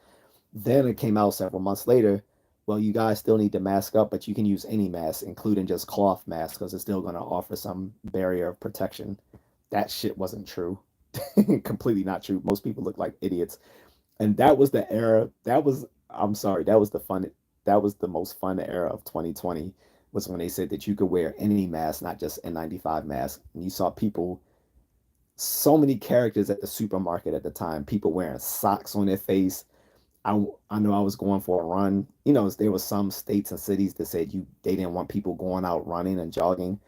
Then it came out several months later, well, you guys still need to mask up, but you can use any mask, including just cloth masks, because it's still going to offer some barrier of protection. That shit wasn't true. Completely not true. Most people look like idiots. And that was the era. I'm sorry, that was the most fun era of 2020 was when they said that you could wear any mask, not just N95 mask. And you saw people, so many characters at the supermarket at the time, people wearing socks on their face. I know I was going for a run. There was some states and cities that said they didn't want people going out running and jogging.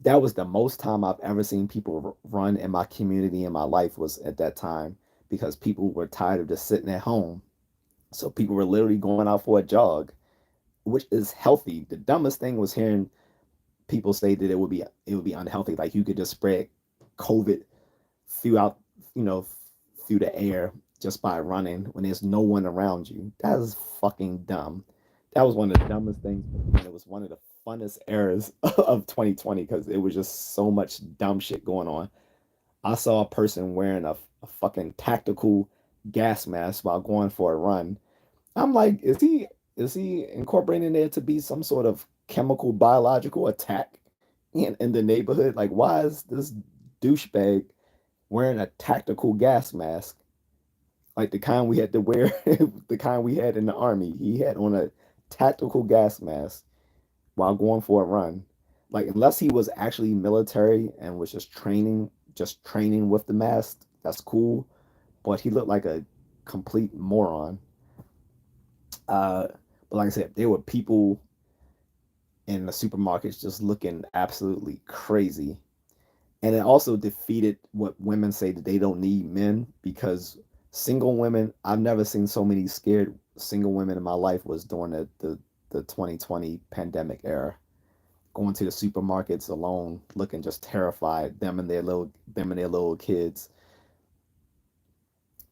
That was the most time I've ever seen people run in my community in my life was at that time because people were tired of just sitting at home. So people were literally going out for a jog, which is healthy. The dumbest thing was hearing people say that it would be unhealthy. Like you could just spread COVID throughout, you know, through the air just by running when there's no one around you. That is fucking dumb. That was one of the dumbest things. And it was one of the funnest eras of 2020 because it was just so much dumb shit going on. I saw a person wearing a fucking tactical gas mask while going for a run. I'm like, is he incorporating there to be some sort of chemical biological attack in the neighborhood? Like, why is this douchebag wearing a tactical gas mask? Like the kind we had to wear, the kind we had in the army. He had on a tactical gas mask while going for a run. Like, unless he was actually military and was just training with the mask, that's cool. But he looked like a complete moron. Uh, but like I said, there were people in the supermarkets just looking absolutely crazy. And it also defeated what women say that they don't need men because single women, I've never seen so many scared single women in my life was during the 2020 pandemic era. Going to the supermarkets alone, looking just terrified, them and their little kids.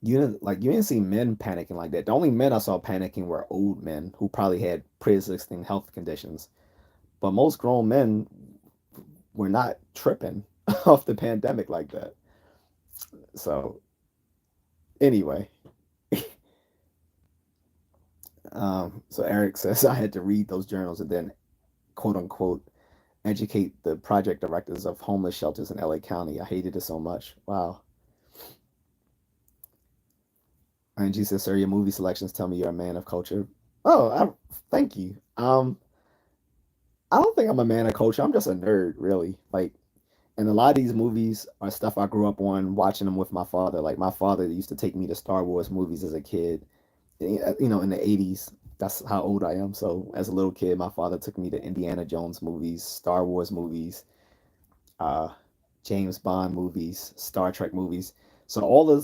You didn't see men panicking like that. The only men I saw panicking were old men who probably had pre-existing health conditions. But most grown men were not tripping off the pandemic like that. So anyway, so Eric says I had to read those journals and then quote unquote educate the project directors of homeless shelters in LA County. I hated it so much. Wow. And she says, "Sir, your movie selections tell me you're a man of culture." Oh, thank you. I don't think I'm a man of culture. I'm just a nerd, really. Like, and a lot of these movies are stuff I grew up on watching them with my father. Like, my father used to take me to Star Wars movies as a kid. In the '80s. That's how old I am. So, as a little kid, my father took me to Indiana Jones movies, Star Wars movies, uh, James Bond movies, Star Trek movies. So all the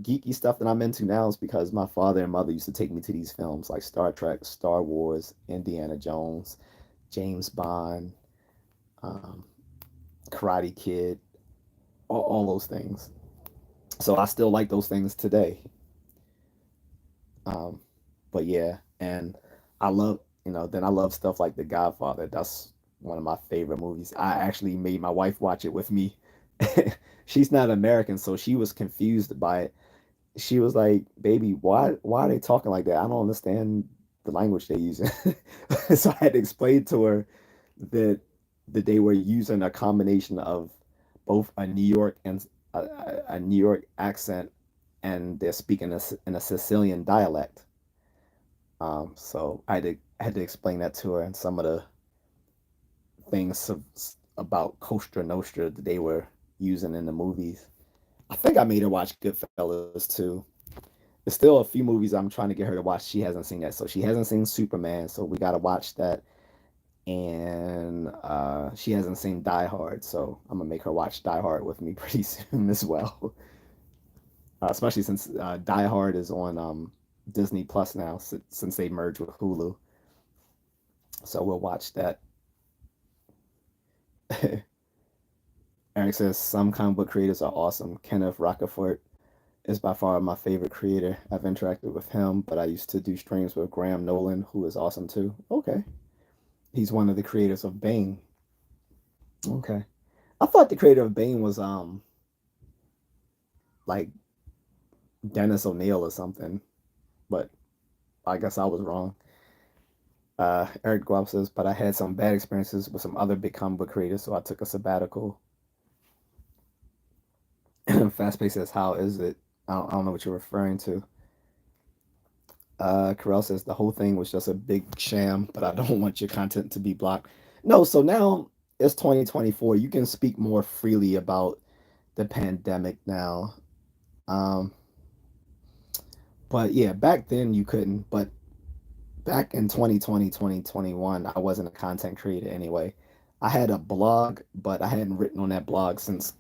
geeky stuff that I'm into now is because my father and mother used to take me to these films like Star Trek, Star Wars, Indiana Jones, James Bond, um, Karate Kid, all those things. So I still like those things today. Um, but yeah, and I love, then I love stuff like The Godfather. That's one of my favorite movies. I actually made my wife watch it with me. She's not American, so she was confused by it. She was like, "Baby, why are they talking like that? I don't understand the language they're using." So I had to explain to her that they were using a combination of both a New York and a New York accent, and they're speaking in a Sicilian dialect. So I had to explain that to her, and some of the things about Costa Nostra that they were using in the movies. I think I made her watch Goodfellas too. There's still a few movies I'm trying to get her to watch. She hasn't seen that, so she hasn't seen Superman. So we got to watch that, and she hasn't seen Die Hard. So I'm gonna make her watch Die Hard with me pretty soon as well. Especially since Die Hard is on Disney Plus now, since they merged with Hulu. So we'll watch that. Eric says some comic book creators are awesome. Kenneth Rocafort is by far my favorite creator. I've interacted with him, but I used to do streams with Graham Nolan, who is awesome too. Okay. He's one of the creators of Bane. Okay. I thought the creator of Bane was like Dennis O'Neil or something, but I guess I was wrong. Eric Guap says, but I had some bad experiences with some other big comic book creators, so I took a sabbatical. Fast Pace says, how is it? I don't know what you're referring to. Carell says the whole thing was just a big sham, but I don't want your content to be blocked. No, so now it's 2024. You can speak more freely about the pandemic now. Um, but yeah, back then you couldn't. But back in 2020, 2021, I wasn't a content creator anyway. I had a blog, but I hadn't written on that blog since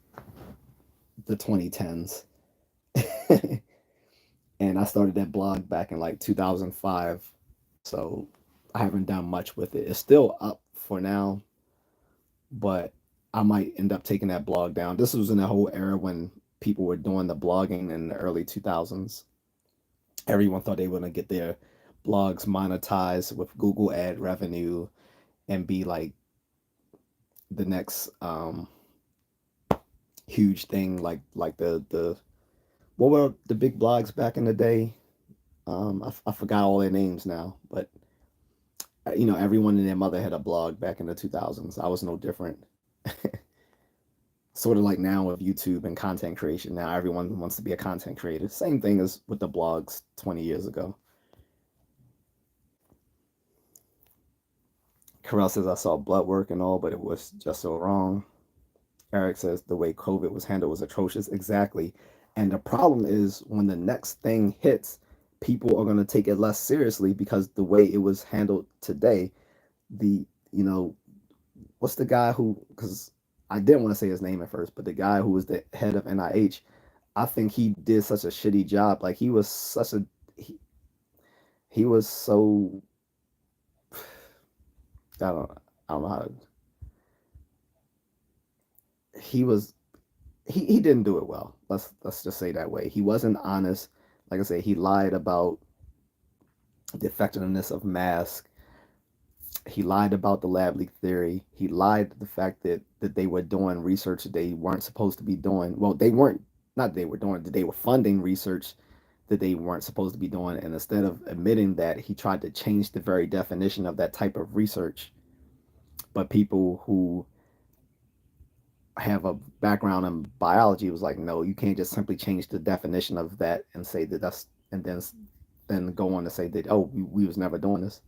the 2010s. And I started that blog back in like 2005. So I haven't done much with it. It's still up for now, but I might end up taking that blog down. This was in the whole era when people were doing the blogging in the early 2000s. Everyone thought they were going to get their blogs monetized with Google ad revenue and be like the next huge thing, like the what were the big blogs back in the day? I forgot all their names now, but everyone and their mother had a blog back in the 2000s. I was no different. Sort of like now with YouTube and content creation. Now everyone wants to be a content creator. Same thing as with the blogs 20 years ago. Carell says I saw blood work and all, but it was just so wrong. Eric says the way COVID was handled was atrocious. Exactly. And the problem is when the next thing hits, people are going to take it less seriously because the way it was handled today, the, you know, what's the guy who, because I didn't want to say his name at first, but the guy who was the head of NIH, I think he did such a shitty job. Like he, he was so, I don't, I don't know how to, he was he didn't do it well. Let's just say that way. He wasn't honest. Like I say, he lied about the effectiveness of masks. He lied about the lab leak theory. He lied the fact that they were doing research that they weren't supposed to be doing. Well, they weren't. Not they were doing. That they were funding research that they weren't supposed to be doing. And instead of admitting that, he tried to change the very definition of that type of research. But people who have a background in biology was like, no, you can't just simply change the definition of that and say that that's and then go on to say that, oh, we was never doing this.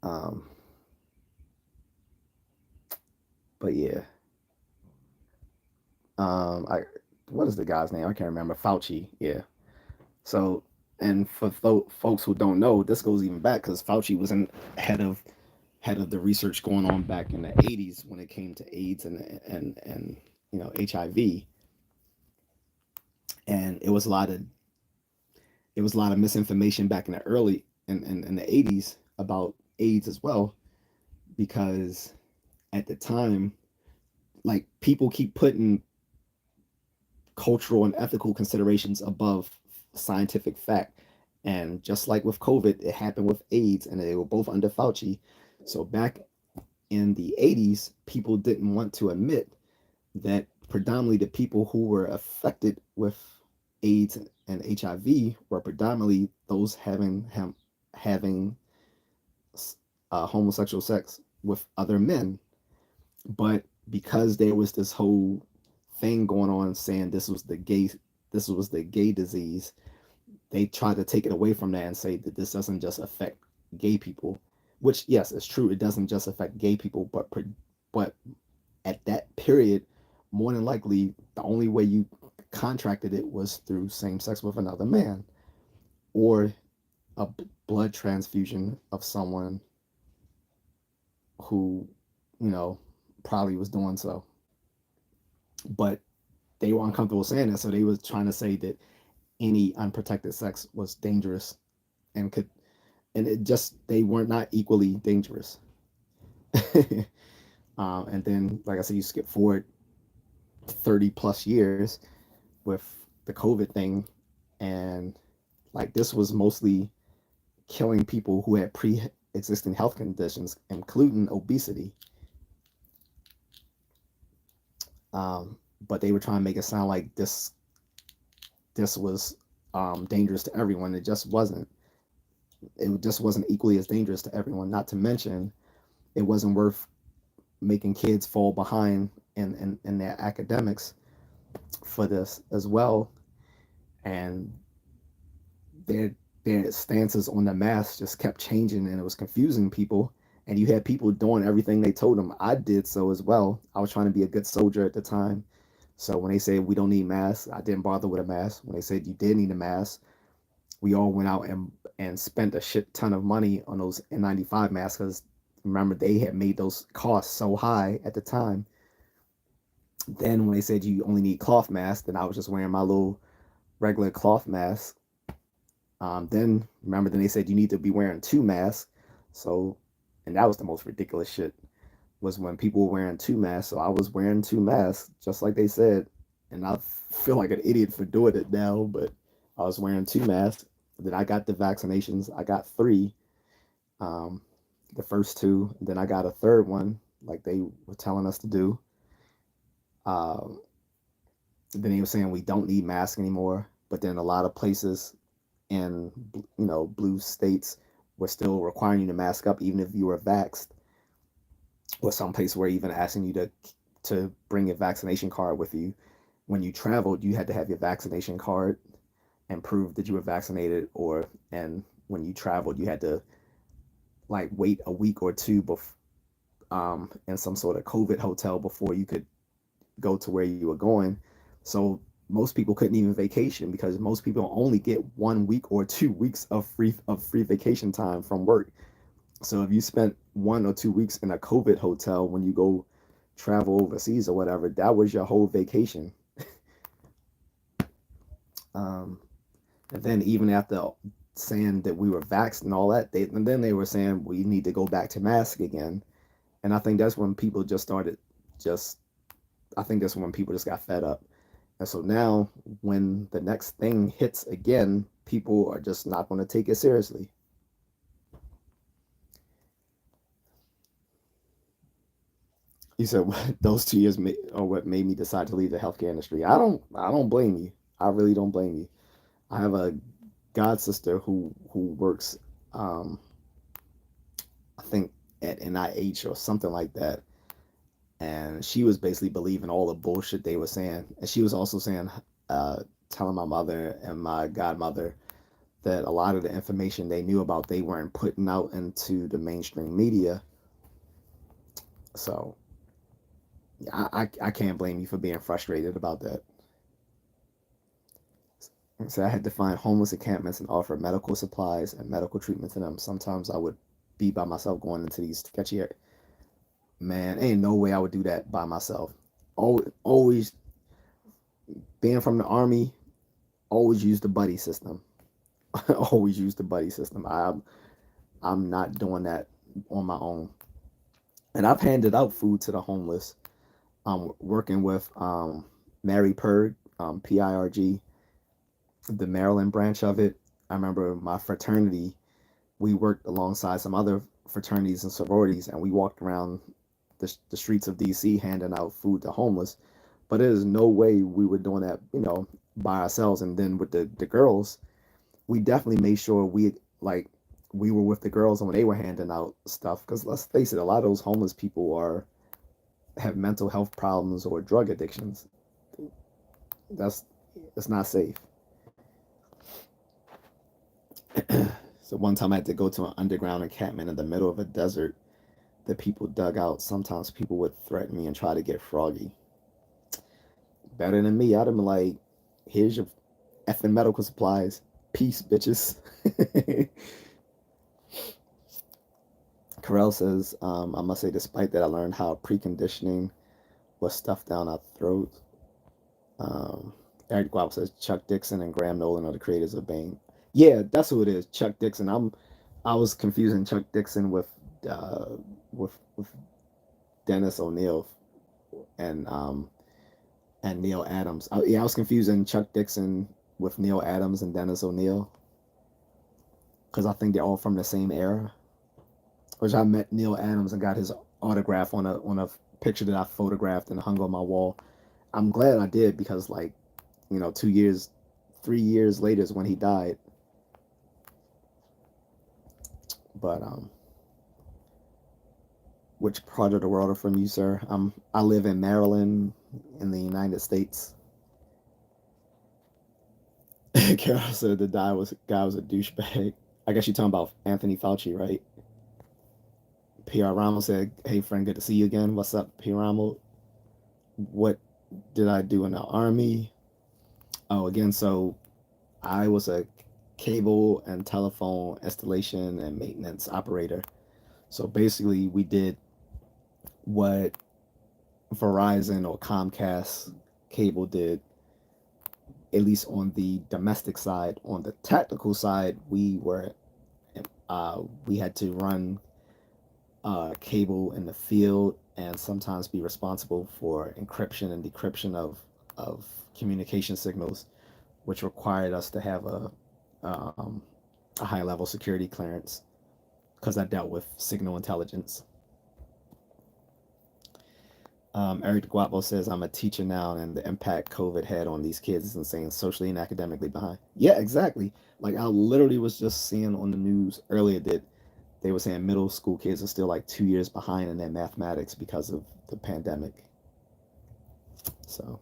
Um, but yeah, I what is the guy's name? I can't remember. Fauci. Yeah. So, and for folks who don't know, this goes even back because Fauci was in head of the research going on back in the 80s when it came to AIDS and HIV, and it was a lot of misinformation back in the early in the 80s about AIDS as well, because at the time, like, people keep putting cultural and ethical considerations above scientific fact. And just like with COVID, it happened with AIDS, and they were both under Fauci. So back in the 80s, people didn't want to admit that predominantly the people who were affected with AIDS and HIV were predominantly those having homosexual sex with other men. But because there was this whole thing going on saying this was the gay disease, they tried to take it away from that and say that this doesn't just affect gay people, which, yes, it's true, it doesn't just affect gay people, but at that period, more than likely, the only way you contracted it was through same sex with another man, or a blood transfusion of someone who, you know, probably was doing so. But they were uncomfortable saying that, so they was trying to say that any unprotected sex was dangerous and could, and it just, they were not equally dangerous. And then, like I said, you skip forward 30 plus years with the COVID thing, and like, this was mostly killing people who had pre-existing health conditions, including obesity. But they were trying to make it sound like this was dangerous to everyone. It just wasn't. It just wasn't equally as dangerous to everyone. Not to mention, it wasn't worth making kids fall behind in their academics for this as well. And their their stances on the mask just kept changing, and it was confusing people. And you had people doing everything they told them. I did so as well. I was trying to be a good soldier at the time. So when they said we don't need masks, I didn't bother with a mask. When they said you did need a mask, we all went out and spent a shit ton of money on those N95 masks, because remember, they had made those costs so high at the time. Then when they said you only need cloth masks, then I was just wearing my little regular cloth mask. Then they said you need to be wearing two masks. So, and that was the most ridiculous shit, was when people were wearing two masks. So I was wearing two masks, just like they said. And I feel like an idiot for doing it now, but I was wearing two masks. Then I got the vaccinations. I got three. Um, the first two. Then I got a third one, like they were telling us to do. Um, then they were saying we don't need masks anymore. But then a lot of places in blue states were still requiring you to mask up even if you were vaxxed, or some places were even asking you to bring a vaccination card with you. When you traveled, you had to have your vaccination card and prove that you were vaccinated, and when you traveled, you had to like wait a week or two in some sort of COVID hotel before you could go to where you were going. So most people couldn't even vacation, because most people only get 1 week or 2 weeks of free vacation time from work. So if you spent 1 or 2 weeks in a COVID hotel when you go travel overseas or whatever, that was your whole vacation. um, and then even after saying that we were vaxxed and all that, then they were saying we need to go back to mask again. And I think that's when people just started just I think that's when people just got fed up. And so now, when the next thing hits again, people are just not going to take it seriously. You said those 2 years are what made me decide to leave the healthcare industry. I don't blame you. I really don't blame you. I have a god sister who works, um, I think at NIH or something like that, and she was basically believing all the bullshit they were saying. And she was also saying, telling my mother and my godmother that a lot of the information they knew about they weren't putting out into the mainstream media. So I can't blame you for being frustrated about that. So I had to find homeless encampments and offer medical supplies and medical treatment to them. Sometimes I would be by myself going into these sketchy areas. Man, ain't no way I would do that by myself. Always being from the army, always use the buddy system. Always use the buddy system. I'm not doing that on my own. And I've handed out food to the homeless. Working with Mary Purg, PIRG, the Maryland branch of it. I remember my fraternity, we worked alongside some other fraternities and sororities, and we walked around the streets of DC handing out food to homeless. But there's no way we were doing that, by ourselves. And then with the girls, we definitely made sure we were with the girls when they were handing out stuff. Because let's face it, a lot of those homeless people are have mental health problems or drug addictions. That's it's not safe. So one time I had to go to an underground encampment in the middle of a desert that people dug out. Sometimes people would threaten me and try to get froggy. Better than me. I'd have been like, here's your effing medical supplies. Peace, bitches. Carell says, I must say, despite that, I learned how preconditioning was stuffed down our throats. Um, Eric Guap says, Chuck Dixon and Graham Nolan are the creators of Bane. Yeah, that's who it is, Chuck Dixon. I was confusing Chuck Dixon uh, with Dennis O'Neil and Neil Adams. Yeah, I was confusing Chuck Dixon with Neil Adams and Dennis O'Neil because I think they're all from the same era. Which I met Neil Adams and got his autograph on a picture that I photographed and hung on my wall. I'm glad I did because 2 years, 3 years later is when he died. But which part of the world are from you, sir? I live in Maryland, in the United States. Carol said the guy was a douchebag. I guess you're talking about Anthony Fauci, right? PR Ramos said, "Hey friend, good to see you again. What's up, PR Ramos? What did I do in the army? Oh, again, so I was a cable and telephone installation and maintenance operator. So basically, we did what Verizon or Comcast cable did, at least on the domestic side. On the technical side, we had to run cable in the field and sometimes be responsible for encryption and decryption of communication signals, which required us to have um, a high level security clearance because I dealt with signal intelligence. Eric Guapo says, I'm a teacher now, and the impact COVID had on these kids is insane, socially and academically behind. Yeah, exactly. Like, I literally was just seeing on the news earlier that they were saying middle school kids are still like 2 years behind in their mathematics because of the pandemic. So,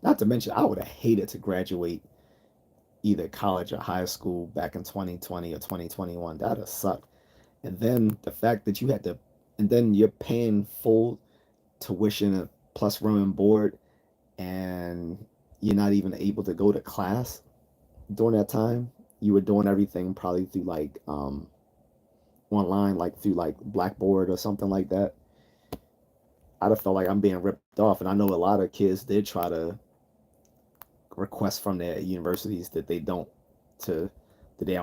not to mention, I would have hated to graduate either college or high school back in 2020 or 2021. That'd have sucked. And then the fact that and then you're paying full tuition plus room and board, and you're not even able to go to class during that time. You were doing everything probably through online, like through like Blackboard or something like that. I'd have felt like I'm being ripped off, and I know a lot of kids did try to request from their universities to that they don't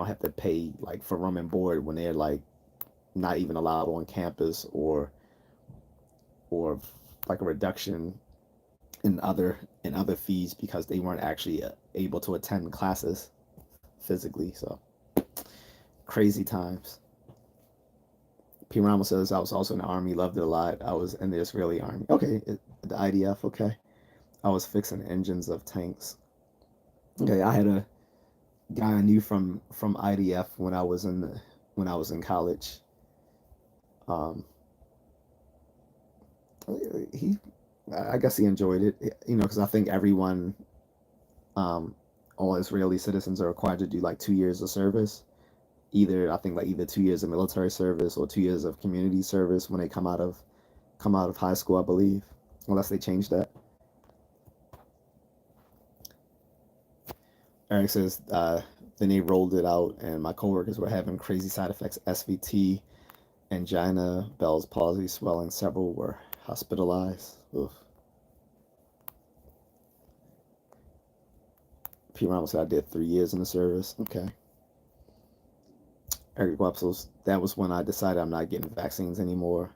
have to pay like for room and board when they're like not even allowed on campus, or like a reduction in other fees because they weren't actually able to attend classes physically. So crazy times. P. Ramos says I was also in the army, loved it a lot. I was in the Israeli army. Okay, the IDF. Okay, I was fixing engines of tanks. Okay, I had a guy I knew from IDF when I was in college. Um, he, I guess he enjoyed it, because I think everyone, um, all Israeli citizens are required to do like 2 years of service. Either I think like either 2 years of military service or 2 years of community service when they come out of high school, I believe, unless they change that. Eric says, then they rolled it out, and my coworkers were having crazy side effects: SVT, angina, Bell's palsy, swelling. Several were hospitalized. Oof. P. Ramos said I did 3 years in the service. Okay. Eric Wapsos, that was when I decided I'm not getting vaccines anymore.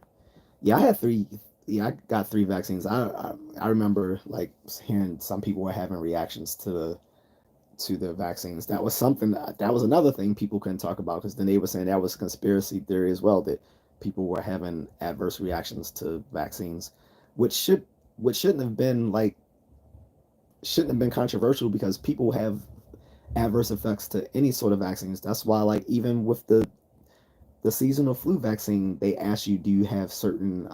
Yeah, I had three. Yeah, I got three vaccines. I remember like hearing some people were having reactions to the vaccines. That was something that was another thing people couldn't talk about because then they were saying that was conspiracy theory as well, that people were having adverse reactions to vaccines, which shouldn't have been like shouldn't have been controversial because people have adverse effects to any sort of vaccines. That's why like even with the seasonal flu vaccine, they ask you, do you have certain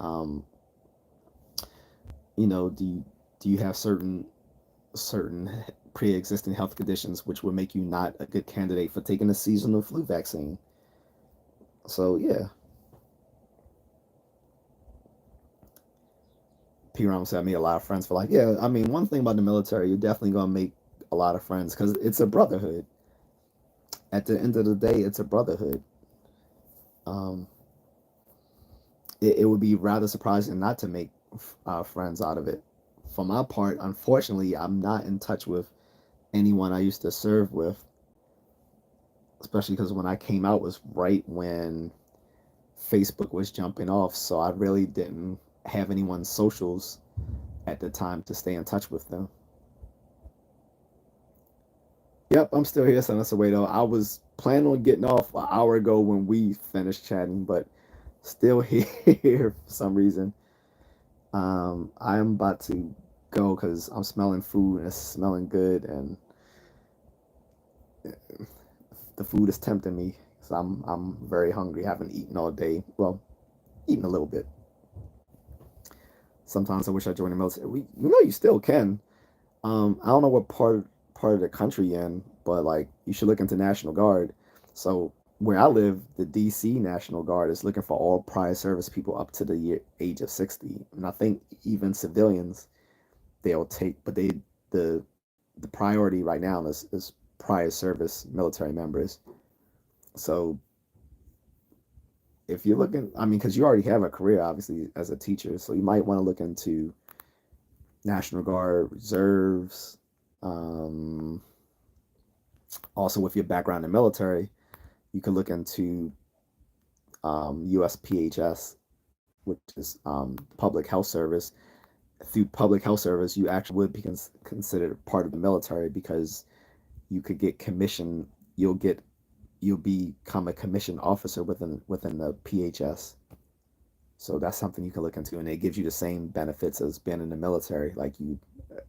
do you have certain pre-existing health conditions which would make you not a good candidate for taking a seasonal flu vaccine. So yeah, P. Ram said I made a lot of friends for like, yeah, I mean, one thing about the military, you're definitely gonna make a lot of friends because it's a brotherhood. At the end of the day, it's a brotherhood. Um, it would be rather surprising not to make friends out of it. For my part, unfortunately, I'm not in touch with anyone I used to serve with, especially because when I came out was right when Facebook was jumping off, so I really didn't have anyone's socials at the time to stay in touch with them. Yep, I'm still here, sending us away though. I was planning on getting off an hour ago when we finished chatting, but still here for some reason. I'm about to go because I'm smelling food and it's smelling good, and the food is tempting me. So I'm very hungry. I haven't eaten all day. Well, eaten a little bit. Sometimes I wish I joined the military. You still can. I don't know what part of the country you're in, but like you should look into National Guard. So where I live, the D.C. National Guard is looking for all prior service people up to the age of 60, and I think even civilians they'll take, but the the priority right now is prior service military members. So if you're looking, I mean, because you already have a career obviously as a teacher, so you might want to look into National Guard reserves. Um, Also, with your background in military, you can look into USPHS, which is public health service. Through public health service, you actually would be considered part of the military because you could get commission. You'll become a commissioned officer within the PHS. So that's something you can look into, and it gives you the same benefits as being in the military, like you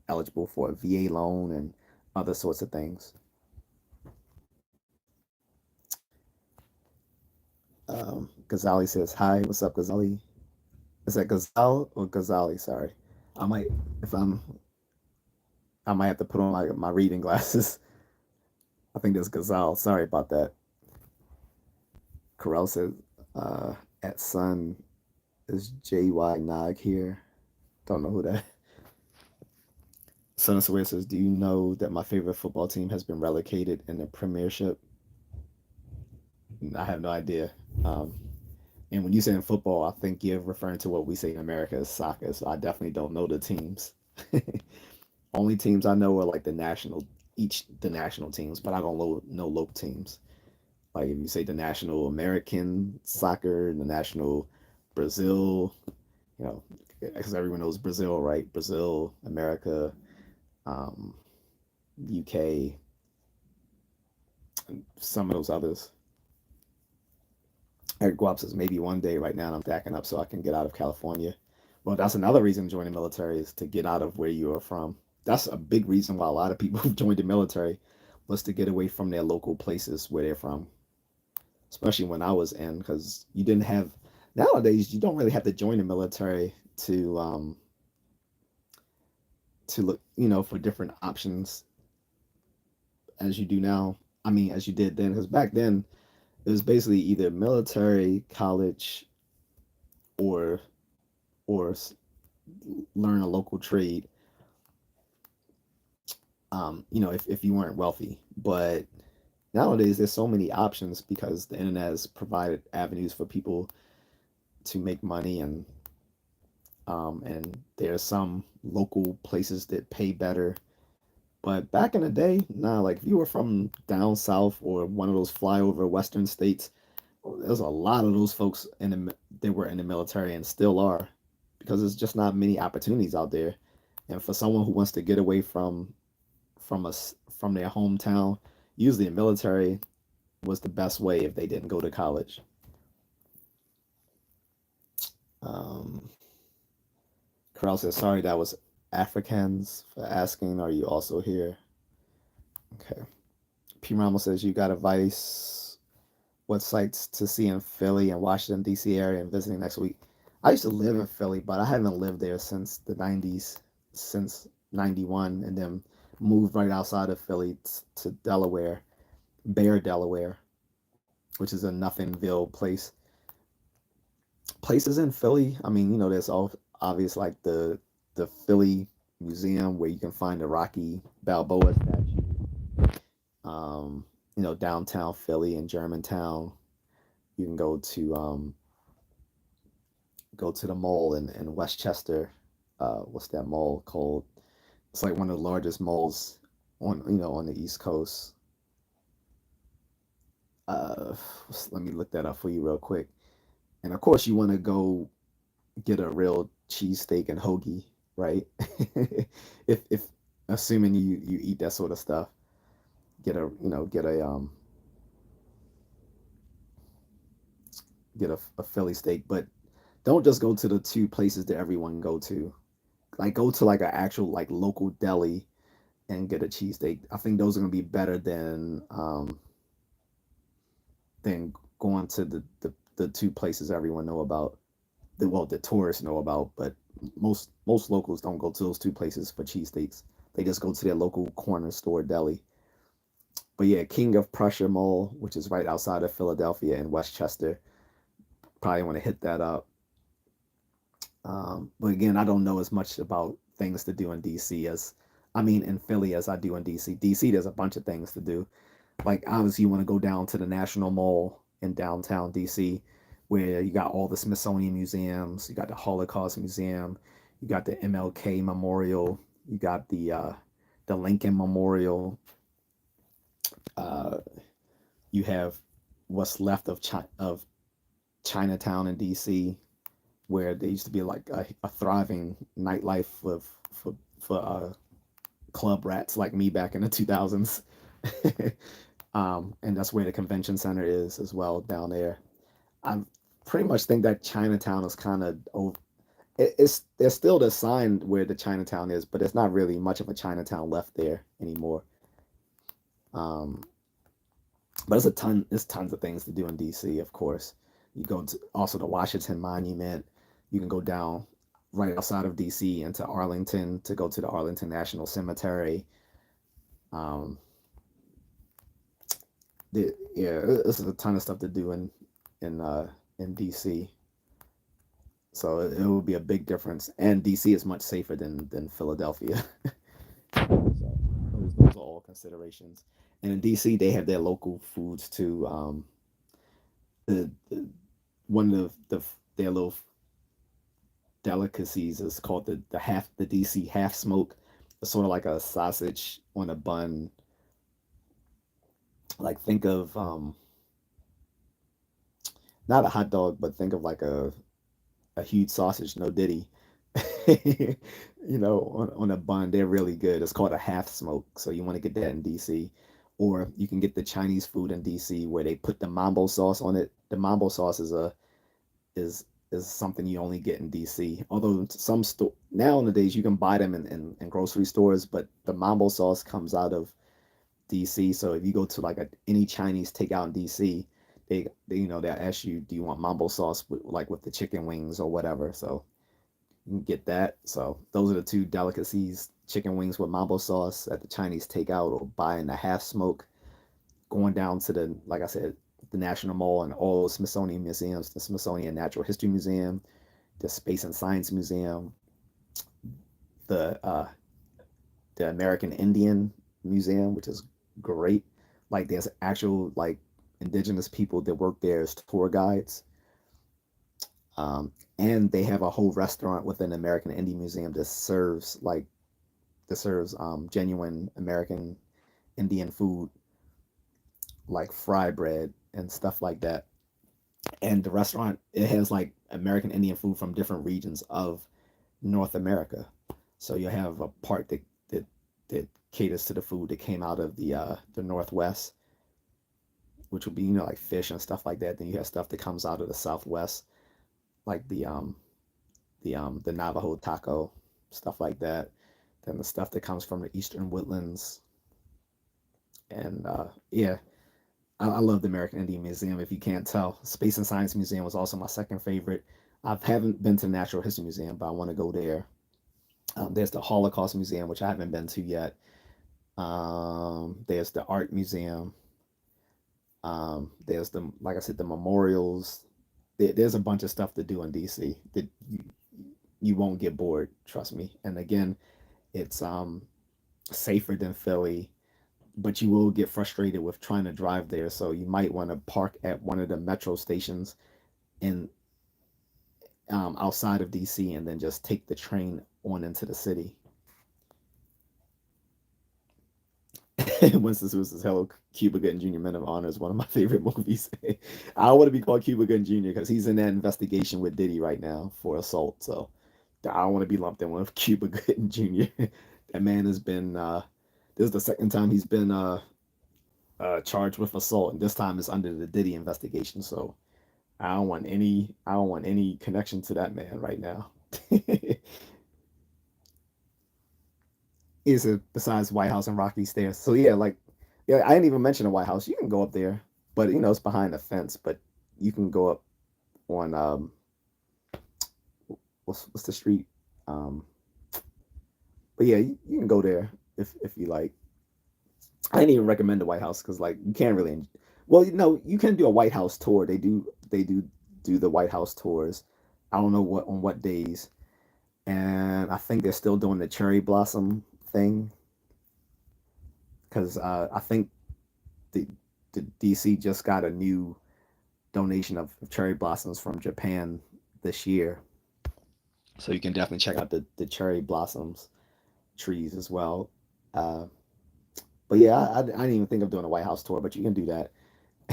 eligible for a VA loan and other sorts of things. Ghazali says, "Hi, what's up, Ghazali?" Is that Ghazal or Ghazali? Sorry, I might if I might have to put on my reading glasses. I think that's Ghazal. Sorry about that. Corral says, uh, "At Sun is J.Y. Nog here." Don't know who that. Son of Sawyer says, "Do you know that my favorite football team has been relegated in the Premiership?" I have no idea. Um, and when you say in football, I think you're referring to what we say in America as soccer. So I definitely don't know the teams. Only teams I know are like the national teams, but I don't know local teams. Like if you say the national American soccer, the national Brazil, you know, because everyone knows Brazil, right? Brazil, America, um, UK, some of those others. Eric Guap says maybe one day. Right now, I'm stacking up so I can get out of California. Well, that's another reason to join the military is to get out of where you are from. That's a big reason why a lot of people who joined the military was to get away from their local places where they're from. Especially when I was in, because you didn't have nowadays you don't really have to join the military to look, for different options as you do now. I mean, as you did then, because back then it was basically either military, college, or or learn a local trade. If you weren't wealthy, but nowadays there's so many options because the internet has provided avenues for people to make money, and there's some local places that pay better. But back in the day, nah, like if you were from down south or one of those flyover western states, there's a lot of those folks they were in the military and still are, because there's just not many opportunities out there. And for someone who wants to get away from their hometown, usually the military was the best way if they didn't go to college. Um, Corral says, sorry, that was Africans for asking, are you also here? Okay. P. Ramos says, you got advice what sites to see in Philly and Washington, D.C. area and visiting next week. I used to live in Philly, but I haven't lived there since the 90s, since 91, and then moved right outside of Philly to Delaware, Bear, Delaware, which is a Nothingville place. Places in Philly, I mean, there's all obvious, like the Philly Museum where you can find the Rocky Balboa statue. Downtown Philly and Germantown. You can go to the mall in Westchester. What's that mall called? It's like one of the largest malls on the East Coast. Uh, Let me look that up for you real quick. And of course, you want to go get a real cheesesteak and hoagie, right? if assuming you eat that sort of stuff, get a Philly steak, but don't just go to the two places that everyone go to. Like go to like an actual like local deli and get a cheesesteak. I think those are gonna be better than going to the two places everyone know about. The tourists know about, but most locals don't go to those two places for cheesesteaks. They just go to their local corner store deli. But yeah, King of Prussia Mall, which is right outside of Philadelphia in Westchester, probably want to hit that up. But again, I don't know as much about things to do in DC in Philly as I do in DC. DC, there's a bunch of things to do. Like obviously, you want to go down to the National Mall in downtown DC, where you got all the Smithsonian museums, you got the Holocaust Museum, you got the MLK Memorial, you got the Lincoln Memorial. Uh, you have what's left of Chinatown in DC, where there used to be like a thriving nightlife for club rats like me back in the 2000s. And that's where the convention center is as well down there. I pretty much think that Chinatown is kind of over. It's there's still the sign where the Chinatown is, but there's not really much of a Chinatown left there anymore. Um, but there's tons of things to do in DC, of course. You go to also the Washington Monument. You can go down right outside of DC into Arlington to go to the Arlington National Cemetery. Um, yeah, this is a ton of stuff to do in DC. So it will be a big difference. And DC is much safer than Philadelphia. So those are all considerations. And in DC, they have their local foods too. The one of their little delicacies is called the DC half smoke. It's sort of like a sausage on a bun. Like think of not a hot dog, but think of like a huge sausage, no diddy. On a bun, they're really good. It's called a half smoke. So you want to get that in DC. Or you can get the Chinese food in DC where they put the mambo sauce on it. The mambo sauce is something you only get in DC. Although some store nowadays you can buy them in grocery stores, but the mambo sauce comes out of DC. So if you go to like any Chinese takeout in DC, they'll ask you, do you want mambo sauce with the chicken wings or whatever. So You can get that. So those are the two delicacies: chicken wings with mambo sauce at the Chinese takeout, or buying the half smoke, going down to the, like I said, the National Mall and all the Smithsonian museums, the Smithsonian Natural History Museum, the Space and Science Museum, the the American Indian Museum, which is great. Like there's actual like indigenous people that work there as tour guides. And they have a whole restaurant within the American Indian Museum that serves genuine American Indian food, like fry bread and stuff like that. And the restaurant, it has like American Indian food from different regions of North America. So you have a part that caters to the food that came out of the Northwest, which would be, like fish and stuff like that. Then you have stuff that comes out of the Southwest, like the Navajo taco, stuff like that. Then the stuff that comes from the Eastern Woodlands. And yeah, I love the American Indian Museum. If you can't tell, Space and Science Museum was also my second favorite. I haven't been to the Natural History Museum, but I want to go there. There's the Holocaust Museum, which I haven't been to yet. There's the Art Museum. There's the, like I said, the memorials. There's a bunch of stuff to do in DC that you won't get bored. Trust me. And again, it's safer than Philly, but you will get frustrated with trying to drive there. So you might want to park at one of the metro stations in outside of DC, and then just take the train on into the city. Winston Seuss's Hello, Cuba Gooding Jr. Men of Honor is one of my favorite movies. I want to be called Cuba Gooding Jr. because he's in that investigation with Diddy right now for assault. So I don't want to be lumped in with Cuba Gooding Jr. That man has been. This is the second time he's been charged with assault, and this time it's under the Diddy investigation. So I don't want any connection to that man right now. Is it besides White House and Rocky Stairs? So yeah, like yeah, I didn't even mention the White House. You can go up there, but it's behind the fence. But you can go up on what's the street? Um, but yeah, you can go there if you like. I didn't even recommend the White House because like you can't really. Well, you can do a White House tour. They do the White House tours. I don't know what on what days, and I think they're still doing the cherry blossom thing because I think the the DC just got a new donation of cherry blossoms from Japan this year, so you can definitely check out the cherry blossoms trees as well. Uh, but yeah, I didn't even think of doing a White House tour, but you can do that.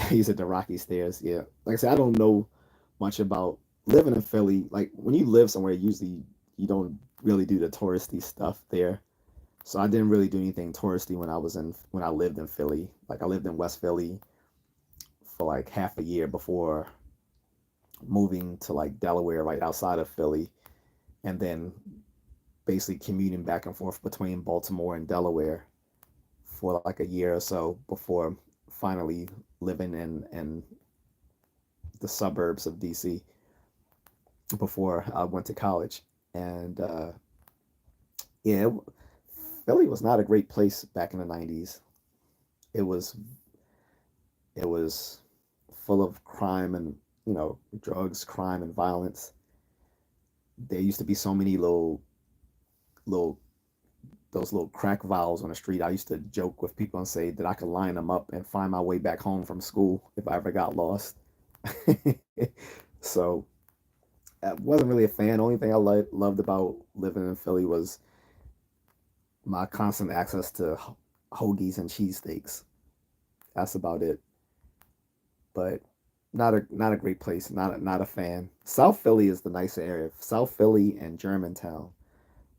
He said the Rocky Stairs. Yeah, like I said, I don't know much about living in Philly. Like when you live somewhere, usually you don't really do the touristy stuff there. So I didn't really do anything touristy when I lived in Philly. Like I lived in West Philly for like half a year before moving to like Delaware, right outside of Philly, and then basically commuting back and forth between Baltimore and Delaware for like a year or so before finally living in the suburbs of DC before I went to college. And yeah, Philly was not a great place back in the 90s. It was it was full of crime and drugs, crime and violence. There used to be so many little those little crack vials on the street. I used to joke with people and say that I could line them up and find my way back home from school if I ever got lost. So I wasn't really a fan. The only thing I loved about living in Philly was my constant access to hoagies and cheesesteaks. That's about it. But not a great place. Not a fan. South Philly is the nicer area. South Philly and Germantown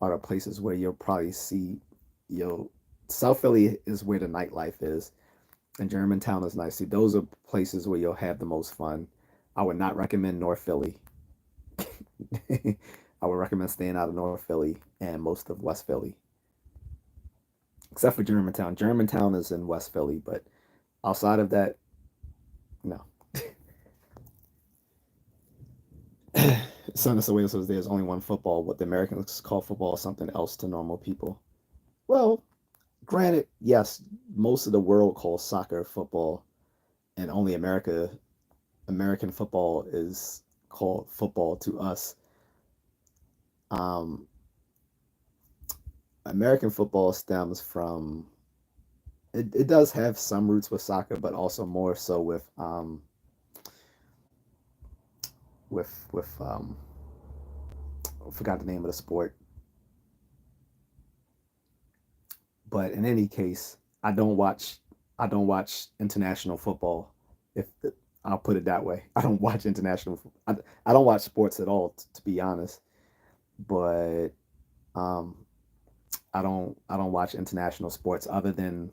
are the places where you'll probably see you'll South Philly is where the nightlife is, and Germantown is nice. See, those are places where you'll have the most fun. I would not recommend North Philly. I would recommend staying out of North Philly and most of West Philly, except for Germantown. Germantown is in West Philly, but outside of that, no. Son of Soweto says there's only one football. What the Americans call football is something else to normal people. Well, granted, yes, most of the world calls soccer football, and only American football is called football to us. Um, American football stems from it does have some roots with soccer, but also more so with I forgot the name of the sport. But in any case, I don't watch I don't watch international football. If the, I'll put it that way, I don't watch international. I don't watch sports at all, to be honest. But um, I don't watch international sports other than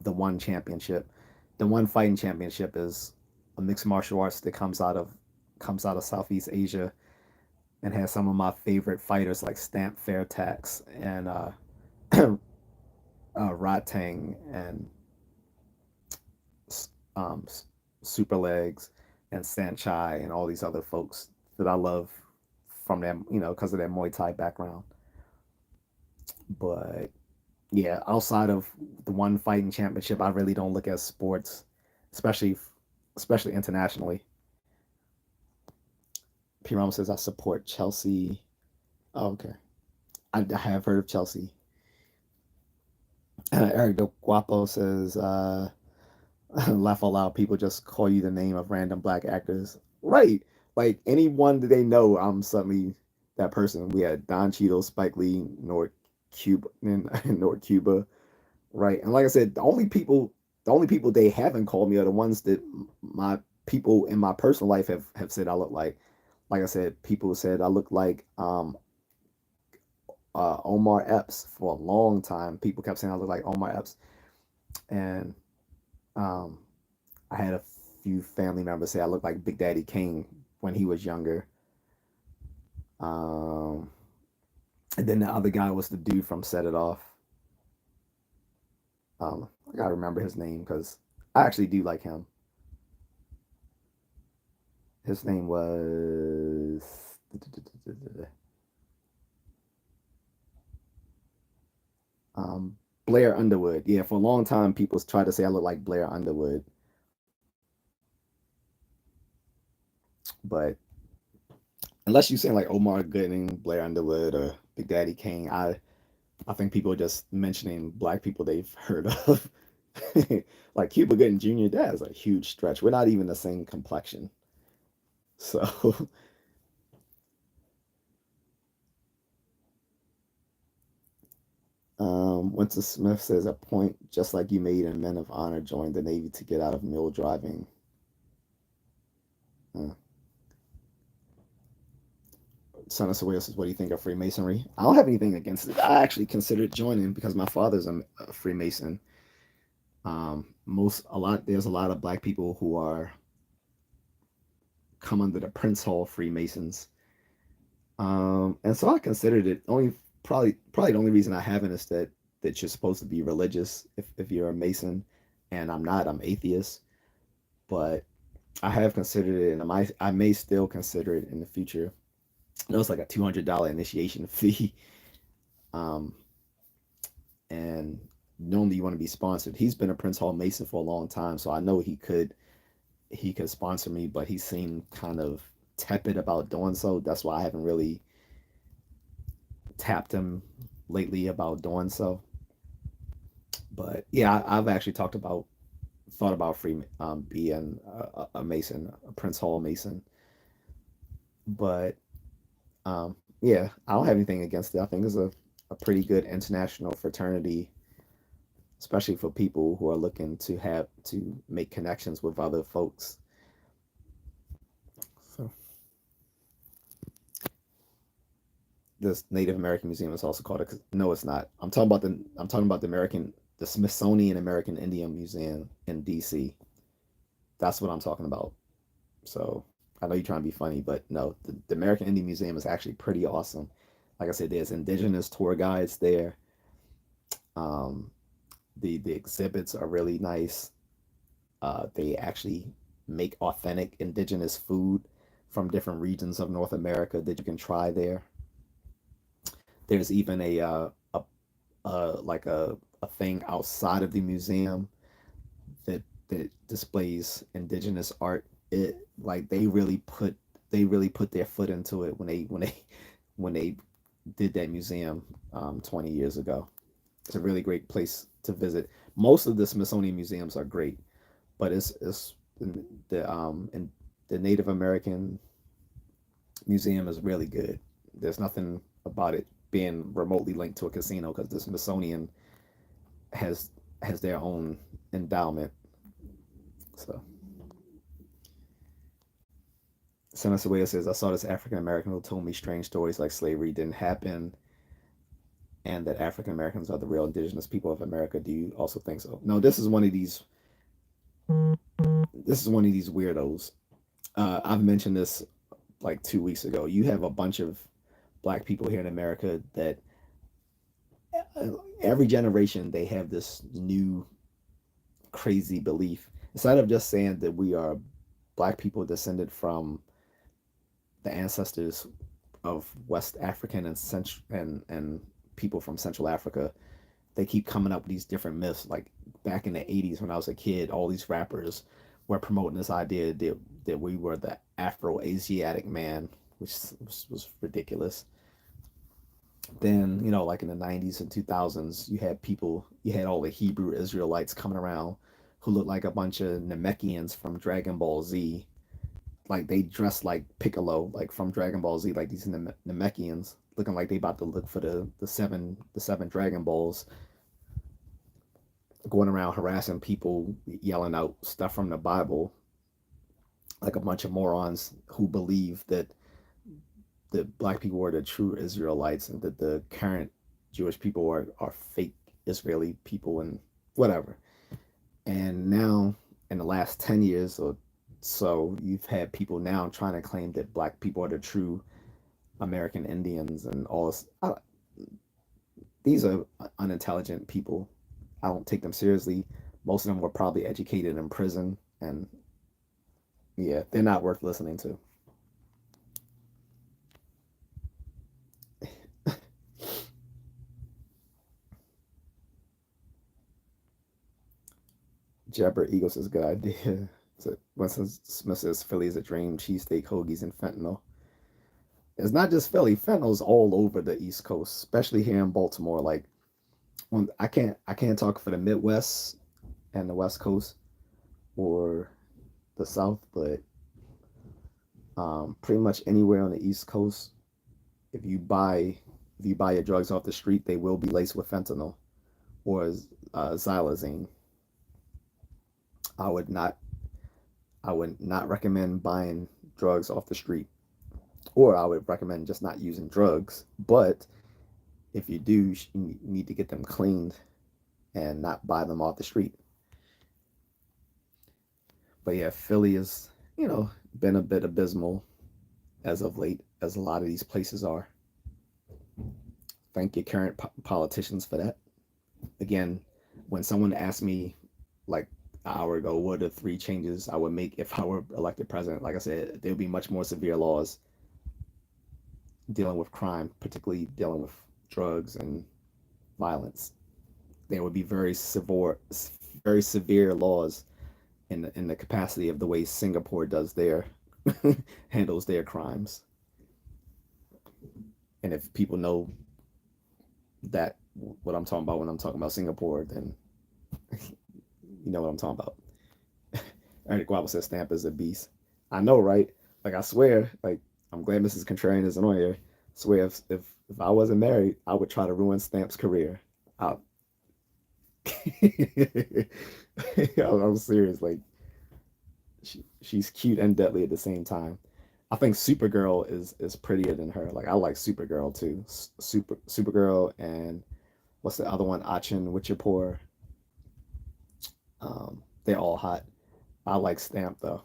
the one championship. The one fighting championship is a mixed martial arts that comes out of Southeast Asia and has some of my favorite fighters like Stamp Fairtax and Rotang and um, Super Legs and Sanchai and all these other folks that I love from them, because of their Muay Thai background. But yeah, outside of the one fighting championship, I really don't look at sports, especially especially internationally. P. Ramos says I support Chelsea. Oh, okay, I have heard of Chelsea. Eric Del Guapo says laugh out loud. People just call you the name of random black actors, right? Like anyone that they know, I'm suddenly that person. We had Don Cheadle, Spike Lee, North Cuba, right? And like I said, the only people they haven't called me are the ones that my people in my personal life have said I look like. Like I said, people said I look like Omar Epps for a long time. People kept saying I look like Omar Epps, and um, I had a few family members say I look like Big Daddy Kane when he was younger. Um, and then the other guy was the dude from Set It Off. I gotta remember his name because I actually do like him. His name was um, Blair Underwood. Yeah, for a long time, people tried to say I look like Blair Underwood, but unless you're saying like Omar Gooding, Blair Underwood, or Big Daddy Kane, I think people are just mentioning black people they've heard of. Like Cuba Gooding Jr., that is a huge stretch. We're not even the same complexion. So, Winston Smith says a point just like you made in Men of Honor joined the Navy to get out of mule driving. Uh, Son of Soweto says, what do you think of Freemasonry? I don't have anything against it. I actually considered joining because my father's a Freemason. There's a lot of black people who are come under the Prince Hall Freemasons. And so I considered it. Probably the only reason I haven't is that you're supposed to be religious if you're a Mason, and I'm not. I'm atheist, but I have considered it, and I may still consider it in the future. I know it's like a $200 initiation fee, um, and normally you want to be sponsored. He's been a Prince Hall Mason for a long time, so I know he could sponsor me, but he seemed kind of tepid about doing so. That's why I haven't really tapped him lately about doing so. But yeah, I've actually thought about being a Mason, a Prince Hall Mason. But yeah, I don't have anything against it. I think it's a pretty good international fraternity, especially for people who are looking to make connections with other folks. So this Native American Museum is also called a, no, it's not. I'm talking about the Smithsonian American Indian Museum in DC. That's what I'm talking about. So I know you're trying to be funny, but no, the American Indian Museum is actually pretty awesome. Like I said, there's indigenous tour guides there. Um, the exhibits are really nice. They actually make authentic indigenous food from different regions of North America that you can try there. There's even like a thing outside of the museum that displays indigenous art. It like they really put their foot into it when they did that museum 20 years ago. It's a really great place to visit. Most of the Smithsonian museums are great, but it's and the Native American museum is really good. There's nothing about it being remotely linked to a casino because the Smithsonian has their own endowment. So Senator Wales says, I saw this African American who told me strange stories like slavery didn't happen and that African Americans are the real indigenous people of America. Do you also think so? No, this is one of these weirdos. I've mentioned this like 2 weeks ago. You have a bunch of black people here in America that every generation they have this new crazy belief. Instead of just saying that we are black people descended from the ancestors of West African and Central and people from Central Africa, they keep coming up with these different myths. Like back in the 80s when I was a kid, all these rappers were promoting this idea that we were the Afro-Asiatic man, which was ridiculous. Then, like in the 90s and 2000s, you had all the Hebrew Israelites coming around who looked like a bunch of Namekians from Dragon Ball Z. Like they dressed like Piccolo, like from Dragon Ball Z, like these Namekians, looking like they about to look for the seven Dragon Balls, going around harassing people, yelling out stuff from the Bible, like a bunch of morons who believe that black people are the true Israelites and that the current Jewish people are fake Israeli people and whatever. And now, in the last 10 years or so, you've had people now trying to claim that black people are the true American Indians and all this. These are unintelligent people. I don't take them seriously. Most of them were probably educated in prison, and yeah, they're not worth listening to. Jabber Eagles is a good idea. So Winston Smith says Philly is a dream, cheesesteak, hoagies, and fentanyl. It's not just Philly. Fentanyl's all over the East Coast, especially here in Baltimore. Like when I can't talk for the Midwest and the West Coast or the South, but pretty much anywhere on the East Coast, if you buy your drugs off the street, they will be laced with fentanyl or xylazine. I would not I would not recommend buying drugs off the street, or I would recommend just not using drugs. But if you do, you need to get them cleaned and not buy them off the street. But yeah, Philly has, been a bit abysmal as of late, as a lot of these places are. Thank your current politicians for that. Again, when someone asked me like an hour ago, what are the three changes I would make if I were elected president? Like I said, there would be much more severe laws dealing with crime, particularly dealing with drugs and violence. There would be very severe laws in the capacity of the way Singapore does their handles their crimes. And if people know that what I'm talking about when I'm talking about Singapore, then you know what I'm talking about. Eric Guava says Stamp is a beast. I know, right? Like I swear, like I'm glad Mrs. Contrarian isn't on here. I swear if I wasn't married, I would try to ruin Stamp's career. I, I'm serious. Like she's cute and deadly at the same time. I think Supergirl is prettier than her. Like I like Supergirl too. Supergirl and what's the other one? Achin Witcherpoor. They're all hot. I like Stamp though.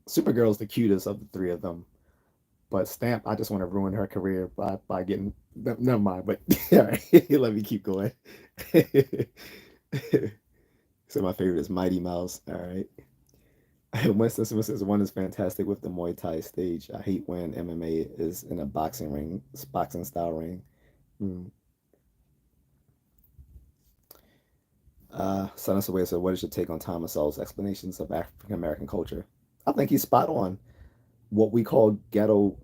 Supergirl's the cutest of the three of them. But Stamp, I just want to ruin her career by getting. Never mind. But all right, let me keep going. So my favorite is Mighty Mouse. All right. Winston Smith says one is fantastic with the Muay Thai stage. I hate when MMA is in a boxing ring, boxing style ring. Mm. Son of Away said, what is your take on Thomas Sowell's explanations of African American culture? I think he's spot on. What we call ghetto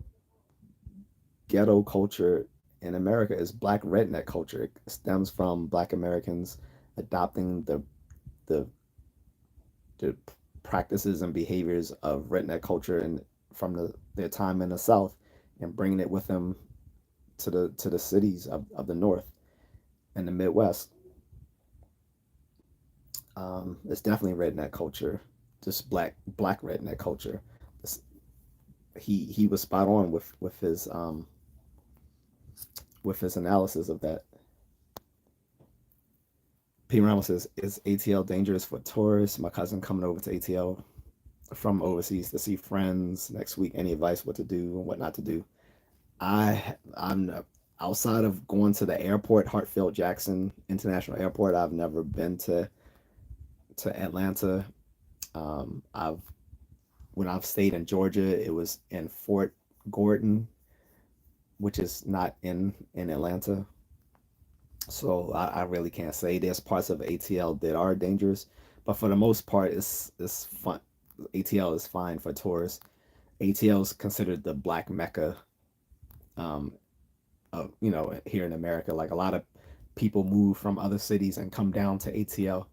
culture in America is black redneck culture. It stems from black Americans adopting the the practices and behaviors of redneck culture and from their time in the South and bringing it with them to the cities of the North and the Midwest. It's definitely redneck culture, just black redneck culture. It's, he was spot on with his analysis of that. P. Ramos says, is ATL dangerous for tourists? My cousin coming over to ATL from overseas to see friends next week. Any advice what to do and what not to do? I'm outside of going to the airport, Hartfield Jackson International Airport. I've never been to Atlanta. I've when I've stayed in Georgia, it was in Fort Gordon, which is not in Atlanta. So I really can't say. There's parts of ATL that are dangerous, but for the most part, it's fun. ATL is fine for tourists. ATL is considered the black mecca, um, here in America. Like a lot of people move from other cities and come down to ATL.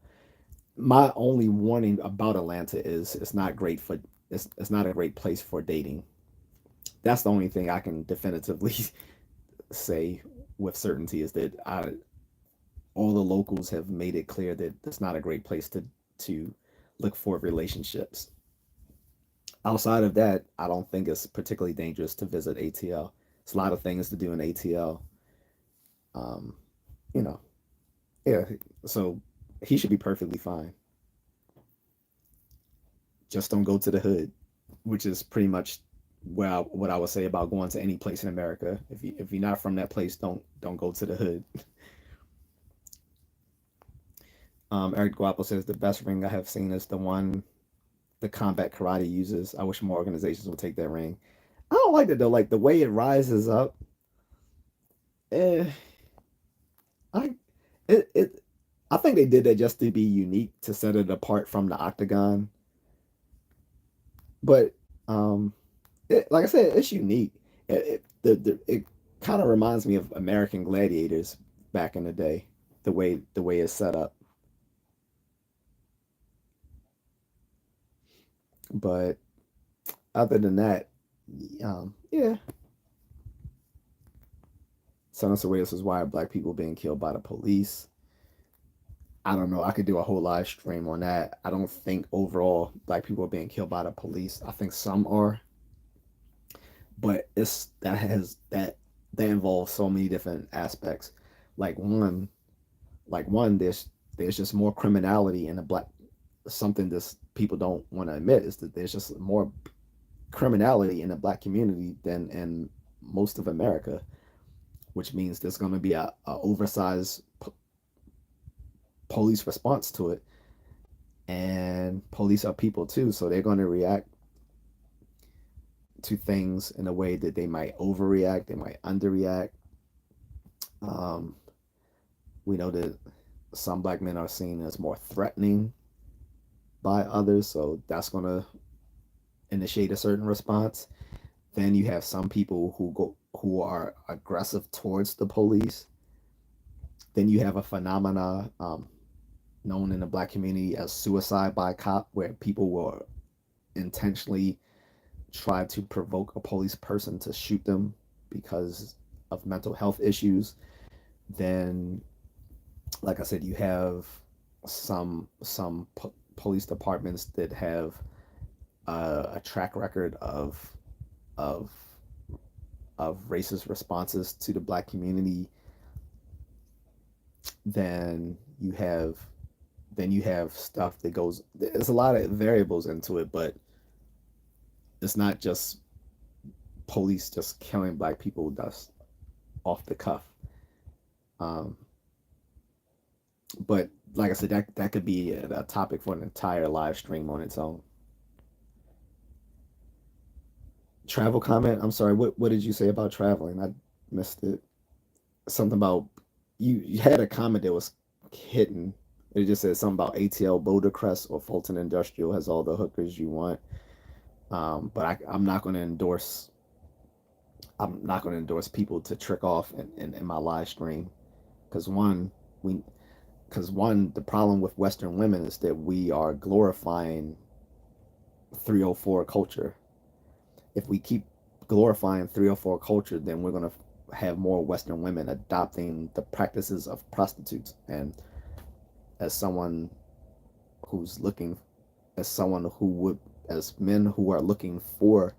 My only warning about Atlanta is it's not a great place for dating. That's the only thing I can definitively say with certainty is that all the locals have made it clear that it's not a great place to look for relationships. Outside of that, I don't think it's particularly dangerous to visit ATL. It's a lot of things to do in ATL. Um, you know, yeah. So he should be perfectly fine. Just don't go to the hood, which is pretty much what I would say about going to any place in America. If you're not from that place, don't go to the hood. Eric Guapo says the best ring I have seen is the one the combat karate uses. I wish more organizations would take that ring. I don't like it though. Like the way it rises up, eh, I it I think they did that just to be unique to set it apart from the octagon. But like I said, it's unique. It kind of reminds me of American Gladiators back in the day. The way it's set up. But other than that, yeah. Son of Soweto is why are black people being killed by the police? I don't know. I could do a whole live stream on that. I don't think overall black people are being killed by the police. I think some are, but that involves so many different aspects. Like one, there's just more criminality in the black. Something that people don't want to admit is that there's just more criminality in the black community than in most of America, which means there's going to be a oversized police response to it. And police are people too, so they're going to react to things in a way that they might overreact, they might underreact. Um, we know that some black men are seen as more threatening by others, so that's going to initiate a certain response. Then you have some people who are aggressive towards the police. Then you have a phenomena known in the black community as suicide by cop, where people will intentionally try to provoke a police person to shoot them because of mental health issues. Then, like I said, you have some police departments that have a track record of of racist responses to the black community. Then you have stuff that goes. There's a lot of variables into it, but it's not just police just killing black people just off the cuff. Um, but like I said, that could be a topic for an entire live stream on its own. Travel comment. I'm sorry. What did you say about traveling? I missed it. Something about you had a comment that was hidden. It just said something about ATL Boulder Crest or Fulton Industrial has all the hookers you want. But I'm not going to endorse. I'm not going to endorse people to trick off in my live stream because we one the problem with Western women is that we are glorifying 304 culture. If we keep glorifying 304 culture, then we're going to have more Western women adopting the practices of prostitutes. And as someone who's looking, as someone who would, as men who are looking for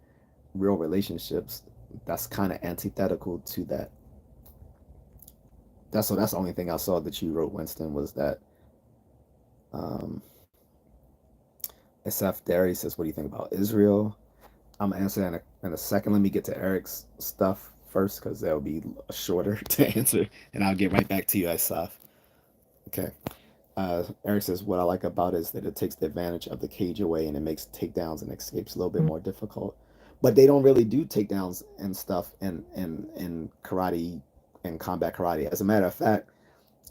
real relationships, that's kind of antithetical to that. That's the only thing I saw that you wrote, Winston, was that um, SF Derry says, "What do you think about Israel?" I'm gonna answer in a second. Let me get to Eric's stuff first because that'll be shorter to answer, and I'll get right back to you, SF. Okay. Eric says, "What I like about it is that it takes the advantage of the cage away and it makes takedowns and escapes a little bit more difficult." But they don't really do takedowns and stuff in karate and combat karate. As a matter of fact,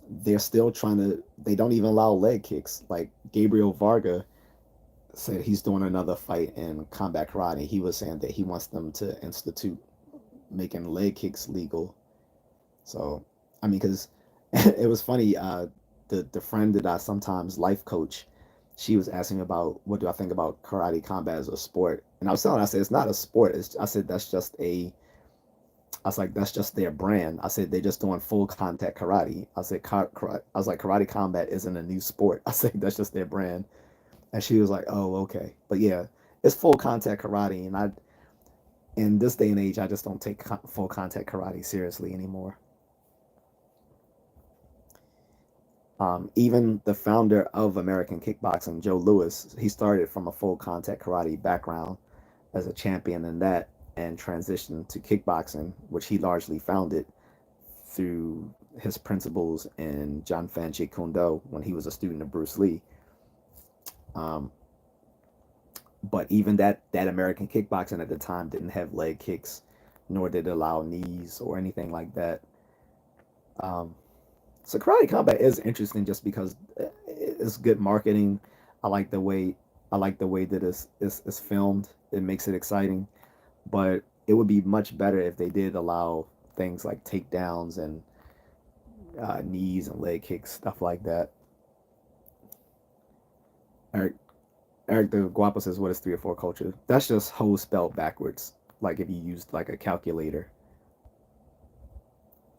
they're still trying to. They don't even allow leg kicks. Like Gabriel Varga said, he's doing another fight in combat karate. He was saying that he wants them to institute making leg kicks legal. So, I mean, because it was funny. The friend that I sometimes life coach, she was asking about what do I think about karate combat as a sport, and I was telling her, I said it's not a sport. I said that's just a. I was like that's just their brand. I said they're just doing full contact karate. I said I was like karate combat isn't a new sport. I said that's just their brand, and she was like, oh okay, but yeah, it's full contact karate, and I in this day and age I just don't take full contact karate seriously anymore. Even the founder of American Kickboxing, Joe Louis, he started from a full contact karate background as a champion in that and transitioned to kickboxing, which he largely founded through his principles in John Fan Jeet Kune Do when he was a student of Bruce Lee. Um, but even that American kickboxing at the time didn't have leg kicks, nor did it allow knees or anything like that. Um, So karate combat is interesting just because it's good marketing. I like the way I like the way that it's filmed. It makes it exciting, but it would be much better if they did allow things like takedowns and knees and leg kicks, stuff like that. Eric Eric the Guapo says, "What is 304 culture?" That's just hoe spelled backwards. Like if you used like a calculator,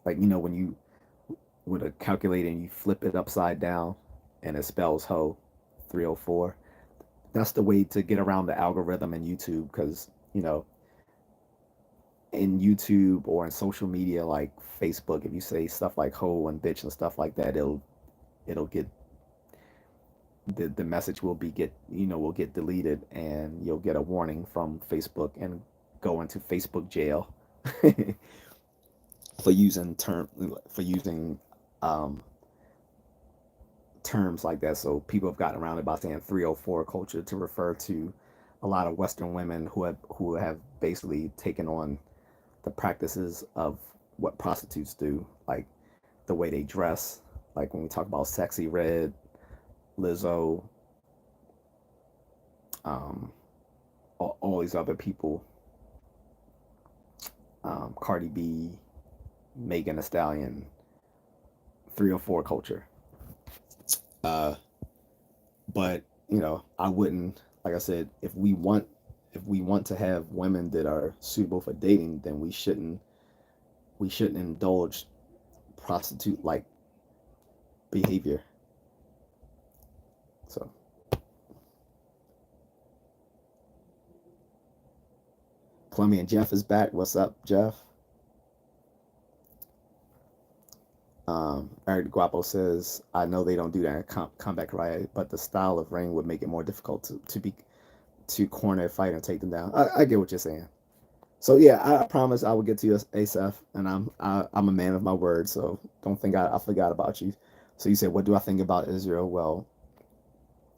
like when you with a calculator and you flip it upside down and it spells hoe 304. That's the way to get around the algorithm in YouTube because, in YouTube or in social media like Facebook, if you say stuff like hoe and bitch and stuff like that, it'll get the message will get deleted and you'll get a warning from Facebook and go into Facebook jail for using for using um, terms like that. So people have gotten around it by saying 304 culture to refer to a lot of Western women who have basically taken on the practices of what prostitutes do, like the way they dress, like when we talk about Sexy Red, Lizzo, um, all these other people, Cardi B, Megan Thee Stallion, 304 culture. Uh, but I wouldn't, like I said, if we want to have women that are suitable for dating, then we shouldn't indulge prostitute like behavior. So Colombian Jeff is back. What's up, Jeff? Eric Guapo says, I know they don't do that in comeback right, but the style of ring would make it more difficult to corner a fight and take them down. I get what you're saying. So yeah, I promise I will get to you ASAP, and I'm a man of my word, so don't think I forgot about you. So you said, what do I think about Israel? Well,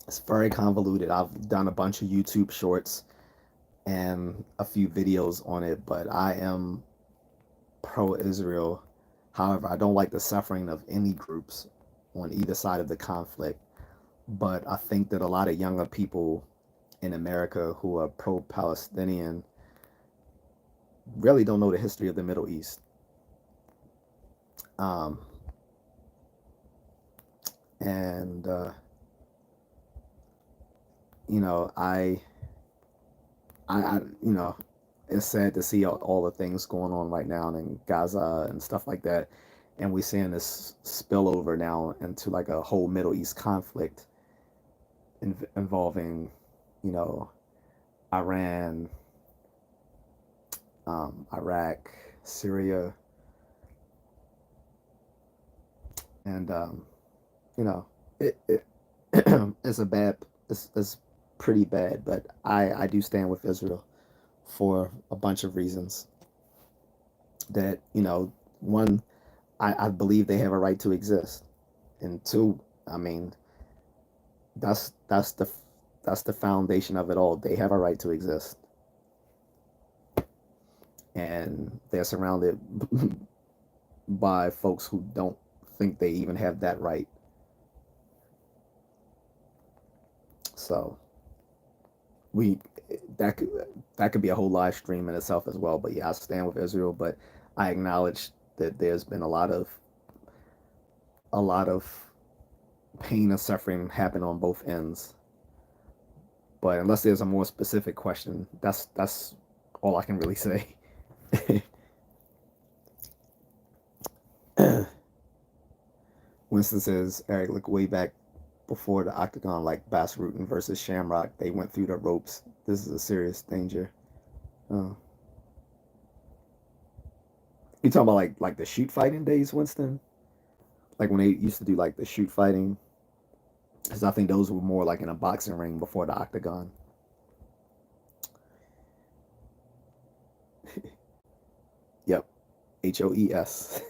it's very convoluted. I've done a bunch of YouTube shorts and a few videos on it, but I am pro-Israel. However, I don't like the suffering of any groups on either side of the conflict. But I think that a lot of younger people in America who are pro-Palestinian really don't know the history of the Middle East. Um, and you know, you know, it's sad to see all the things going on right now in Gaza and stuff like that, and we're seeing this spillover now into like a whole Middle East conflict involving, you know, Iran, Iraq, Syria, and you know, it it's a bad, it's pretty bad, but I do stand with Israel for a bunch of reasons. That, you know, one, I believe they have a right to exist, and two, I mean, that's the foundation of it all. They have a right to exist, and they're surrounded by folks who don't think they even have that right. So we that could that could be a whole live stream in itself as well. But yeah, I stand with Israel, but I acknowledge that there's been a lot of pain and suffering happen on both ends. But unless there's a more specific question, that's all I can really say. Winston says, Eric, look way back before the octagon, like Bass Rutten versus Shamrock. They went through the ropes. This is a serious danger. Oh. You talking about like the shoot fighting days, Winston? Like when they used to do like the shoot fighting? Because I think those were more like in a boxing ring before the octagon. Yep. HOES.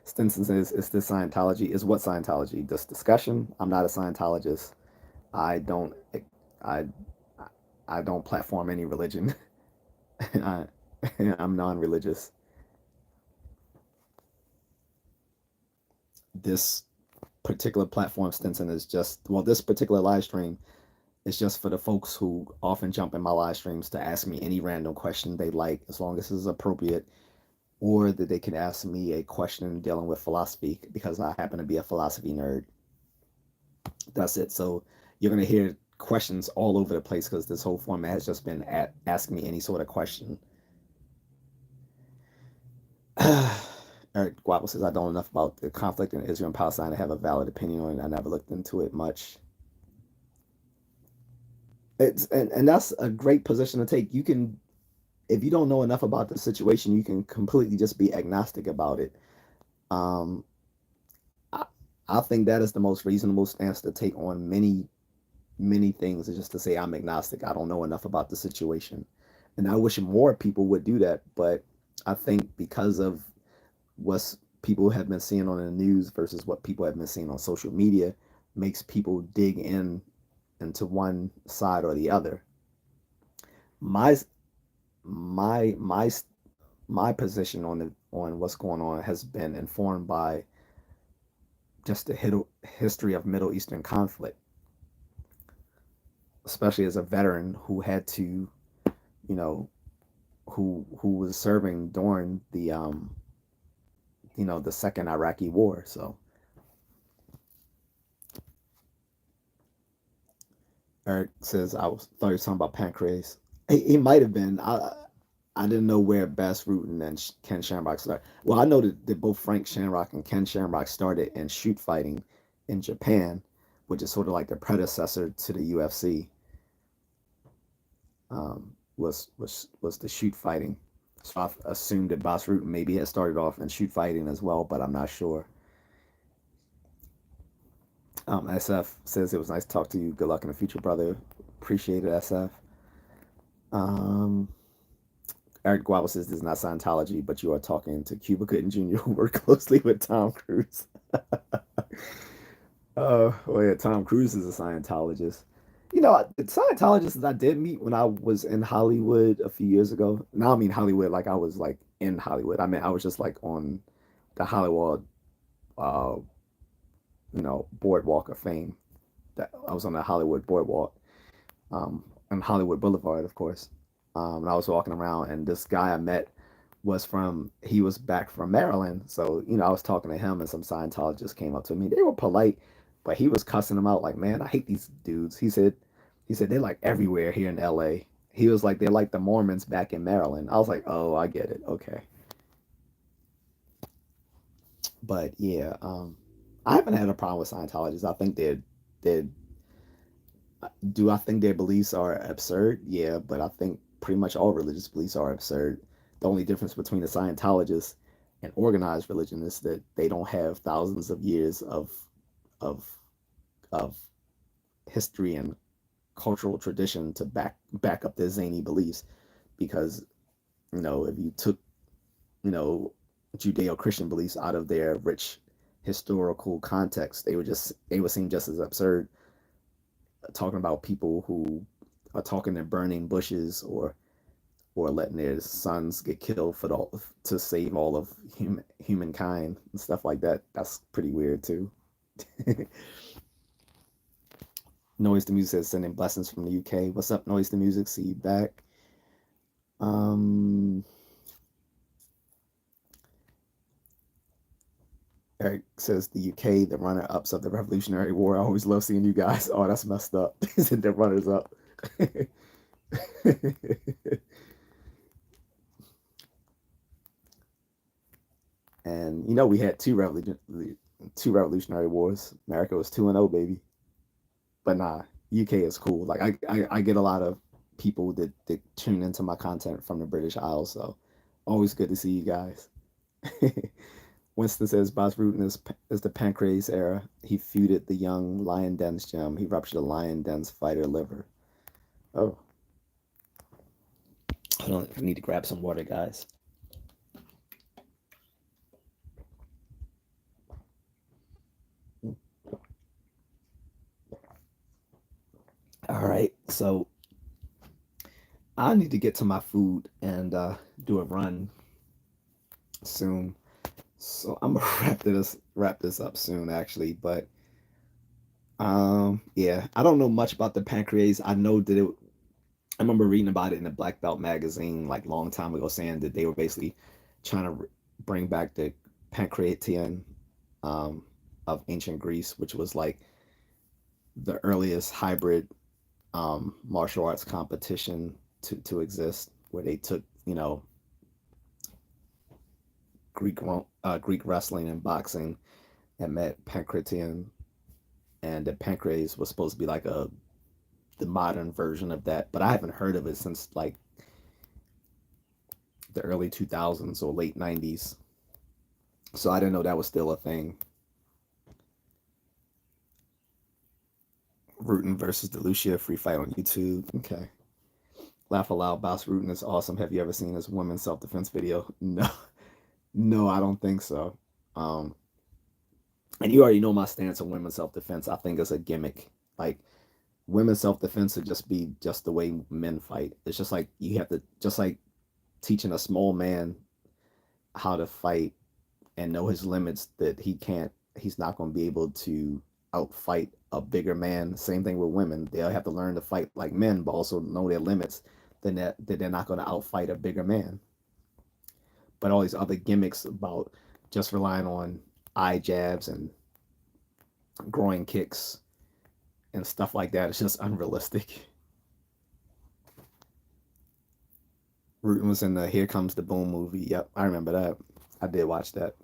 Stinson says, is this Scientology? Is what Scientology? This discussion? I'm not a Scientologist. I don't I I don't platform any religion. I, I'm non-religious. This particular platform, Stinson, is just, well, this particular live stream is just for the folks who often jump in my live streams to ask me any random question they like, as long as it's appropriate, or that they can ask me a question dealing with philosophy because I happen to be a philosophy nerd. That's it. So you're going to hear questions all over the place because this whole format has just been asking me any sort of question. Eric Guapo says, I don't know enough about the conflict in Israel and Palestine to have a valid opinion on it. I never looked into it much. And that's a great position to take. You can, if you don't know enough about the situation, you can completely just be agnostic about it. Um, I, I think that is the most reasonable stance to take on many things, is just to say I'm agnostic. I don't know enough about the situation. And I wish more people would do that, but I think because of what people have been seeing on the news versus what people have been seeing on social media makes people dig into one side or the other. My my my my position on what's going on has been informed by just the history of Middle Eastern conflict, especially as a veteran who had to, you know, who was serving during the the second Iraqi war. So Eric says thought he was talking about pancreas. He might have been. I didn't know where Bass Rutten and Ken Shamrock started. Well, I know that both Frank Shamrock and Ken Shamrock started in shoot fighting in Japan, which is sort of like the predecessor to the UFC. Was the shoot fighting. So I assumed that Bass Rutten maybe had started off in shoot fighting as well, but I'm not sure. SF says it was nice to talk to you. Good luck in the future, brother. Appreciate it, SF. Um, Eric Guava says this is not Scientology, but you are talking to Cuba Gooding Jr., who worked closely with Tom Cruise. Oh, well, yeah, Tom Cruise is a Scientologist. the Scientologists I did meet when I was in Hollywood a few years ago. Now I mean Hollywood, like I was like in Hollywood. I mean I was just like on the Hollywood, uh, boardwalk of fame. That I was on the Hollywood boardwalk, on Hollywood Boulevard, of course. And I was walking around, and this guy I met he was back from Maryland. So, I was talking to him, and some Scientologists came up to me. They were polite, but he was cussing them out like, man, I hate these dudes. He said, they're like everywhere here in LA. He was like, they're like the Mormons back in Maryland. I was like, oh, I get it. Okay. But yeah, I haven't had a problem with Scientologists. I think they're do I think their beliefs are absurd? Yeah, but I think pretty much all religious beliefs are absurd. The only difference between the Scientologists and organized religion is that they don't have thousands of years of of history and cultural tradition to back up their zany beliefs. Because if you took you know Judeo-Christian beliefs out of their rich historical context, they would seem just as absurd, talking about people who are talking and burning bushes, or letting their sons get killed to save all of humankind and stuff like that. That's pretty weird too. Noise the Music says sending blessings from the UK. What's up, Noise the Music? See you back. Um, Eric says the UK, the runner-ups of the Revolutionary War. I always love seeing you guys. Oh, that's messed up. He said the runners-up. And we had two Revolutionary Wars. America was 2-0, baby. But nah, UK is cool. Like I get a lot of people that tune into my content from the British Isles, so always good to see you guys. Winston says Boss Rutan is the Pancrase era. He feuded the young Lion Den's gem. He ruptured a Lion Den's fighter liver. Oh, hold on. I need to grab some water, guys. All right, so I need to get to my food and do a run soon. So I'm gonna wrap this up soon, actually. But yeah, I don't know much about the pancreas. I know that I remember reading about it in a Black Belt magazine like long time ago, saying that they were basically trying to bring back the pancreatian, um, of ancient Greece, which was like the earliest hybrid, martial arts competition to exist, where they took Greek wrestling and boxing and met pancreatian, and the pancreas was supposed to be like the modern version of that, but I haven't heard of it since like the early 2000s or late 90s. So I didn't know that was still a thing. Rutan versus Delucia free fight on YouTube. Okay. Laugh aloud. Boss Rutan is awesome. Have you ever seen this women's self defense video? No, no, I don't think so. Um, and you already know my stance on women's self defense. I think it's a gimmick. Like, women's self defense would just be just the way men fight. It's just like you have to, just like teaching a small man how to fight and know his limits, that he's not going to be able to outfight a bigger man. Same thing with women. They'll have to learn to fight like men, but also know their limits, then that they're not going to outfight a bigger man. But all these other gimmicks about just relying on eye jabs and groin kicks and stuff like that, it's just unrealistic. Rutan was in the Here Comes the Boom movie. Yep, I remember that. I did watch that.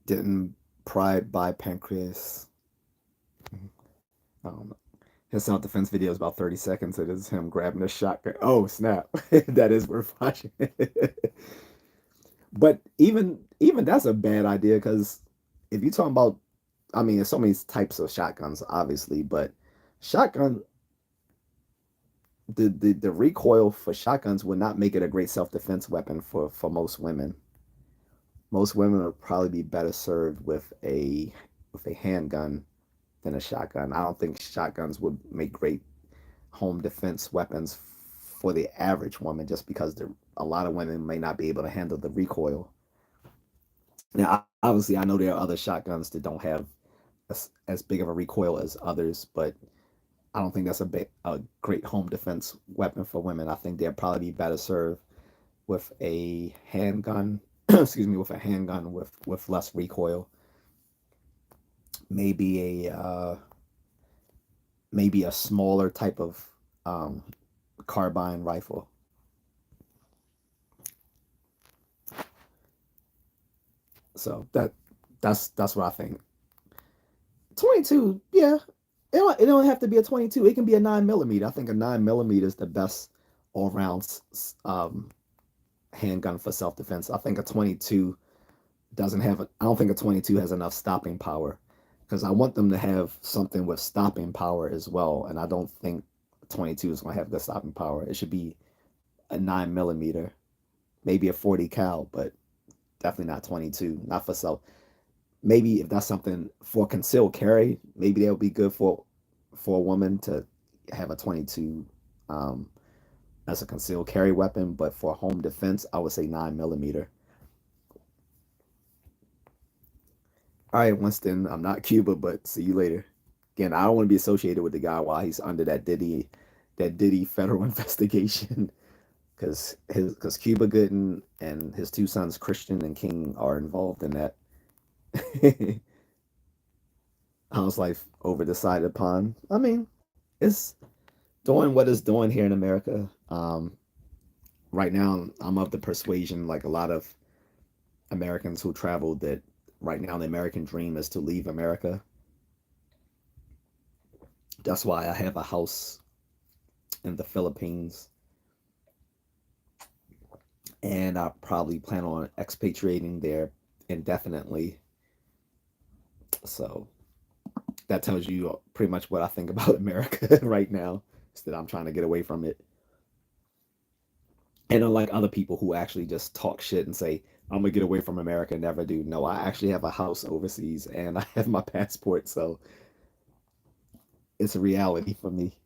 Didn't Pride by Pancreas. I don't know. His self defense video is about 30 seconds. It is him grabbing a shotgun. Oh, snap. That is worth watching. But even that's a bad idea, because if you're talking about, I mean, there's so many types of shotguns, obviously, but shotgun, the recoil for shotguns would not make it a great self defense weapon for most women. Most women would probably be better served with a handgun, than a shotgun. I don't think shotguns would make great home defense weapons for the average woman, just because a lot of women may not be able to handle the recoil. Now, obviously, I know there are other shotguns that don't have as big of a recoil as others, but I don't think that's a great home defense weapon for women. I think they'd probably be better served with a handgun. Excuse me, with a handgun with less recoil. Maybe a smaller type of um, carbine rifle. So that's what I think. 22, yeah. It don't have to be a 22. It can be a 9 millimeter. I think a 9 millimeter is the best all round handgun for self defense. I think a 22 doesn't have. I don't think a 22 has enough stopping power, because I want them to have something with stopping power as well. And I don't think 22 is going to have good stopping power. It should be a 9 millimeter, maybe a 40 cal, but definitely not 22. Not for self. Maybe if that's something for concealed carry, maybe that would be good for a woman to have a 22 um, as a concealed carry weapon. But for home defense, I would say 9 millimeter. All right, Winston, I'm not Cuba, but see you later. Again, I don't want to be associated with the guy while he's under that Diddy federal investigation, because Cuba Gooden and his two sons Christian and King are involved in that. House life over decided upon. I mean, it's doing what it's doing here in America. Right now, I'm of the persuasion, like a lot of Americans who travel, that right now the American dream is to leave America. That's why I have a house in the Philippines, and I probably plan on expatriating there indefinitely. So that tells you pretty much what I think about America right now. Is that I'm trying to get away from it. And unlike other people who actually just talk shit and say, I'm gonna get away from America, never do. No, I actually have a house overseas and I have my passport, so it's a reality for me.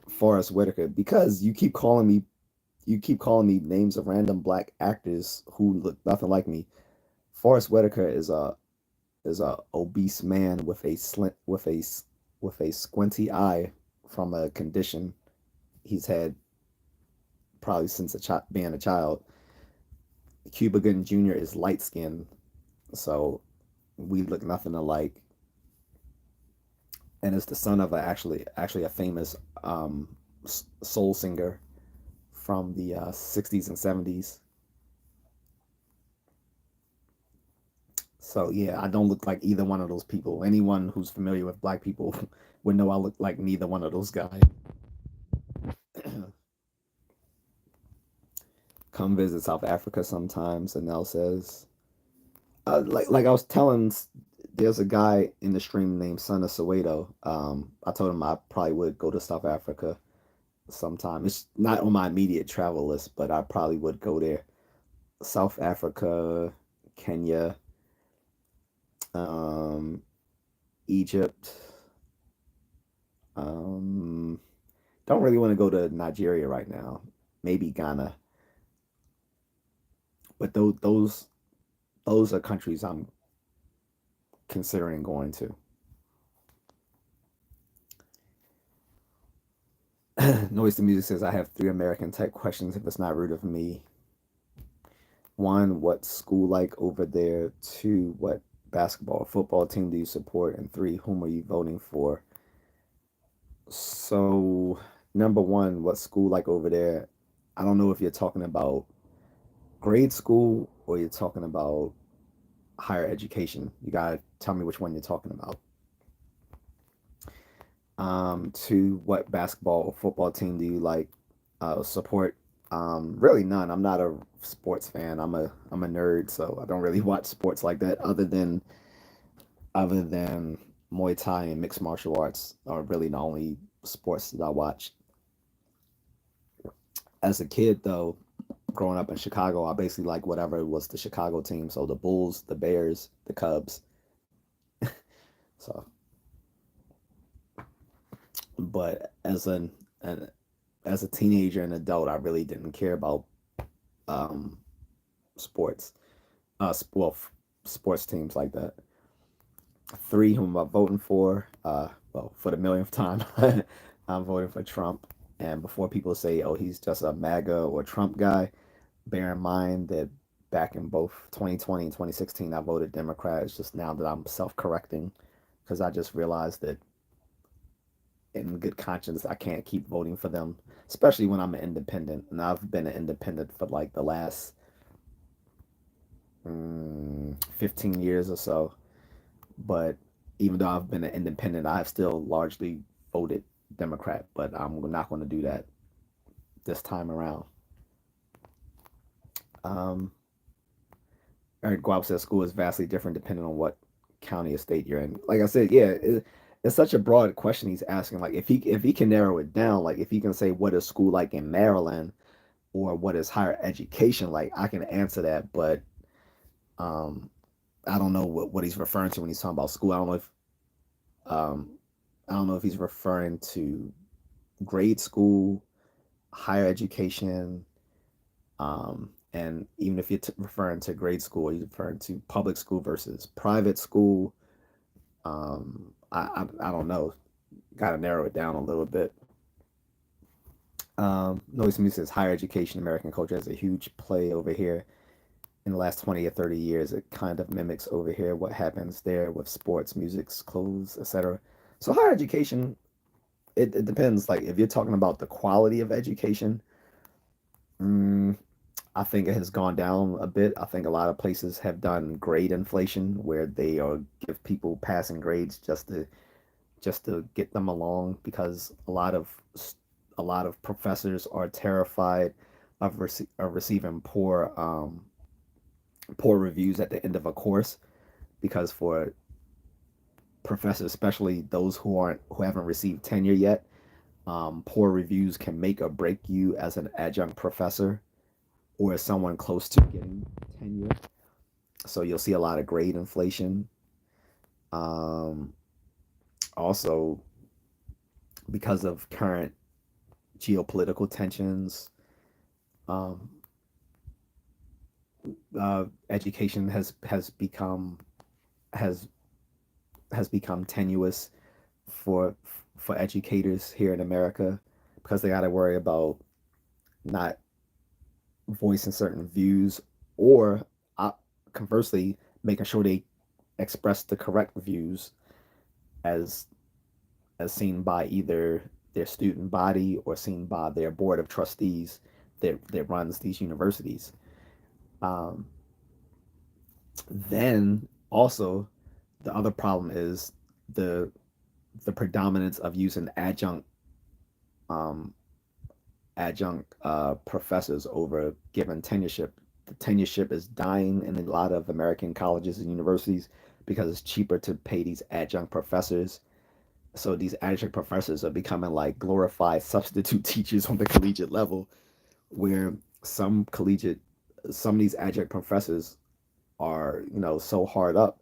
Forrest Whitaker, because you keep calling me names of random black actors who look nothing like me. Forrest Whitaker is a obese man with a squinty eye from a condition he's had probably since being a child. Cuba Gooding Jr. is light skinned, so we look nothing alike, and is the son of actually a famous soul singer from the 60s and 70s. So yeah, I don't look like either one of those people. Anyone who's familiar with black people would know I look like neither one of those guys. Come visit South Africa sometimes, and Nell says, like I was telling, there's a guy in the stream named Son of Soweto. I told him I probably would go to South Africa sometime. It's not on my immediate travel list, but I probably would go there. South Africa, Kenya, um, Egypt. Um, don't really want to go to Nigeria right now. Maybe Ghana, but those are countries I'm considering going to. Noise the Music says I have three American type questions if it's not rude of me. One, what school like over there? Two, what basketball or football team do you support? And three, whom are you voting for? So, number one, what school like over there? I don't know if you're talking about grade school or you're talking about higher education. You gotta tell me which one you're talking about. Two, what basketball or football team do you like support? Really none. I'm not a sports fan. I'm a nerd, so I don't really watch sports like that. Other than Muay Thai and mixed martial arts are really the only sports that I watch. As a kid, though, growing up in Chicago, I basically like whatever was the Chicago team. So the Bulls, the Bears, the Cubs. So, but an as a teenager and adult, I really didn't care about um, sports. Well, sports teams like that. Three whom I'm voting for. Well, for the millionth time, I'm voting for Trump. And before people say, "Oh, he's just a MAGA or Trump guy," bear in mind that back in both 2020 and 2016, I voted Democrat. It's just now that I'm self-correcting because I just realized that in good conscience, I can't keep voting for them, especially when I'm an independent. And I've been an independent for like the last 15 years or so. But even though I've been an independent, I've still largely voted Democrat. But I'm not going to do that this time around. Um, Eric Guap says school is vastly different depending on what county or state you're in. Like I said, yeah, it's such a broad question he's asking. Like if he can narrow it down, like if he can say what is school like in Maryland or what is higher education like, I can answer that. But um, I don't know what he's referring to when he's talking about school. Um, I don't know if he's referring to grade school, higher education, and even if you're referring to grade school, you're referring to public school versus private school. I don't know. Got to narrow it down a little bit. Noise Music says higher education, American culture has a huge play over here. In the last 20 or 30 years, it kind of mimics over here what happens there with sports, music, clothes, etc. So higher education, it depends. Like if you're talking about the quality of education, mm, I think it has gone down a bit. I think a lot of places have done grade inflation where they give people passing grades just to get them along because a lot of professors are terrified of receiving poor reviews at the end of a course because for professors, especially those who haven't received tenure yet, poor reviews can make or break you as an adjunct professor or as someone close to getting tenure. So you'll see a lot of grade inflation. Um, Also, because of current geopolitical tensions, um, education has has become tenuous for for educators here in America because they got to worry about not voicing certain views or uh, conversely making sure they express the correct views as as seen by either their student body or seen by their board of trustees that runs these universities. Um, then also the other problem is the the predominance of using um, adjunct professors over given tenureship. The tenureship is dying in a lot of American colleges and universities because it's cheaper to pay these adjunct professors. So these adjunct professors are becoming like glorified substitute teachers on the collegiate level, where some collegiate, some of these adjunct professors are, so hard up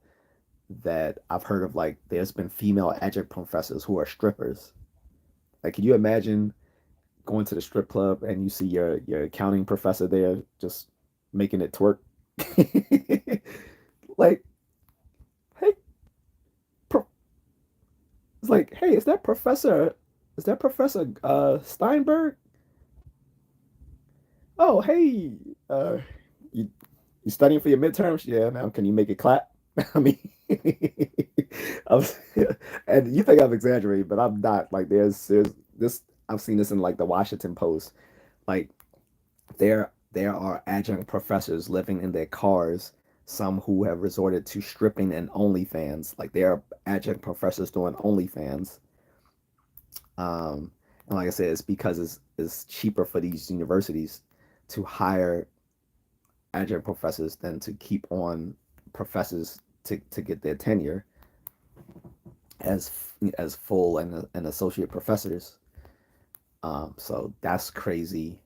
that I've heard of like there's been female adjunct professors who are strippers. Like, can you imagine going to the strip club and you see your accounting professor there just making it twerk? Like, hey, pro- it's like, hey, is that Professor Steinberg? Oh, hey, uh, you you studying for your midterms? Yeah. Now, can you make it clap? I mean, I'm, and you think I'm exaggerating, but I'm not. Like, there's this. I've seen this in like the Washington Post. Like, there are adjunct professors living in their cars. Some who have resorted to stripping and OnlyFans. Like, there are adjunct professors doing OnlyFans. And like I said, it's because it's cheaper for these universities to hire adjunct professors than to keep on professors to get their tenure as as full and associate professors. So that's crazy.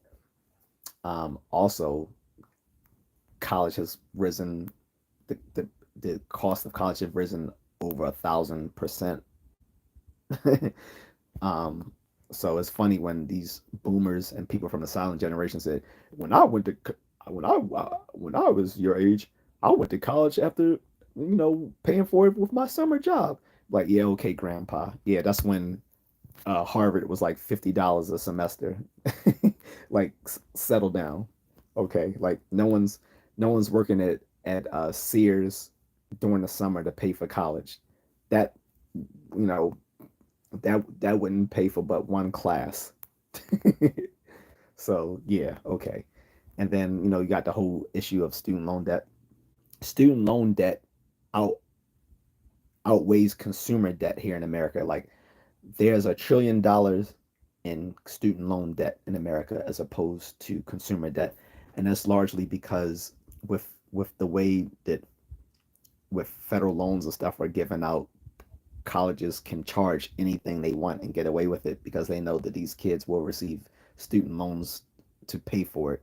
Also, college has risen. The cost of college has risen over 1,000%. um, so it's funny when these boomers and people from the silent generation said, "When I went to when I was your age, I went to college after paying for it with my summer job." Like, yeah, okay, grandpa. Yeah, that's when Harvard was like $50 a semester. Like, settle down. Okay, like no one's working at Sears during the summer to pay for college. That you know that wouldn't pay for but one class. So yeah, okay. And then you got the whole issue of student loan debt. Student loan debt out outweighs consumer debt here in America. Like, there's $1 trillion in student loan debt in America as opposed to consumer debt, and that's largely because with the way that with federal loans and stuff are given out, colleges can charge anything they want and get away with it because they know that these kids will receive student loans to pay for it,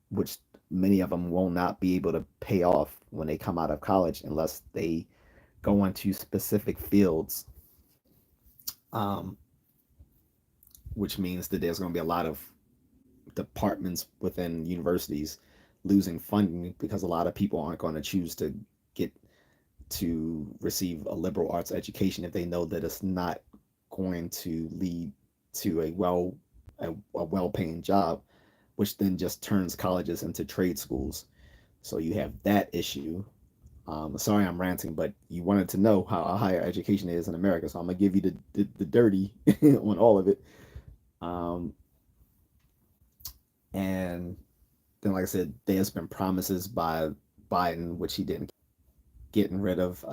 which many of them will not be able to pay off when they come out of college unless they go into specific fields, um, which means that there's going to be a lot of departments within universities losing funding because a lot of people aren't going to choose to get to receive a liberal arts education if they know that it's not going to lead to a well-paying job, which then just turns colleges into trade schools. So you have that issue. Sorry, I'm ranting, but you wanted to know how higher education is in America, so I'm gonna give you the dirty on all of it. Um, and then, like I said, there's been promises by Biden, which he didn't, getting rid of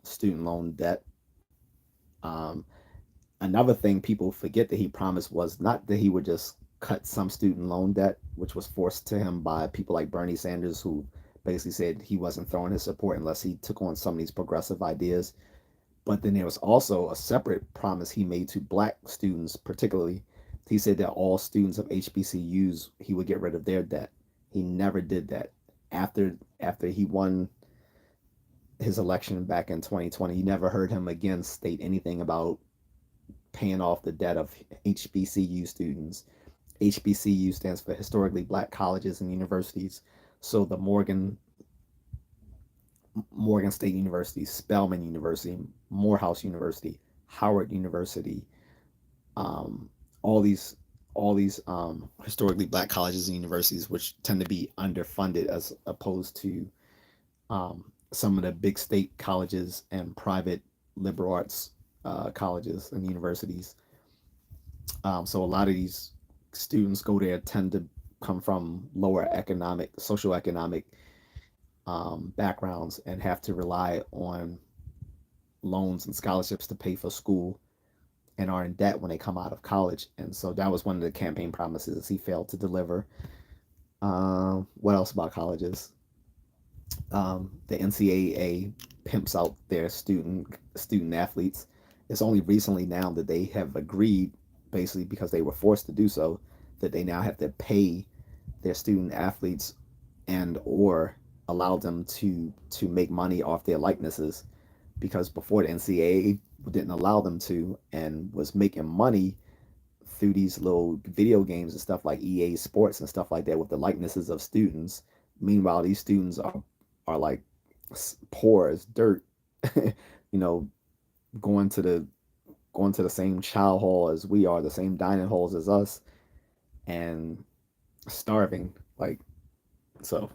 student loan debt. Um, Another thing people forget that he promised was not that he would just cut some student loan debt, which was forced to him by people like Bernie Sanders, who basically said he wasn't throwing his support unless he took on some of these progressive ideas. But then there was also a separate promise he made to black students, particularly. He said that all students of HBCUs, he would get rid of their debt. He never did that. After he won his election back in 2020, you never heard him again state anything about paying off the debt of HBCU students. HBCU stands for historically black colleges and universities. So the Morgan State University, Spelman University, Morehouse University, Howard University, um, all these historically black colleges and universities, which tend to be underfunded as opposed to some of the big state colleges and private liberal arts colleges and universities. So a lot of these students go there tend to come from lower socioeconomic backgrounds and have to rely on loans and scholarships to pay for school and are in debt when they come out of college. And so that was one of the campaign promises he failed to deliver. What else about colleges? The NCAA pimps out their student athletes. It's only recently now that they have agreed, basically because they were forced to do so, that they now have to pay their student athletes and or allow them to make money off their likenesses, because before the NCAA didn't allow them to and was making money through these little video games and stuff like EA Sports and stuff like that with the likenesses of students. Meanwhile, these students are like poor as dirt, you know, going to the going to the same chow hall as we are, the same dining halls as us, and starving. Like, so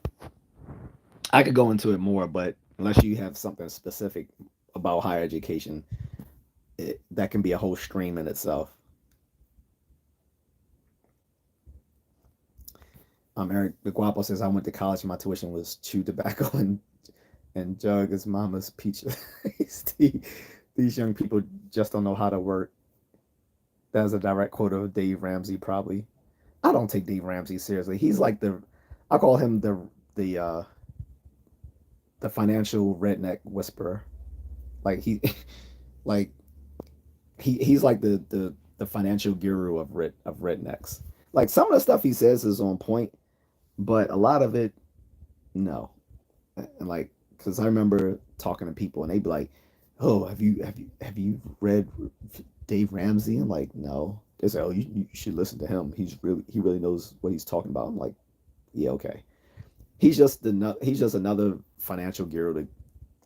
I could go into it more, but unless you have something specific about higher education, that can be a whole stream in itself. Eric the Guapo says I went to college and my tuition was chew tobacco and jug his mama's peach iced tea. These young people just don't know how to work. That is a direct quote of Dave Ramsey, probably. I don't take Dave Ramsey seriously. He's like I call him the uh, the financial redneck whisperer. Like like he's like the financial guru of rednecks. Like, some of the stuff he says is on point, but a lot of it, no. And like, because I remember talking to people and they'd be like, "Oh, have you read Dave Ramsey?" I'm like, "No." They say, "Oh, you should listen to him. He really knows what he's talking about." I'm like, "Yeah, okay." He's just another financial guru.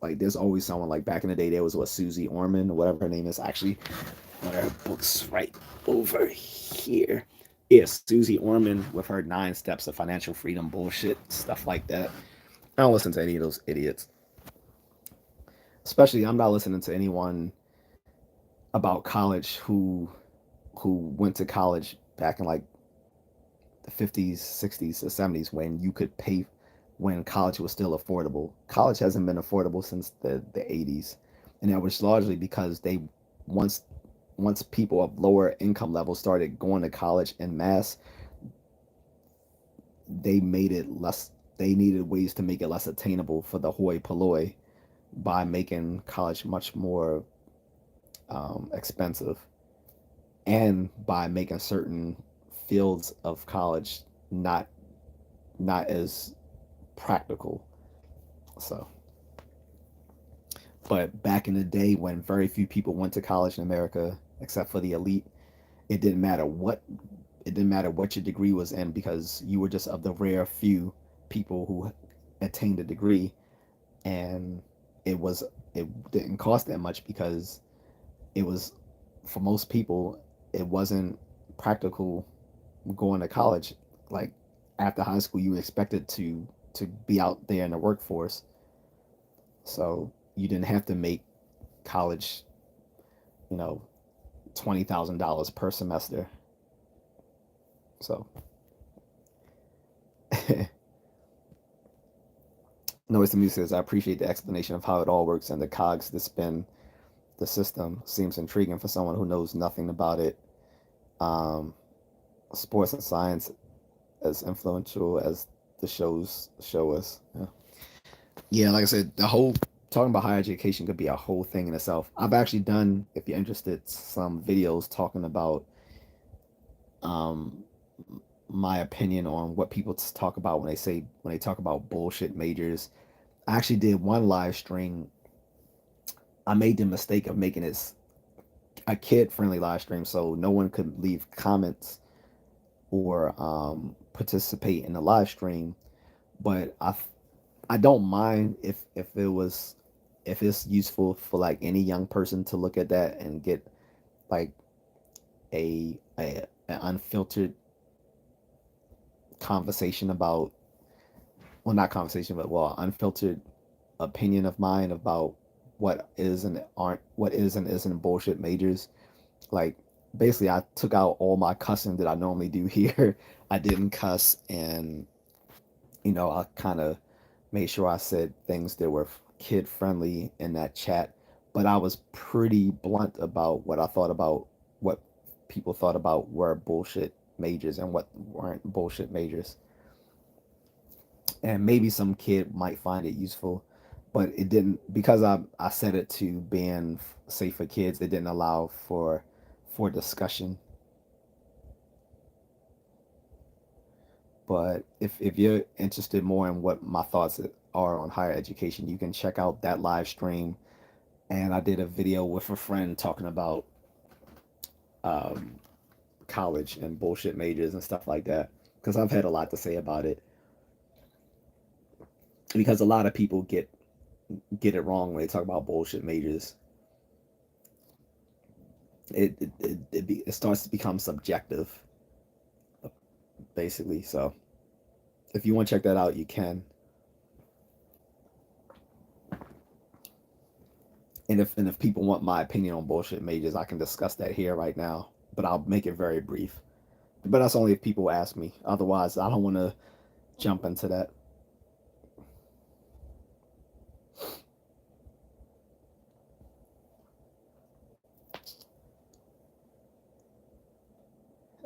Like, there's always someone like back in the day. There was what Susie Orman or whatever her name is. Actually, one of her books right over here. Yeah, Susie Orman with her 9 steps of financial freedom bullshit stuff like that. I don't listen to any of those idiots. Especially, I'm not listening to anyone about college who went to college back in like the 50s, 60s, or 70s when you could pay when college was still affordable. College hasn't been affordable since the 80s, and that was largely because they once once people of lower income levels started going to college en masse, they made it less. They needed ways to make it less attainable for the hoi polloi by making college much more expensive, and by making certain fields of college not not as practical. So, but back in the day when very few people went to college in America, except for the elite, it didn't matter what it didn't matter what your degree was in because you were just of the rare few people who attained a degree, and it was it didn't cost that much because it was for most people it wasn't practical going to college. Like after high school, you were expected to be out there in the workforce, so you didn't have to make college, you know, $20,000 per semester. So, Noise the Music says, I appreciate the explanation of how it all works and the cogs that spin the system. Seems intriguing for someone who knows nothing about it. Um, Sports and science as influential as the shows show us. Yeah. Yeah, like I said, the whole talking about higher education could be a whole thing in itself. I've actually done, if you're interested, some videos talking about um, my opinion on what people talk about when they talk about bullshit majors. I actually did one live stream. I made the mistake of making it a kid friendly live stream so no one could leave comments or participate in the live stream. But I don't mind if it was if it's useful for like any young person to look at that and get like a an unfiltered conversation about, well, not conversation, but well, unfiltered opinion of mine about what is and isn't bullshit majors. Like basically, I took out all my cussing that I normally do here. I didn't cuss, and I kind of made sure I said things that were kid friendly in that chat. But I was pretty blunt about what I thought about what people thought about were bullshit majors and what weren't bullshit majors. And maybe some kid might find it useful, but it didn't, because I set it to being safe for kids. It didn't allow for discussion. But if you're interested more in what my thoughts are on higher education, you can check out that live stream. And I did a video with a friend talking about um, college and bullshit majors and stuff like that, because I've had a lot to say about it. Because a lot of people get it wrong when they talk about bullshit majors. It starts to become subjective, basically. So if you want to check that out, you can. And if people want my opinion on bullshit majors, I can discuss that here right now. But I'll make it very brief. But that's only if people ask me. Otherwise, I don't want to jump into that.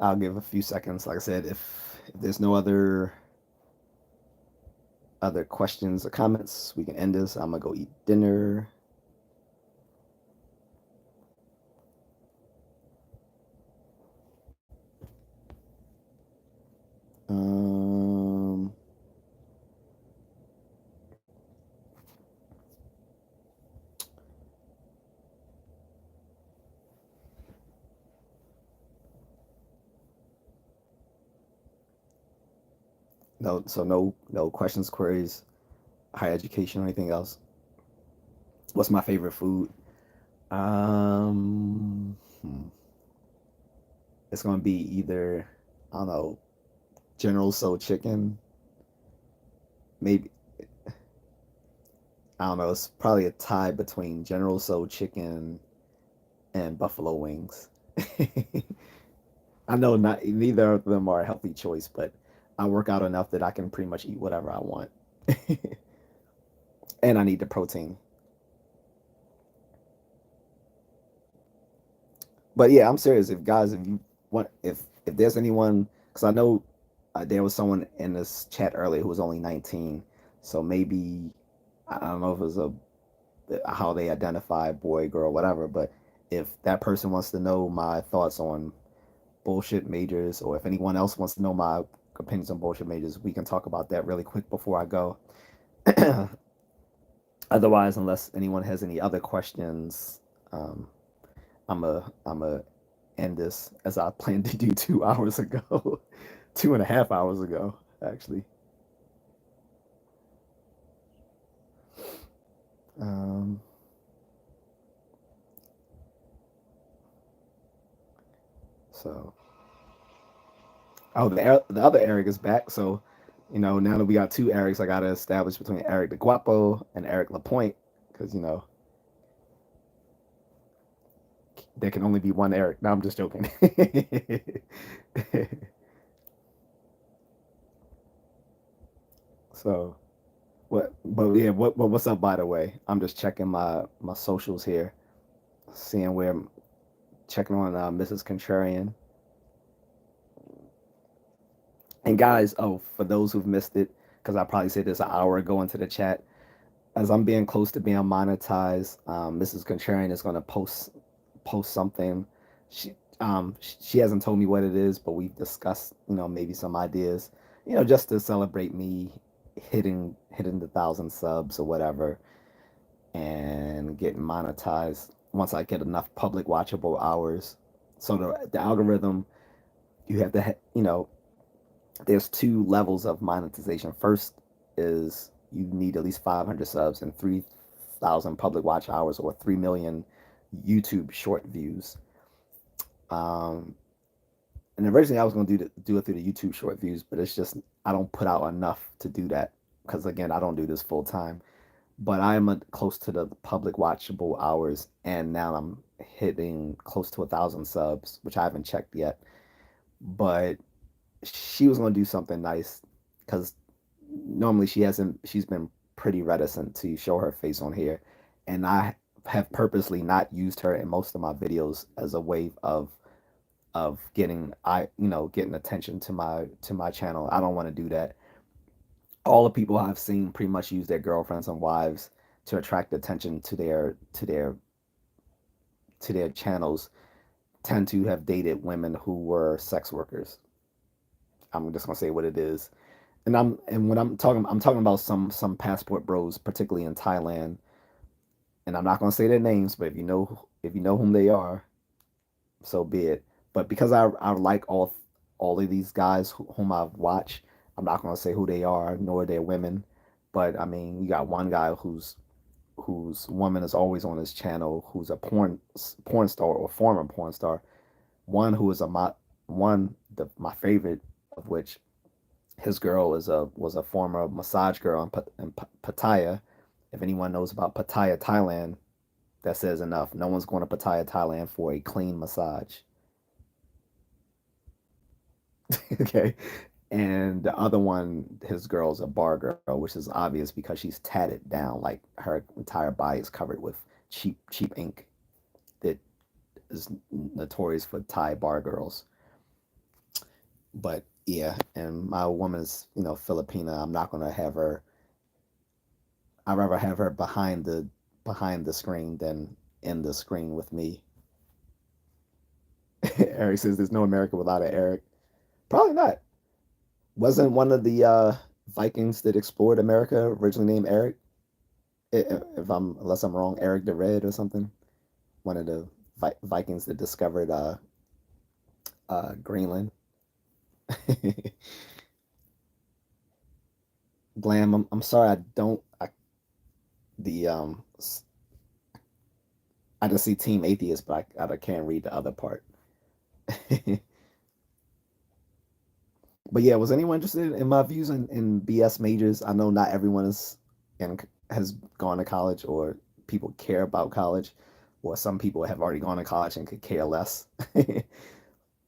I'll give a few seconds. Like I said, if there's no other questions or comments, we can end this. I'm gonna go eat dinner. Um, No, so no questions, queries, higher education or anything else. What's my favorite food? It's gonna be either, I don't know, General Soul chicken, maybe, I don't know. It's probably a tie between General Soul chicken and buffalo wings. I know not neither of them are a healthy choice, but I work out enough that I can pretty much eat whatever I want, and I need the protein. But yeah, I'm serious. If guys, if you want, if there's anyone, because I know there was someone in this chat earlier who was only 19, so maybe I don't know if it was a how they identify boy, girl, whatever. But if that person wants to know my thoughts on bullshit majors, or if anyone else wants to know my opinions on bullshit majors, we can talk about that really quick before I go. Otherwise, unless anyone has any other questions, um, I'm a end this as I planned to do 2 hours ago, 2.5 hours ago, actually. Um, so, oh, the other Eric is back. So, now that we got two Erics, I got to establish between Eric the Guapo and Eric Lapointe, because there can only be one Eric. No, I'm just joking. So, But yeah, what's up? By the way, I'm just checking my socials here, seeing where checking on Mrs. Contrarian. And guys, oh, for those who've missed it, because I probably said this an hour ago into the chat, as I'm being close to being monetized, Mrs. Contrarian is going to post something. She hasn't told me what it is, but we've discussed, maybe some ideas, just to celebrate me hitting the 1,000 subs or whatever, and getting monetized once I get enough public watchable hours. So the algorithm, you have to there's two levels of monetization. First is you need at least 500 subs and 3,000 public watch hours, or 3 million YouTube short views. Um, and originally I was going to do it through the YouTube short views, but it's just I don't put out enough to do that, because again I don't do this full time. But I'm close to the public watchable hours, and now I'm hitting close to 1,000 subs, which I haven't checked yet. But she was going to do something nice, because normally she's been pretty reticent to show her face on here, and I have purposely not used her in most of my videos as a way of getting attention to my channel. I don't want to do that. All the people I've seen pretty much use their girlfriends and wives to attract attention to their channels, tend to have dated women who were sex workers. I'm just gonna say what it is. And when I'm talking about some passport bros, particularly in Thailand, and I'm not gonna say their names, but if you know whom they are, so be it. But because I like all of these guys whom I've watched, I'm not gonna say who they are, nor their women. But I mean, you got one guy whose woman is always on his channel, who's a porn star or former porn star. One who is a one my favorite of which his girl was a former massage girl in Pattaya. If anyone knows about Pattaya, Thailand, that says enough. No one's going to Pattaya, Thailand for a clean massage. Okay. And the other one, his girl's a bar girl, which is obvious because she's tatted down, like her entire body is covered with cheap ink that is notorious for Thai bar girls. But yeah, and my woman is, Filipina. I'm not gonna have her. I'd rather have her behind the screen than in the screen with me. Eric says there's no America without an Eric. Probably not. Wasn't one of the Vikings that explored America originally named Eric? If unless I'm wrong, Eric the Red or something. One of the Vikings that discovered Greenland. Glam, I'm sorry, the I just see Team Atheist, but I can't read the other part. But yeah, was anyone interested in my views in BS majors? I know not everyone is and has gone to college, or people care about college, or some people have already gone to college and could care less.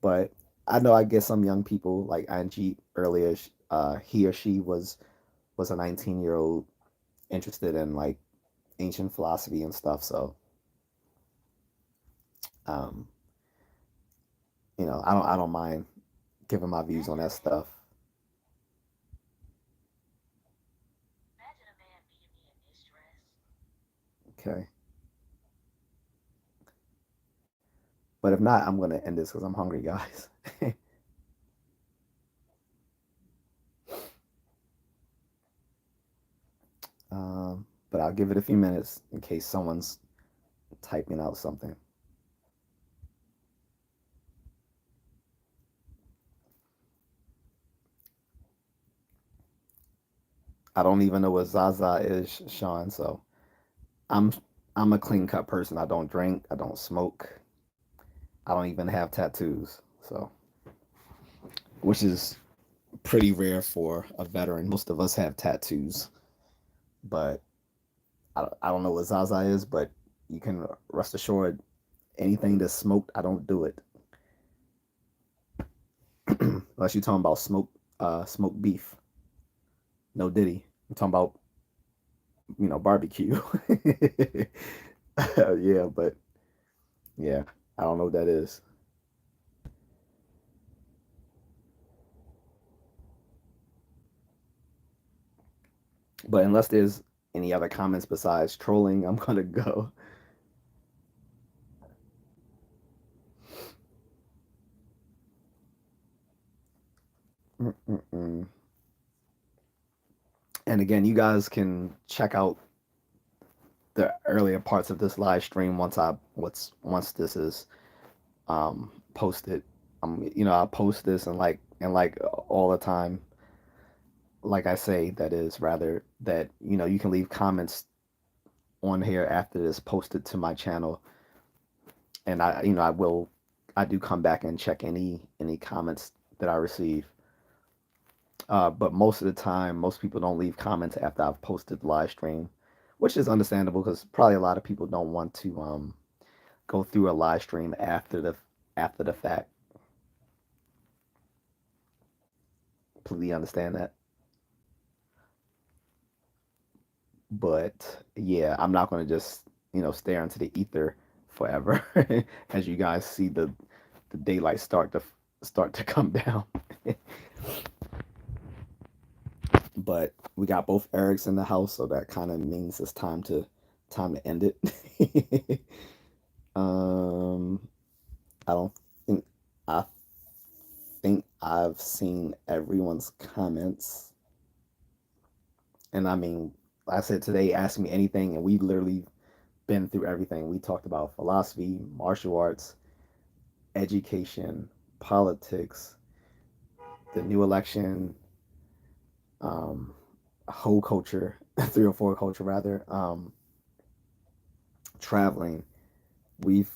But I know I get some young people like Angie earlier. He or she was a 19-year-old interested in like ancient philosophy and stuff. So um, I don't mind giving my views on that stuff. Okay. But if not, I'm going to end this because I'm hungry, guys. But I'll give it a few minutes in case someone's typing out something. I don't even know what Zaza is, Sean. So I'm I'm a clean cut person. I don't drink. I don't smoke. I don't even have tattoos. So which is pretty rare for a veteran. Most of us have tattoos, but I don't know what Zaza is. But you can rest assured, anything that's smoked, I don't do it. Unless you're talking about smoked beef. No Diddy. I'm talking about barbecue. Yeah, but yeah, I don't know what that is. But unless there's any other comments besides trolling, I'm gonna go. Mm-mm-mm. And again, you guys can check out the earlier parts of this live stream once this is posted. I post this and like all the time. Like I say, that is rather that you can leave comments on here after this posted to my channel, and I do come back and check any comments that I receive. But most of the time, most people don't leave comments after I've posted the live stream, which is understandable because probably a lot of people don't want to go through a live stream after the fact. Completely understand that. But yeah, I'm not going to just stare into the ether forever as you guys see the daylight start to come down. But we got both Erics in the house, so that kind of means it's time to end it. um, I don't think I think I've seen everyone's comments, and I mean, like I said today, ask me anything, and we literally been through everything. We talked about philosophy, martial arts, education, politics, the new election, um, whole culture, 304 culture rather, traveling. We've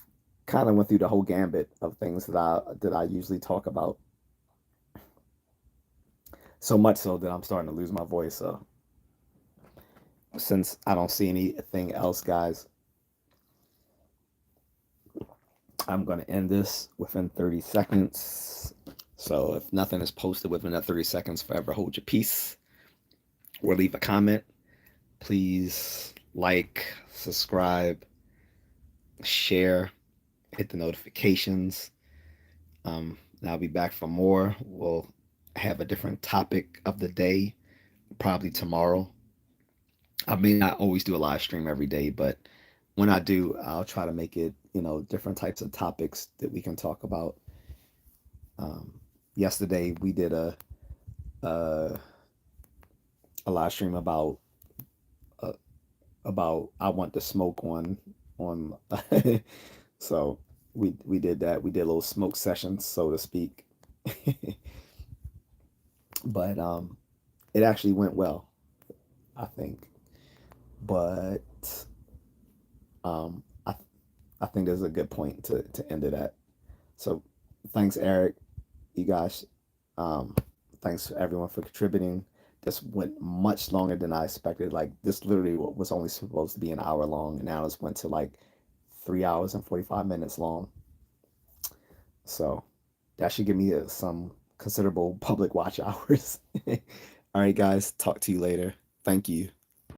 kind of went through the whole gambit of things that I usually talk about. So much so that I'm starting to lose my voice. So since I don't see anything else, guys, I'm gonna end this within 30 seconds. So if nothing is posted within that 30 seconds, forever hold your peace or leave a comment. Please like, subscribe, share, hit the notifications. I'll be back for more. We'll have a different topic of the day probably tomorrow. I may not always do a live stream every day, but when I do, I'll try to make it, different types of topics that we can talk about. Um, Yesterday we did a, a live stream uh, about I want to smoke on so we did that. We did a little smoke session, so to speak. But it actually went well. I think. But I think there's a good point to end it at. So thanks, Eric. You guys, um, thanks everyone for contributing. This went much longer than I expected. Like this literally was only supposed to be an hour long, and now it's went to like 3 hours and 45 minutes long. So that should give me some considerable public watch hours. All right, guys, talk to you later. Thank you.